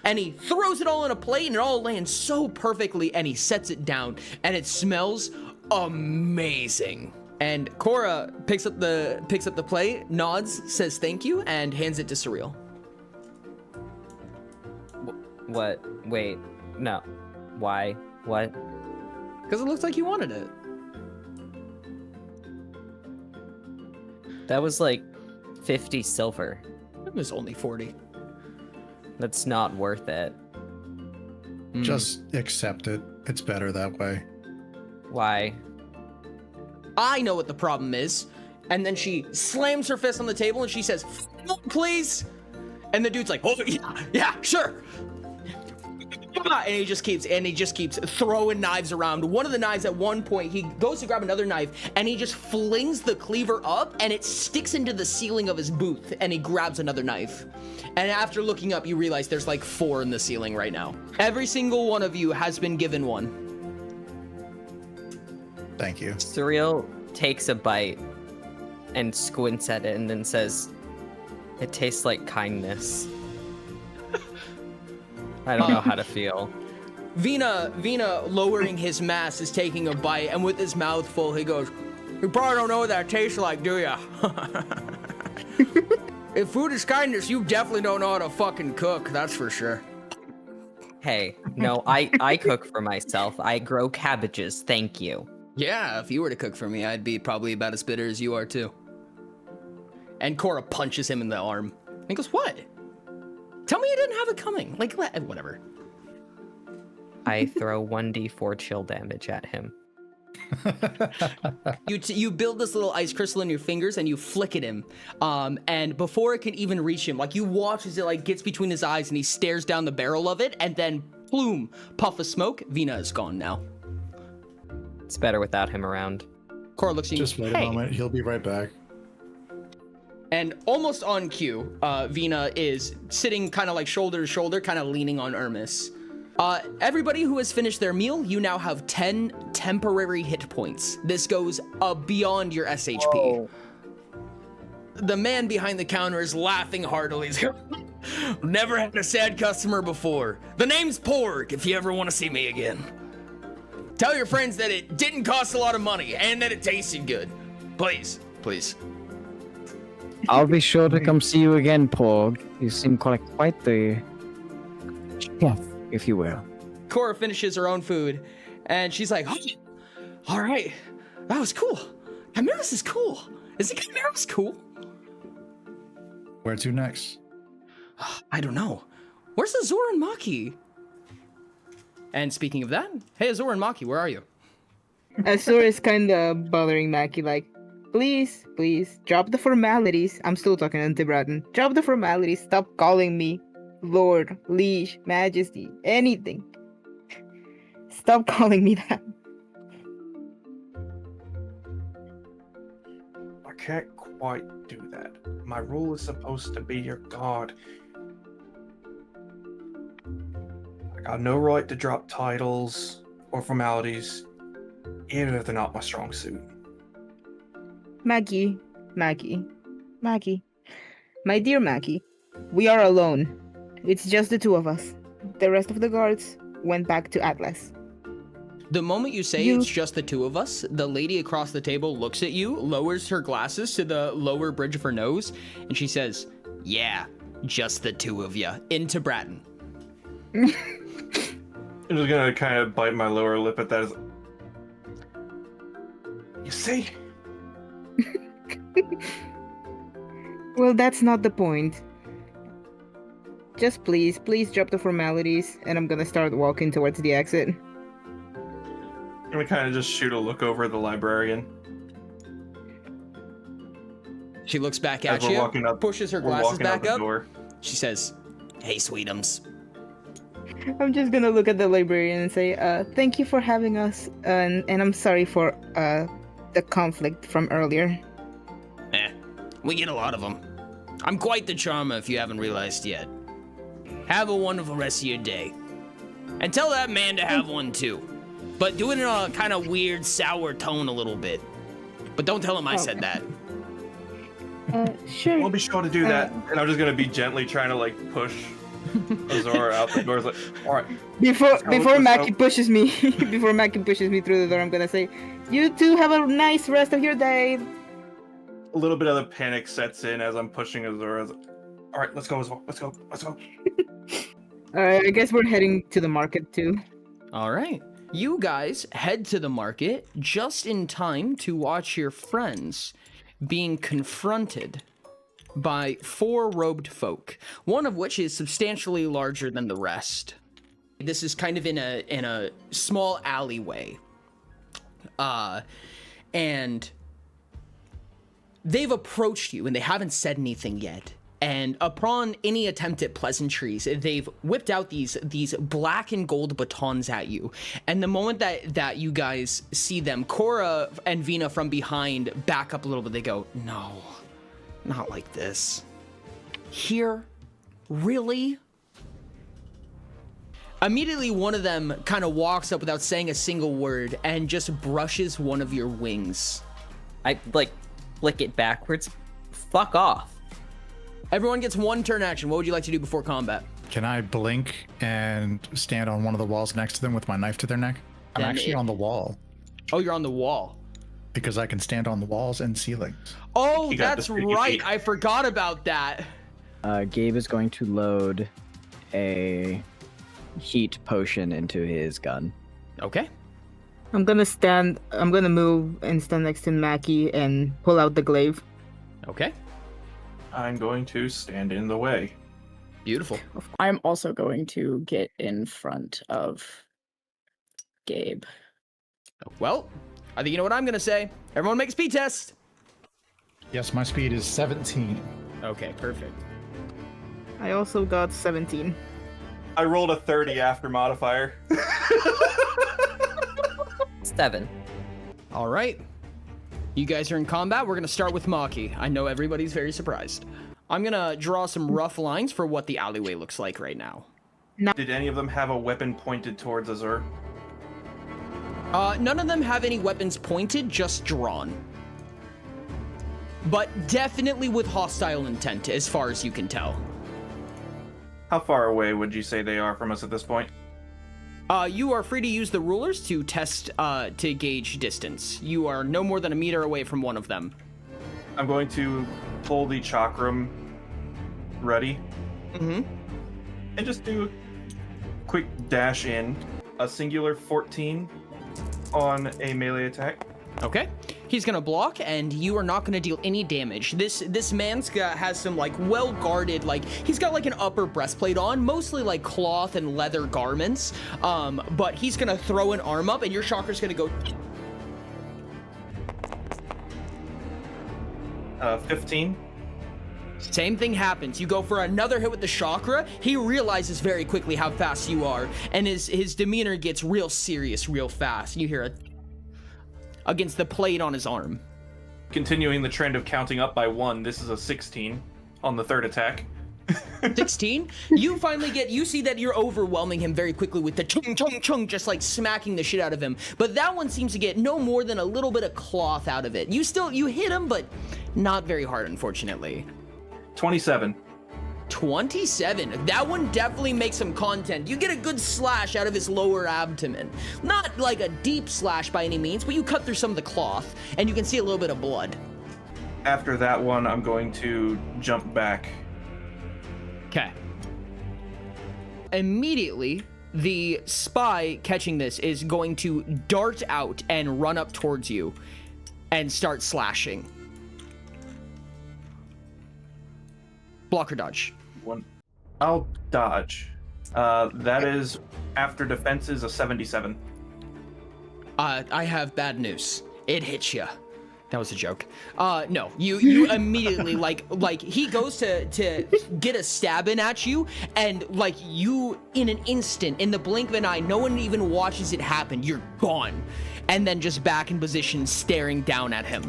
Speaker 3: And he throws it all in a plate and it all lands so perfectly. And he sets it down. And it smells amazing. And Cora picks up the plate, nods, says thank you, and hands it to Surreal.
Speaker 1: What? Wait. No. Why? What?
Speaker 3: Because it looks like you wanted it.
Speaker 1: That was like 50 silver.
Speaker 3: It was only 40.
Speaker 1: That's not worth it.
Speaker 2: Just accept it. It's better that way.
Speaker 1: Why?
Speaker 3: I know what the problem is. And then she slams her fist on the table and she says, please. And the dude's like, oh yeah, sure. And he just keeps throwing knives around. One of the knives, at one point, he goes to grab another knife and he just flings the cleaver up and it sticks into the ceiling of his booth, and he grabs another knife. And after looking up, you realize there's like 4 in the ceiling right now. Every single one of you has been given one.
Speaker 2: Thank you.
Speaker 1: Surreal takes a bite and squints at it and then says, "It tastes like kindness." I don't know how to feel.
Speaker 3: Vina, lowering his mask, is taking a bite, and with his mouth full, he goes, "You probably don't know what that tastes like, do ya?" If food is kindness, you definitely don't know how to fucking cook, that's for sure.
Speaker 1: Hey, no, I cook for myself. I grow cabbages, thank you.
Speaker 3: Yeah, if you were to cook for me, I'd be probably about as bitter as you are, too. And Cora punches him in the arm. And he goes, "What? Tell me you didn't have it coming." Like, whatever.
Speaker 1: I throw 1d4 chill damage at him.
Speaker 3: You build this little ice crystal in your fingers and you flick at him, and before it can even reach him, like, you watch as it like gets between his eyes and he stares down the barrel of it, and then plume, puff of smoke. Vina is gone now.
Speaker 1: It's better without him around.
Speaker 3: Cora looks at you.
Speaker 2: Just wait a moment. He'll be right back.
Speaker 3: And almost on cue, Vina is sitting kind of like shoulder to shoulder, kind of leaning on Ermis. Everybody who has finished their meal, you now have 10 temporary hit points. This goes beyond your SHP.
Speaker 1: Oh.
Speaker 3: The man behind the counter is laughing heartily. "Never had a sad customer before. The name's Porg, if you ever want to see me again. Tell your friends that it didn't cost a lot of money and that it tasted good. Please, please."
Speaker 6: I'll be sure to come see you again, Porg. You seem quite the chef, if you will.
Speaker 3: Cora finishes her own food, and she's like, "Oh, all right, that was cool. Chimeras is cool. Isn't Chimeras cool?"
Speaker 2: Where to next?
Speaker 3: "I don't know. Where's Azor and Maki?" And speaking of that, hey, Azor and Maki, where are you?
Speaker 5: Azor is kind of bothering Maki, like, please, drop the formalities. I'm still talking to Tibratin. Drop the formalities. Stop calling me Lord, Liege, Majesty, anything. Stop calling me that.
Speaker 4: I can't quite do that. My role is supposed to be your god. I got no right to drop titles or formalities, even if they're not my strong suit.
Speaker 5: Maki. My dear Maki, we are alone. It's just the 2 of us. The rest of the guards went back to Atlas.
Speaker 3: The moment you say it's just the 2 of us, the lady across the table looks at you, lowers her glasses to the lower bridge of her nose, and she says, "Yeah, just the 2 of you," into Bratton.
Speaker 4: I'm just gonna kind of bite my lower lip at that. You see?
Speaker 5: Well, that's not the point. Just please drop the formalities, and I'm gonna start walking towards the exit.
Speaker 4: I'm gonna kind of just shoot a look over at the librarian.
Speaker 3: She looks back
Speaker 4: As
Speaker 3: at
Speaker 4: we're
Speaker 3: you,
Speaker 4: walking up-
Speaker 3: pushes her
Speaker 4: we're
Speaker 3: glasses
Speaker 4: walking out
Speaker 3: back
Speaker 4: the
Speaker 3: up.
Speaker 4: door.
Speaker 3: She says, "Hey, sweetums."
Speaker 5: I'm just gonna look at the librarian and say, thank you for having us, and I'm sorry for the conflict from earlier.
Speaker 3: We get a lot of them. I'm quite the charmer if you haven't realized yet. Have a wonderful rest of your day. And tell that man to have one too. But do it in a kind of weird, sour tone a little bit. But don't tell him I said that.
Speaker 5: Sure.
Speaker 4: We'll be sure to do that. And I'm just gonna be gently trying to like push Azor out the door. It's like, all right.
Speaker 5: Before
Speaker 4: let's
Speaker 5: Maki
Speaker 4: go.
Speaker 5: pushes me, before Maki pushes me through the door, I'm gonna say, you two have a nice rest of your day.
Speaker 4: A little bit of the panic sets in as I'm pushing Azor. All right, let's go, Azor. Let's go.
Speaker 5: I guess we're heading to the market too.
Speaker 3: All right. You guys head to the market just in time to watch your friends being confronted by 4 robed folk, one of which is substantially larger than the rest. This is kind of in a small alleyway. And they've approached you and they haven't said anything yet, And upon any attempt at pleasantries, they've whipped out these black and gold batons at you. And the moment that you guys see them, Cora and Vina from behind back up a little bit. They go, no, not like this. Here? Really? Immediately, one of them kind of walks up without saying a single word and just brushes one of your wings.
Speaker 1: I, like, flick it backwards. Fuck off.
Speaker 3: Everyone gets one turn action. What would you like to do before combat?
Speaker 2: Can I blink and stand on one of the walls next to them with my knife to their neck? I'm actually on the wall.
Speaker 3: Oh, you're on the wall.
Speaker 2: Because I can stand on the walls and ceilings.
Speaker 3: Oh, that's right. I forgot about that.
Speaker 6: Gabe is going to load a heat potion into his gun.
Speaker 3: Okay.
Speaker 5: I'm gonna move and stand next to Mackie and pull out the glaive.
Speaker 3: Okay.
Speaker 4: I'm going to stand in the way.
Speaker 3: Beautiful.
Speaker 7: I'm also going to get in front of Gabe.
Speaker 3: Well, I think you know what I'm going to say. Everyone make a speed test.
Speaker 2: Yes, my speed is 17.
Speaker 3: Okay, perfect.
Speaker 5: I also got 17.
Speaker 4: I rolled a 30 after modifier.
Speaker 1: 7.
Speaker 3: All right. You guys are in combat. We're going to start with Maki. I know everybody's very surprised. I'm going to draw some rough lines for what the alleyway looks like right now.
Speaker 4: Did any of them have a weapon pointed towards Azur?
Speaker 3: None of them have any weapons pointed, just drawn. But definitely with hostile intent, as far as you can tell.
Speaker 4: How far away would you say they are from us at this point?
Speaker 3: You are free to use the rulers to test, to gauge distance. You are no more than a meter away from one of them.
Speaker 4: I'm going to pull the chakram ready.
Speaker 3: Mm-hmm.
Speaker 4: And just do a quick dash in. A singular 14 on a melee attack.
Speaker 3: Okay. He's gonna block, and you are not gonna deal any damage. This man's has some, like, well-guarded, like, he's got, like, an upper breastplate on, mostly, like, cloth and leather garments, but he's gonna throw an arm up, and your chakra's gonna go...
Speaker 4: 15.
Speaker 3: Same thing happens. You go for another hit with the chakra. He realizes very quickly how fast you are, and his demeanor gets real serious real fast. You hear a... against the plate on his arm.
Speaker 4: Continuing the trend of counting up by 1, this is a 16 on the third attack.
Speaker 3: 16? You finally you see that you're overwhelming him very quickly with the chung chung chung, just like smacking the shit out of him. But that one seems to get no more than a little bit of cloth out of it. You hit him, but not very hard, unfortunately.
Speaker 4: 27.
Speaker 3: 27. That one definitely makes some content. You get a good slash out of his lower abdomen. Not like a deep slash by any means, but you cut through some of the cloth, and you can see a little bit of blood.
Speaker 4: After that one, I'm going to jump back.
Speaker 3: Okay. Immediately, the spy catching this is going to dart out and run up towards you and start slashing. Block or dodge?
Speaker 4: One. I'll dodge. That is, after defenses, a 77.
Speaker 3: I have bad news. It hits you. That was a joke. No, you immediately, like he goes to get a stab in at you, and like you, in an instant, in the blink of an eye, no one even watches it happen, you're gone. And then just back in position, staring down at him.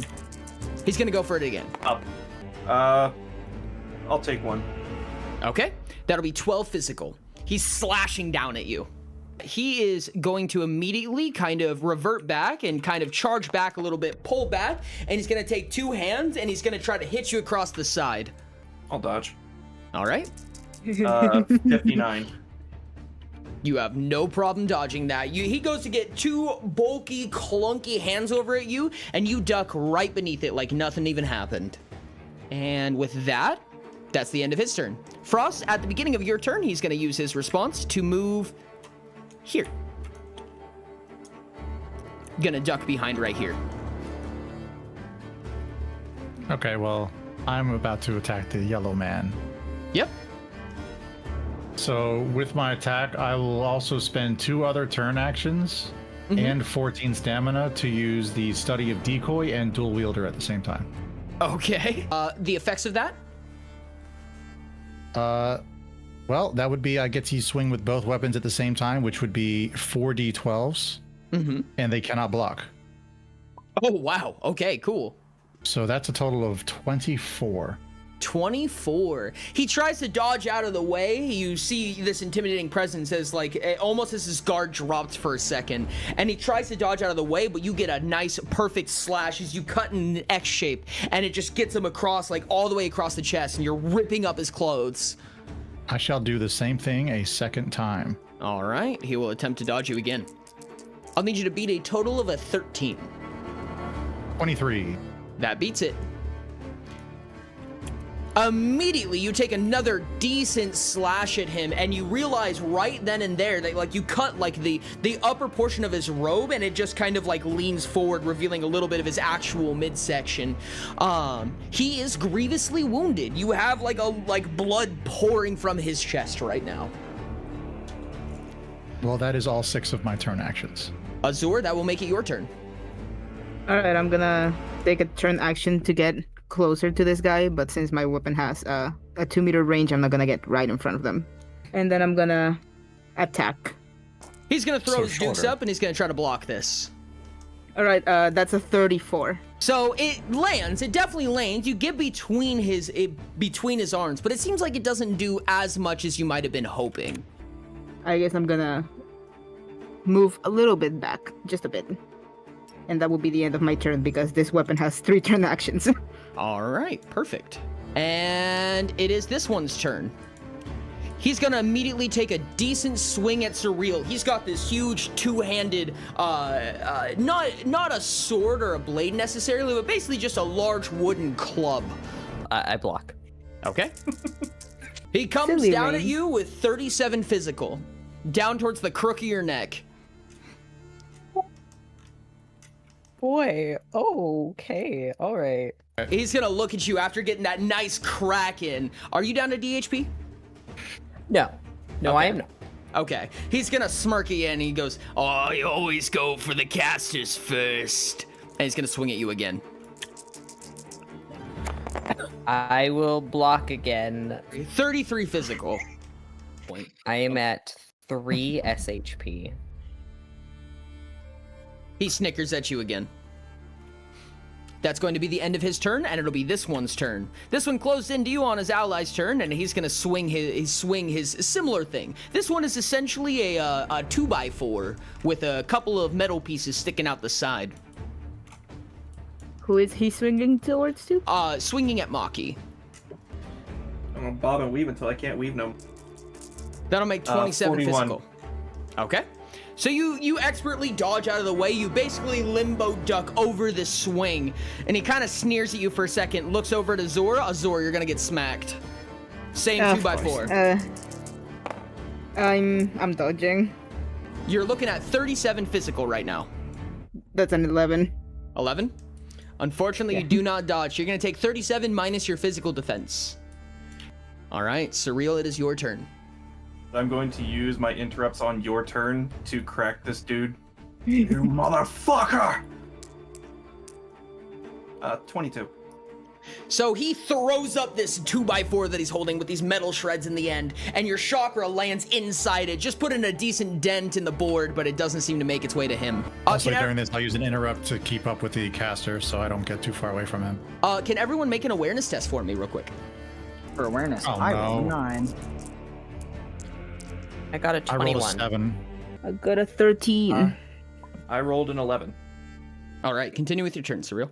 Speaker 3: He's gonna go for it again.
Speaker 4: Up. I'll take one.
Speaker 3: Okay, that'll be 12 physical. He's slashing down at you. He is going to immediately kind of revert back and kind of charge back a little bit, pull back, and he's going to take 2 hands and he's going to try to hit you across the side.
Speaker 4: I'll dodge.
Speaker 3: All right.
Speaker 4: 59.
Speaker 3: You have no problem dodging that. He goes to get 2 bulky, clunky hands over at you, and you duck right beneath it like nothing even happened. And with that, that's the end of his turn. Frost, at the beginning of your turn, he's going to use his response to move here. Gonna duck behind right here.
Speaker 2: Okay, well, I'm about to attack the yellow man.
Speaker 3: Yep.
Speaker 2: So with my attack, I will also spend 2 other turn actions and 14 stamina to use the study of decoy and dual wielder at the same time.
Speaker 3: Okay. The effects of that?
Speaker 2: Well, that would be I get to swing with both weapons at the same time, which would be 4d12s, and they cannot block.
Speaker 3: Oh, wow. Okay, cool.
Speaker 2: So that's a total of 24.
Speaker 3: 24. He tries to dodge out of the way. You see this intimidating presence as like almost as his guard dropped for a second, and he tries to dodge out of the way, but you get a nice perfect slash as you cut in an X shape, and it just gets him across, like all the way across the chest, and you're ripping up his clothes.
Speaker 2: I shall do the same thing a second time.
Speaker 3: All right, he will attempt to dodge you again. I'll need you to beat a total of a 13.
Speaker 2: 23.
Speaker 3: That beats it. Immediately, you take another decent slash at him, and you realize right then and there that like you cut like the upper portion of his robe, and it just kind of like leans forward, revealing a little bit of his actual midsection. He is grievously wounded. You have like blood pouring from his chest right now.
Speaker 2: Well, that is all 6 of my turn actions.
Speaker 3: Azur, that will make it your turn.
Speaker 5: All right, I'm gonna take a turn action to get closer to this guy, but since my weapon has a 2-meter range, I'm not gonna get right in front of them. And then I'm gonna attack.
Speaker 3: He's gonna throw
Speaker 2: So
Speaker 3: his dukes
Speaker 2: shorter.
Speaker 3: up, and he's gonna try to block this.
Speaker 5: All right, that's a 34.
Speaker 3: So it lands. It definitely lands. You get between his arms, but it seems like it doesn't do as much as you might have been hoping.
Speaker 5: I guess I'm gonna move a little bit back, just a bit. And that will be the end of my turn because this weapon has 3 turn actions.
Speaker 3: All right, perfect. And it is this one's turn. He's gonna immediately take a decent swing at Surreal. He's got this huge two-handed, not a sword or a blade necessarily, but basically just a large wooden club.
Speaker 1: I block.
Speaker 3: Okay. He comes
Speaker 5: Silly
Speaker 3: down at
Speaker 5: Rain.
Speaker 3: you with 37 physical, down towards the crook of your neck.
Speaker 1: Boy. Oh, okay. All right.
Speaker 3: He's gonna look at you after getting that nice crack in. Are you down to DHP?
Speaker 1: No. No, I am not.
Speaker 3: Okay. He's gonna smirk at you and he goes, "Oh, you always go for the casters first." And he's gonna swing at you again.
Speaker 1: I will block again.
Speaker 3: 33 physical. Point.
Speaker 1: I am at 3 SHP.
Speaker 3: He snickers at you again. That's going to be the end of his turn, and it'll be this one's turn. This one closed into you on his ally's turn, and he's gonna swing his similar thing. This one is essentially a 2x4 with a couple of metal pieces sticking out the side.
Speaker 5: Who is he swinging towards to?
Speaker 3: Swinging at Maki.
Speaker 4: I'm gonna bob and weave until I can't weave no.
Speaker 3: That'll make 27
Speaker 4: 41.
Speaker 3: physical. Okay. So you expertly dodge out of the way. You basically limbo duck over the swing, and he kind of sneers at you for a second, looks over at Azor. Azor, you're gonna get smacked. Same
Speaker 5: Of
Speaker 3: 2x4.
Speaker 5: course. I'm dodging.
Speaker 3: You're looking at 37 physical right now.
Speaker 5: That's an 11.
Speaker 3: 11? Unfortunately, you do not dodge. You're gonna take 37 minus your physical defense. All right, Surreal, it is your turn.
Speaker 4: I'm going to use my interrupts on your turn to crack this dude. You motherfucker! 22.
Speaker 3: So he throws up this 2x4 that he's holding with these metal shreds in the end, and your chakra lands inside it, just putting a decent dent in the board, but it doesn't seem to make its way to him.
Speaker 2: Also,
Speaker 3: Can
Speaker 2: during this, I'll use an interrupt to keep up with the caster so I don't get too far away from him.
Speaker 3: can everyone make an awareness test for me real quick?
Speaker 6: For awareness.
Speaker 2: Oh,
Speaker 6: I rolled
Speaker 2: no.
Speaker 6: 9.
Speaker 1: I got a
Speaker 2: I rolled a
Speaker 1: 21.
Speaker 2: 7.
Speaker 5: I got a 13.
Speaker 4: I rolled an 11.
Speaker 3: All right, continue with your turn, Surreal.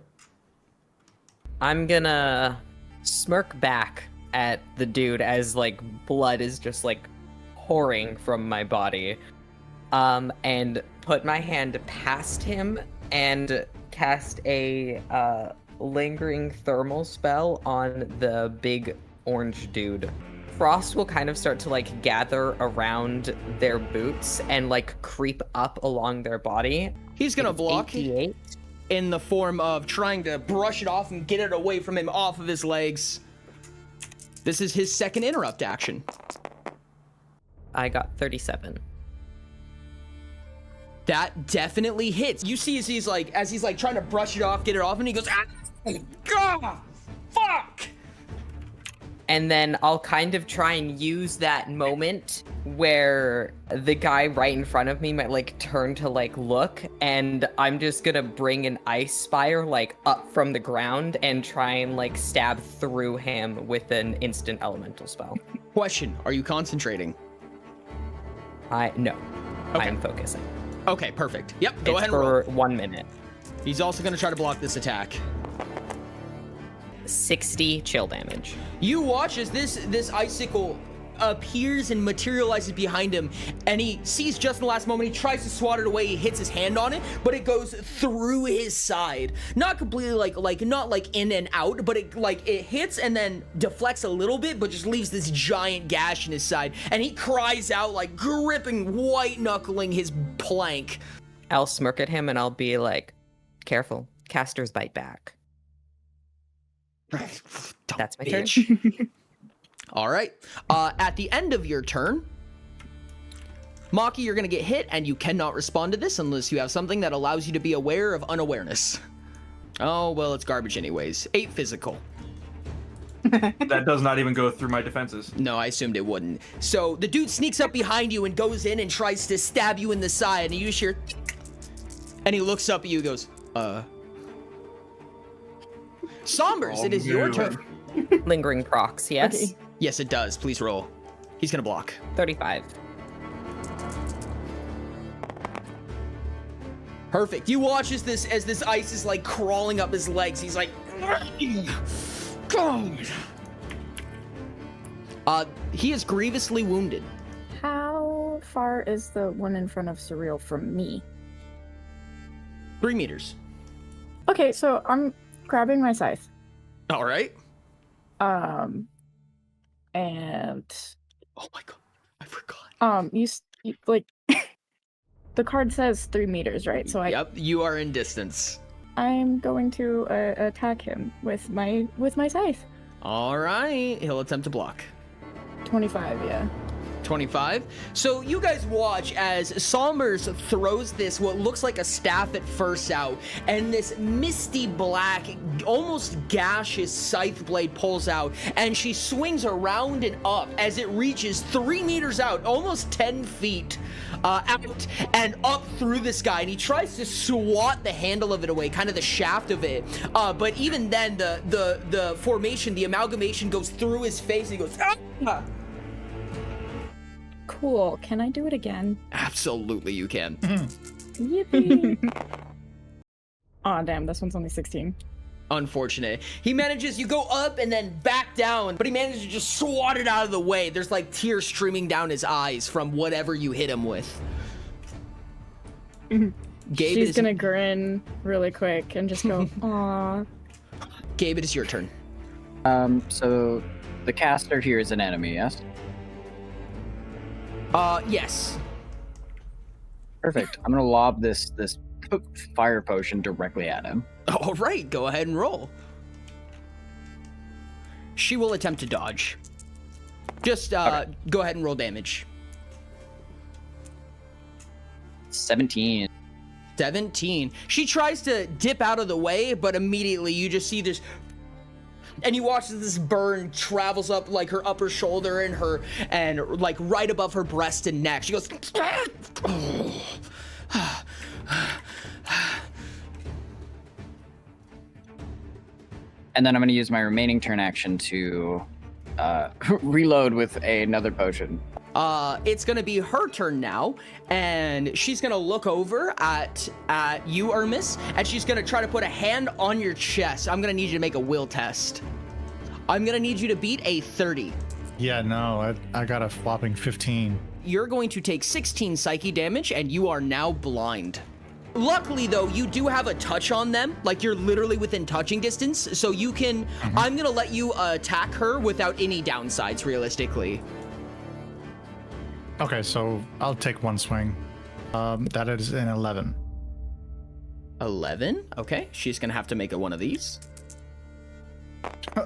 Speaker 1: I'm gonna smirk back at the dude as like blood is just like pouring from my body, and put my hand past him and cast a lingering thermal spell on the big orange dude. Frost will kind of start to like gather around their boots and like creep up along their body.
Speaker 3: He's gonna
Speaker 1: It's
Speaker 3: block
Speaker 1: 88.
Speaker 3: in the form of trying to brush it off and get it away from him off of his legs. This is his second interrupt action.
Speaker 1: I got 37.
Speaker 3: That definitely hits. You see as he's like trying to brush it off, get it off, and he goes, "Ah, God, fuck!"
Speaker 1: And then I'll kind of try and use that moment where the guy right in front of me might like turn to like look, and I'm just gonna bring an ice spire like up from the ground and try and like stab through him with an instant elemental spell.
Speaker 3: Question, are you concentrating?
Speaker 1: No.
Speaker 3: Okay.
Speaker 1: I'm focusing.
Speaker 3: Okay, perfect. Yep, go
Speaker 1: It's
Speaker 3: ahead and roll.
Speaker 1: for 1 minute.
Speaker 3: He's also going to try to block this attack.
Speaker 1: 60 chill damage.
Speaker 3: You watch as this icicle appears and materializes behind him, and he sees just in the last moment, he tries to swat it away, he hits his hand on it, but it goes through his side. Not completely not like in and out, but it hits and then deflects a little bit, but just leaves this giant gash in his side, and he cries out, like gripping, white knuckling his plank.
Speaker 1: I'll smirk at him and I'll be like, careful, casters bite back. That's my turn.
Speaker 3: All right. At the end of your turn, Maki, you're going to get hit, and you cannot respond to this unless you have something that allows you to be aware of unawareness. Oh, well, it's garbage anyways. 8 physical.
Speaker 4: That does not even go through my defenses.
Speaker 3: No, I assumed it wouldn't. So the dude sneaks up behind you and goes in and tries to stab you in the side, and you just hear... And he looks up at you and goes, Sombers, it is your turn.
Speaker 1: Lingering procs, yes?
Speaker 7: Okay.
Speaker 3: Yes, it does. Please roll. He's going to block.
Speaker 1: 35.
Speaker 3: Perfect. You watch as this ice is like crawling up his legs. He's like, God. He is grievously wounded.
Speaker 7: How far is the one in front of Surreal from me?
Speaker 3: 3 meters.
Speaker 7: Okay, so I'm grabbing my scythe.
Speaker 3: All right.
Speaker 7: And
Speaker 3: Oh my God, I forgot.
Speaker 7: you like the card says 3 meters, right? So
Speaker 3: Yep, you are in distance.
Speaker 7: I'm going to attack him with my scythe.
Speaker 3: All right, he'll attempt to block.
Speaker 7: 25, yeah.
Speaker 3: 25. So you guys watch as Sombers throws this, what looks like a staff at first out, and this misty black, almost gaseous scythe blade pulls out, and she swings around and up as it reaches 3 meters out, almost 10 feet out, and up through this guy, and he tries to swat the handle of it away, kind of the shaft of it, but even then, the formation, the amalgamation goes through his face, and he goes, ah!
Speaker 7: Cool. Can I do it again?
Speaker 3: Absolutely, you can.
Speaker 7: Yippee. Aw, damn, this one's only 16.
Speaker 3: Unfortunate. He manages, you go up and then back down, but he manages to just swat it out of the way. There's like tears streaming down his eyes from whatever you hit him with. Gabe,
Speaker 7: She's gonna grin really quick and just go, aw.
Speaker 3: Gabe, it is your turn.
Speaker 6: So the caster here is an enemy, yes?
Speaker 3: Yes.
Speaker 6: Perfect. I'm gonna lob this fire potion directly at him.
Speaker 3: All right, go ahead and roll. She will attempt to dodge. Just
Speaker 6: Okay.
Speaker 3: Go ahead and roll damage.
Speaker 6: 17.
Speaker 3: 17. She tries to dip out of the way, but immediately you just see this, and you watch as this burn travels up like her upper shoulder and like right above her breast and neck. She goes,
Speaker 6: And then I'm gonna use my remaining turn action to reload with another potion.
Speaker 3: It's gonna be her turn now, and she's gonna look over at you, Ermis, and she's gonna try to put a hand on your chest. I'm gonna need you to make a will test. I'm gonna need you to beat a 30.
Speaker 2: Yeah, no, I got a whopping 15.
Speaker 3: You're going to take 16 psyche damage, and you are now blind. Luckily, though, you do have a touch on them. Like, you're literally within touching distance, so you can... I'm gonna let you attack her without any downsides, realistically.
Speaker 2: Okay, so I'll take one swing. That is an 11.
Speaker 3: 11? Okay, she's gonna have to make one of these.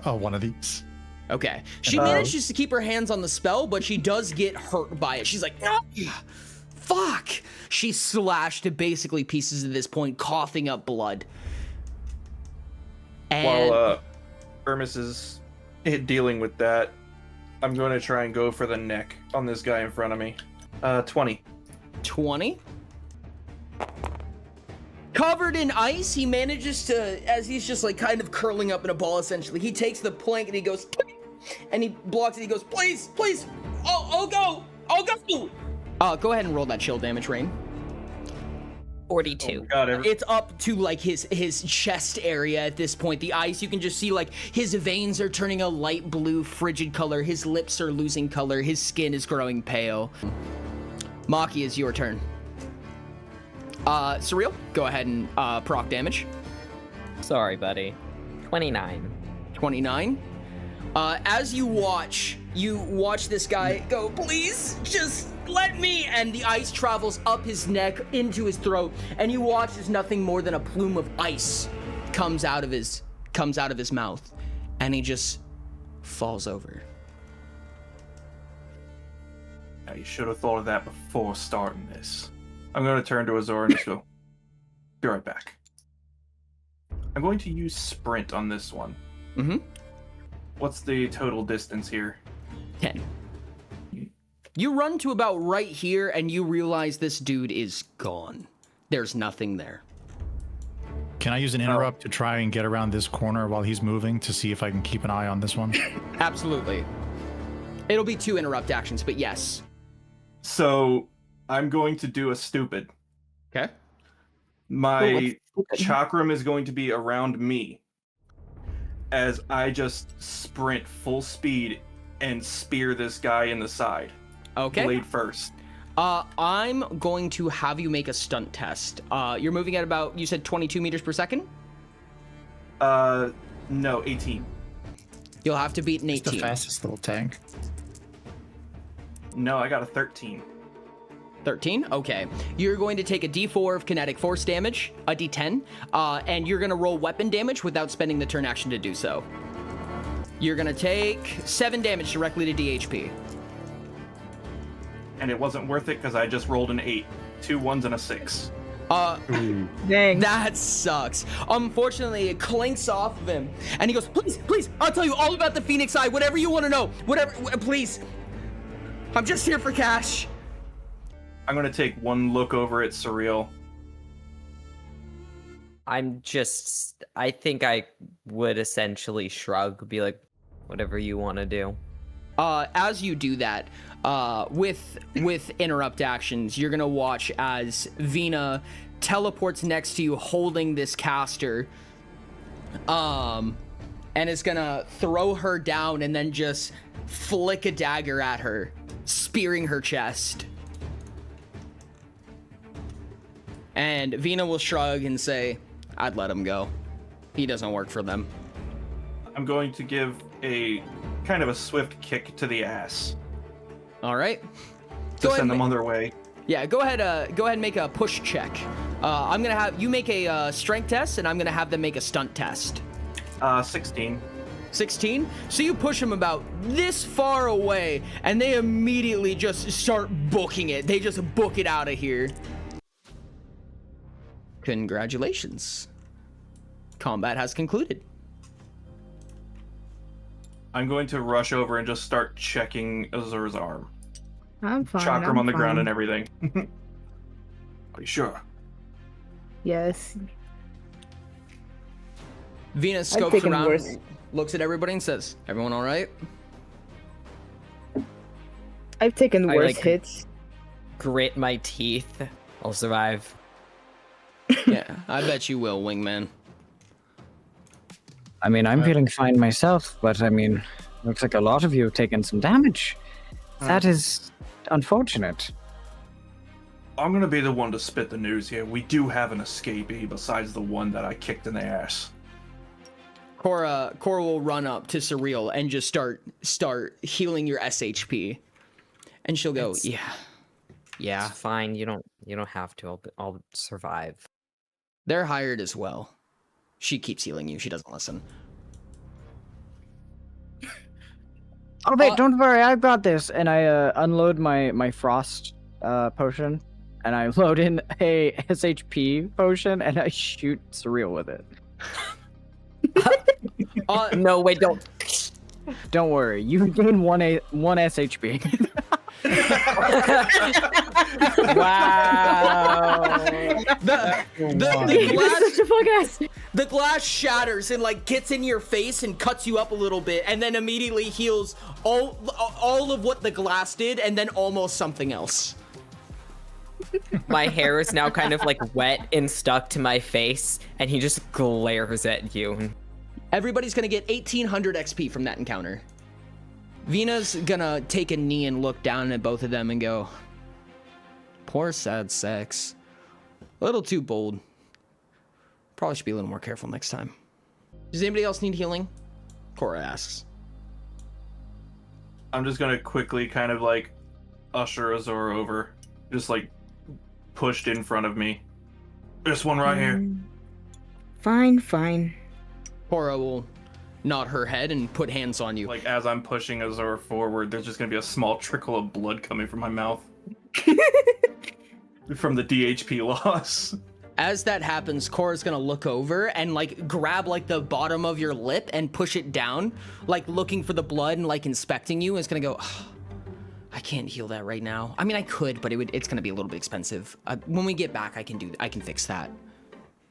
Speaker 2: Oh, one of these.
Speaker 3: Okay. She manages to keep her hands on the spell, but she does get hurt by it. She's like, "Ah, fuck!" She's slashed to basically pieces at this point, coughing up blood. And
Speaker 4: While Ermis is dealing with that, I'm going to try and go for the neck on this guy in front of me. 20.
Speaker 3: 20. Covered in ice, he manages to, as he's just like kind of curling up in a ball essentially, he takes the plank and he goes, and he blocks it, he goes, please, I'll go. Go ahead and roll that chill damage, Rain.
Speaker 1: 42.
Speaker 4: Oh, God,
Speaker 3: It's up to like his chest area at this point. The ice, you can just see like his veins are turning a light blue frigid color, his lips are losing color, his skin is growing pale. Maki, is your turn. Surreal, go ahead and proc damage.
Speaker 1: Sorry, buddy. 29.
Speaker 3: 29. As you watch this guy go, please, just let me, and the ice travels up his neck into his throat, and you watch as nothing more than a plume of ice comes out of his mouth, and he just falls over.
Speaker 4: Now, you should have thought of that before starting this. I'm going to turn to Azor and just go, be right back. I'm going to use sprint on this one.
Speaker 3: Mm-hmm.
Speaker 4: What's the total distance here?
Speaker 3: 10. You run to about right here, and you realize this dude is gone. There's nothing there.
Speaker 2: Can I use an interrupt to try and get around this corner while he's moving to see if I can keep an eye on this one?
Speaker 3: Absolutely. It'll be 2 interrupt actions, but yes.
Speaker 4: So, I'm going to do a stupid.
Speaker 3: Okay.
Speaker 4: My chakram is going to be around me as I just sprint full speed and spear this guy in the side.
Speaker 3: Okay.
Speaker 4: Blade first.
Speaker 3: I'm going to have you make a stunt test. You're moving at about, you said 22 meters per second?
Speaker 4: No, 18.
Speaker 3: You'll have to beat an
Speaker 2: It's the
Speaker 3: 18.
Speaker 2: fastest little tank.
Speaker 4: No, I got a 13.
Speaker 3: 13? Okay. You're going to take a d4 of kinetic force damage, a d10, and you're going to roll weapon damage without spending the turn action to do so. You're going to take 7 damage directly to DHP.
Speaker 4: And it wasn't worth it because I just rolled an 8. 2 1s and a 6.
Speaker 5: Dang.
Speaker 3: That sucks. Unfortunately, it clinks off of him, and he goes, please, I'll tell you all about the Phoenix Eye, whatever you want to know, please. I'm just here for cash.
Speaker 4: I'm going to take one look over at Surreal.
Speaker 1: I think I would essentially shrug, be like, whatever you want to do.
Speaker 3: As you do that, with interrupt actions, you're gonna watch as Vina teleports next to you holding this caster, and is gonna throw her down and then just flick a dagger at her, spearing her chest. And Vina will shrug and say, I'd let him go. He doesn't work for them.
Speaker 4: I'm going to give a kind of a swift kick to the ass
Speaker 3: All right.
Speaker 4: to send them on their way.
Speaker 3: Yeah, go ahead and make a push check. I'm gonna have you make a strength test, and I'm gonna have them make a stunt test.
Speaker 4: 16.
Speaker 3: 16. So you push them about this far away, and they immediately just start booking it. They just book it out of here. Congratulations. Combat has concluded.
Speaker 4: I'm going to rush over and just start checking Azur's arm.
Speaker 5: I'm fine.
Speaker 4: Chakram
Speaker 5: I'm
Speaker 4: on the ground
Speaker 5: fine.
Speaker 4: and everything. Are you sure?
Speaker 5: Yes.
Speaker 3: Venus scopes
Speaker 5: taken
Speaker 3: around,
Speaker 5: worse.
Speaker 3: looks at everybody, and says, "Everyone all right?"
Speaker 5: I've taken
Speaker 1: I,
Speaker 5: worse
Speaker 1: like-
Speaker 5: hits.
Speaker 1: Grit my teeth. I'll survive.
Speaker 3: Yeah, I bet you will, Wingman.
Speaker 6: I mean, I'm feeling fine myself, but I mean, looks like a lot of you have taken some damage. That is unfortunate.
Speaker 4: I'm going to be the one to spit the news here. We do have an escapee besides the one that I kicked in the ass.
Speaker 3: Cora will run up to Surreal and just start healing your SHP, and she'll go, "Yeah,
Speaker 1: It's fine. You don't have to. I'll survive.
Speaker 3: they're hired as well." She keeps healing you. She doesn't listen.
Speaker 6: Oh wait, don't worry, I've got this. And I unload my frost potion, and I load in a SHP potion, and I shoot Surreal with it.
Speaker 1: No, wait, don't.
Speaker 6: Don't worry, you gain one SHP.
Speaker 3: Wow.
Speaker 7: Such
Speaker 3: The glass shatters and like gets in your face and cuts you up a little bit, and then immediately heals all of what the glass did, and then almost something else.
Speaker 1: My hair is now kind of like wet and stuck to my face, and he just glares at you.
Speaker 3: Everybody's gonna get 1800 XP from that encounter. Vina's gonna take a knee and look down at both of them and go, poor sad sex. A little too bold. Probably should be a little more careful next time. Does anybody else need healing? Cora asks.
Speaker 4: I'm just gonna quickly kind of like usher Azor over. Just like pushed in front of me. This one right here.
Speaker 5: Fine.
Speaker 3: Cora will nod her head and put hands on you.
Speaker 4: Like as I'm pushing Azor forward, there's just gonna be a small trickle of blood coming from my mouth. From the DHP loss.
Speaker 3: As that happens, Cora's gonna look over and like grab like the bottom of your lip and push it down, like looking for the blood and like inspecting you. And it's gonna go, oh, I can't heal that right now. I mean, I could, but it's gonna be a little bit expensive. When we get back, I can fix that.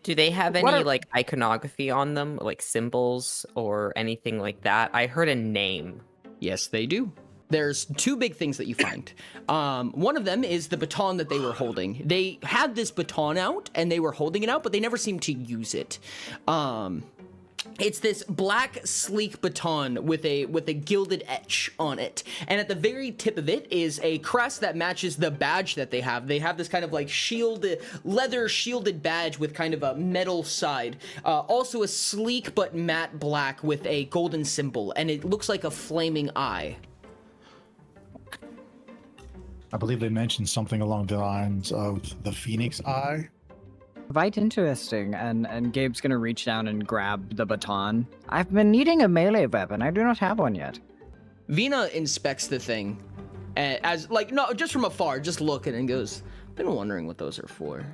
Speaker 1: Do they have any like iconography on them, like symbols or anything like that? I heard a name.
Speaker 3: Yes, they do. There's two big things that you find. One of them is the baton that they were holding. They had this baton out and they were holding it out, but they never seemed to use it. It's this black, sleek baton with a gilded etch on it. And at the very tip of it is a crest that matches the badge that they have. They have this kind of like leather shielded badge with kind of a metal side. Also a sleek but matte black with a golden symbol. And it looks like a flaming eye.
Speaker 2: I believe they mentioned something along the lines of the Phoenix Eye.
Speaker 6: Quite interesting, and Gabe's gonna reach down and grab the baton. I've been needing a melee weapon. I do not have one yet.
Speaker 3: Vina inspects the thing as like, no, just from afar, just looking and goes, been wondering what those are for.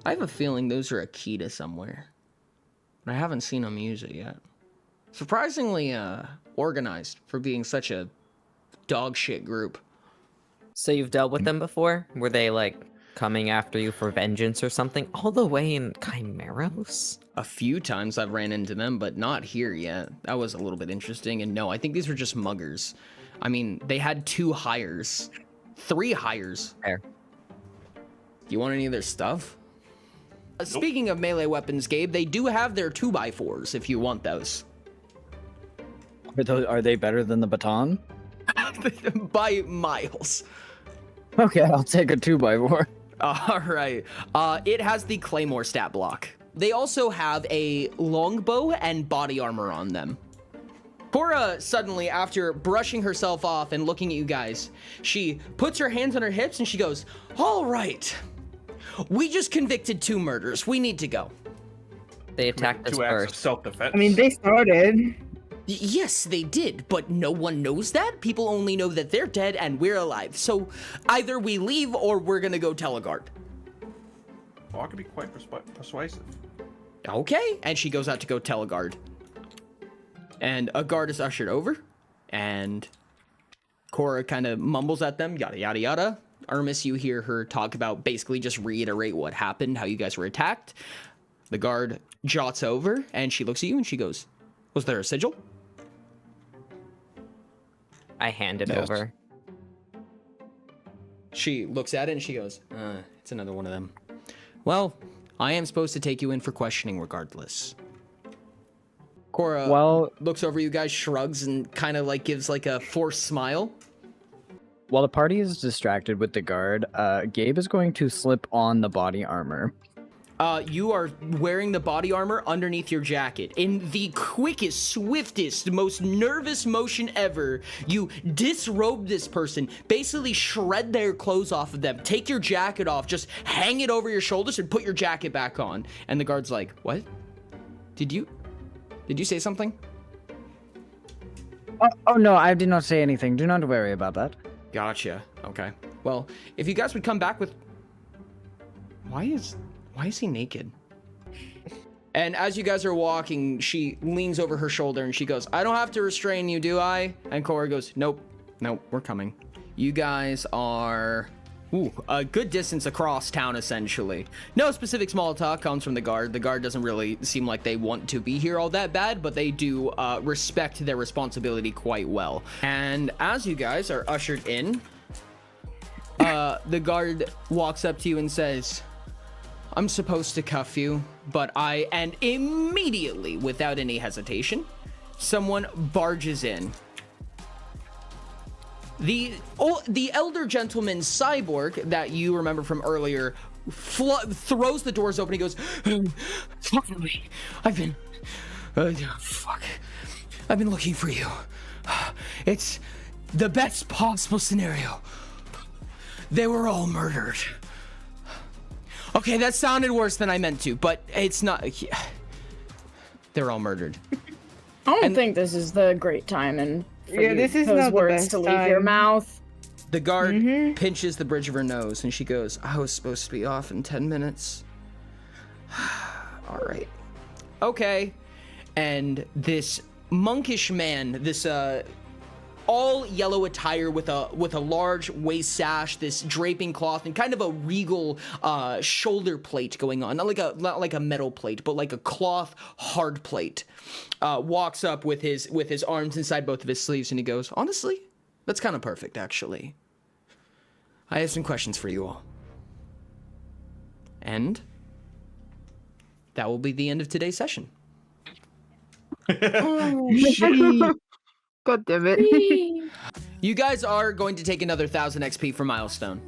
Speaker 3: I have a feeling those are a key to somewhere, but I haven't seen them use it yet. Surprisingly organized for being such a dog shit group.
Speaker 1: So you've dealt with them before? Were they like coming after you for vengeance or something? All the way in Chimeros?
Speaker 3: A few times I've ran into them, but not here yet. That was a little bit interesting. And no, I think these were just muggers. I mean, they had 3 hires.
Speaker 1: Fair.
Speaker 3: You want any of their stuff? Nope. Speaking of melee weapons, Gabe, they do have their 2x4s if you want those.
Speaker 6: Are they better than the baton?
Speaker 3: By miles.
Speaker 6: Okay, I'll take a 2x4.
Speaker 3: All right. It has the Claymore stat block. They also have a longbow and body armor on them. Cora suddenly, after brushing herself off and looking at you guys, she puts her hands on her hips and she goes, all right. We just convicted 2 murders. We need to go.
Speaker 1: They attacked us
Speaker 4: 2 acts of
Speaker 1: first.
Speaker 4: self-defense.
Speaker 5: I mean, they started.
Speaker 3: Yes, they did, but no one knows that. People only know that they're dead and we're alive. So either we leave or we're gonna go tell a guard.
Speaker 4: Oh, I could be quite persuasive.
Speaker 3: Okay, and she goes out to go tell a guard. And a guard is ushered over, and Cora kind of mumbles at them, yada, yada, yada. Ermis, you hear her talk about basically just reiterate what happened, how you guys were attacked. The guard jots over, and she looks at you and she goes, was there a sigil?
Speaker 1: I hand it
Speaker 2: Yes.
Speaker 1: over.
Speaker 3: She looks at it and she goes, it's another one of them. Well, I am supposed to take you in for questioning regardless. Cora looks over you guys, shrugs, and kind of like gives like a forced smile.
Speaker 6: While the party is distracted with the guard, Gabe is going to slip on the body armor.
Speaker 3: You are wearing the body armor underneath your jacket. In the quickest, swiftest, most nervous motion ever, you disrobe this person, basically shred their clothes off of them, take your jacket off, just hang it over your shoulders and put your jacket back on. And the guard's like, what? Did you say something?
Speaker 6: Oh no, I did not say anything. Do not worry about that.
Speaker 3: Gotcha. Okay. Well, if you guys would come back with... Why is he naked? And as you guys are walking, she leans over her shoulder and she goes, I don't have to restrain you, do I? And Cora goes, nope, we're coming. You guys are a good distance across town, essentially. No specific small talk comes from the guard. The guard doesn't really seem like they want to be here all that bad, but they do respect their responsibility quite well. And as you guys are ushered in, the guard walks up to you and says, I'm supposed to cuff you, but and immediately, without any hesitation, someone barges in. The elder gentleman cyborg that you remember from earlier throws the doors open. He goes, finally, I've been looking for you. It's the best possible scenario. They were all murdered. Okay, that sounded worse than I meant to, but it's not. They're all murdered.
Speaker 7: I don't think this is the great time and
Speaker 5: this is
Speaker 7: those
Speaker 5: not the
Speaker 7: words
Speaker 5: best
Speaker 7: to leave your
Speaker 5: time.
Speaker 7: mouth.
Speaker 3: The guard pinches the bridge of her nose and she goes, I was supposed to be off in 10 minutes. All right. Okay. And this monkish man, this all yellow attire with a large waist sash, this draping cloth, and kind of a regal shoulder plate going on, not like a metal plate, but like a cloth hard plate, walks up with his arms inside both of his sleeves, and he goes, honestly, that's kind of perfect, actually. I have some questions for you all. And that will be the end of today's session.
Speaker 5: Oh, shit. God damn it.
Speaker 7: Whee!
Speaker 3: You guys are going to take another 1,000 XP for milestone.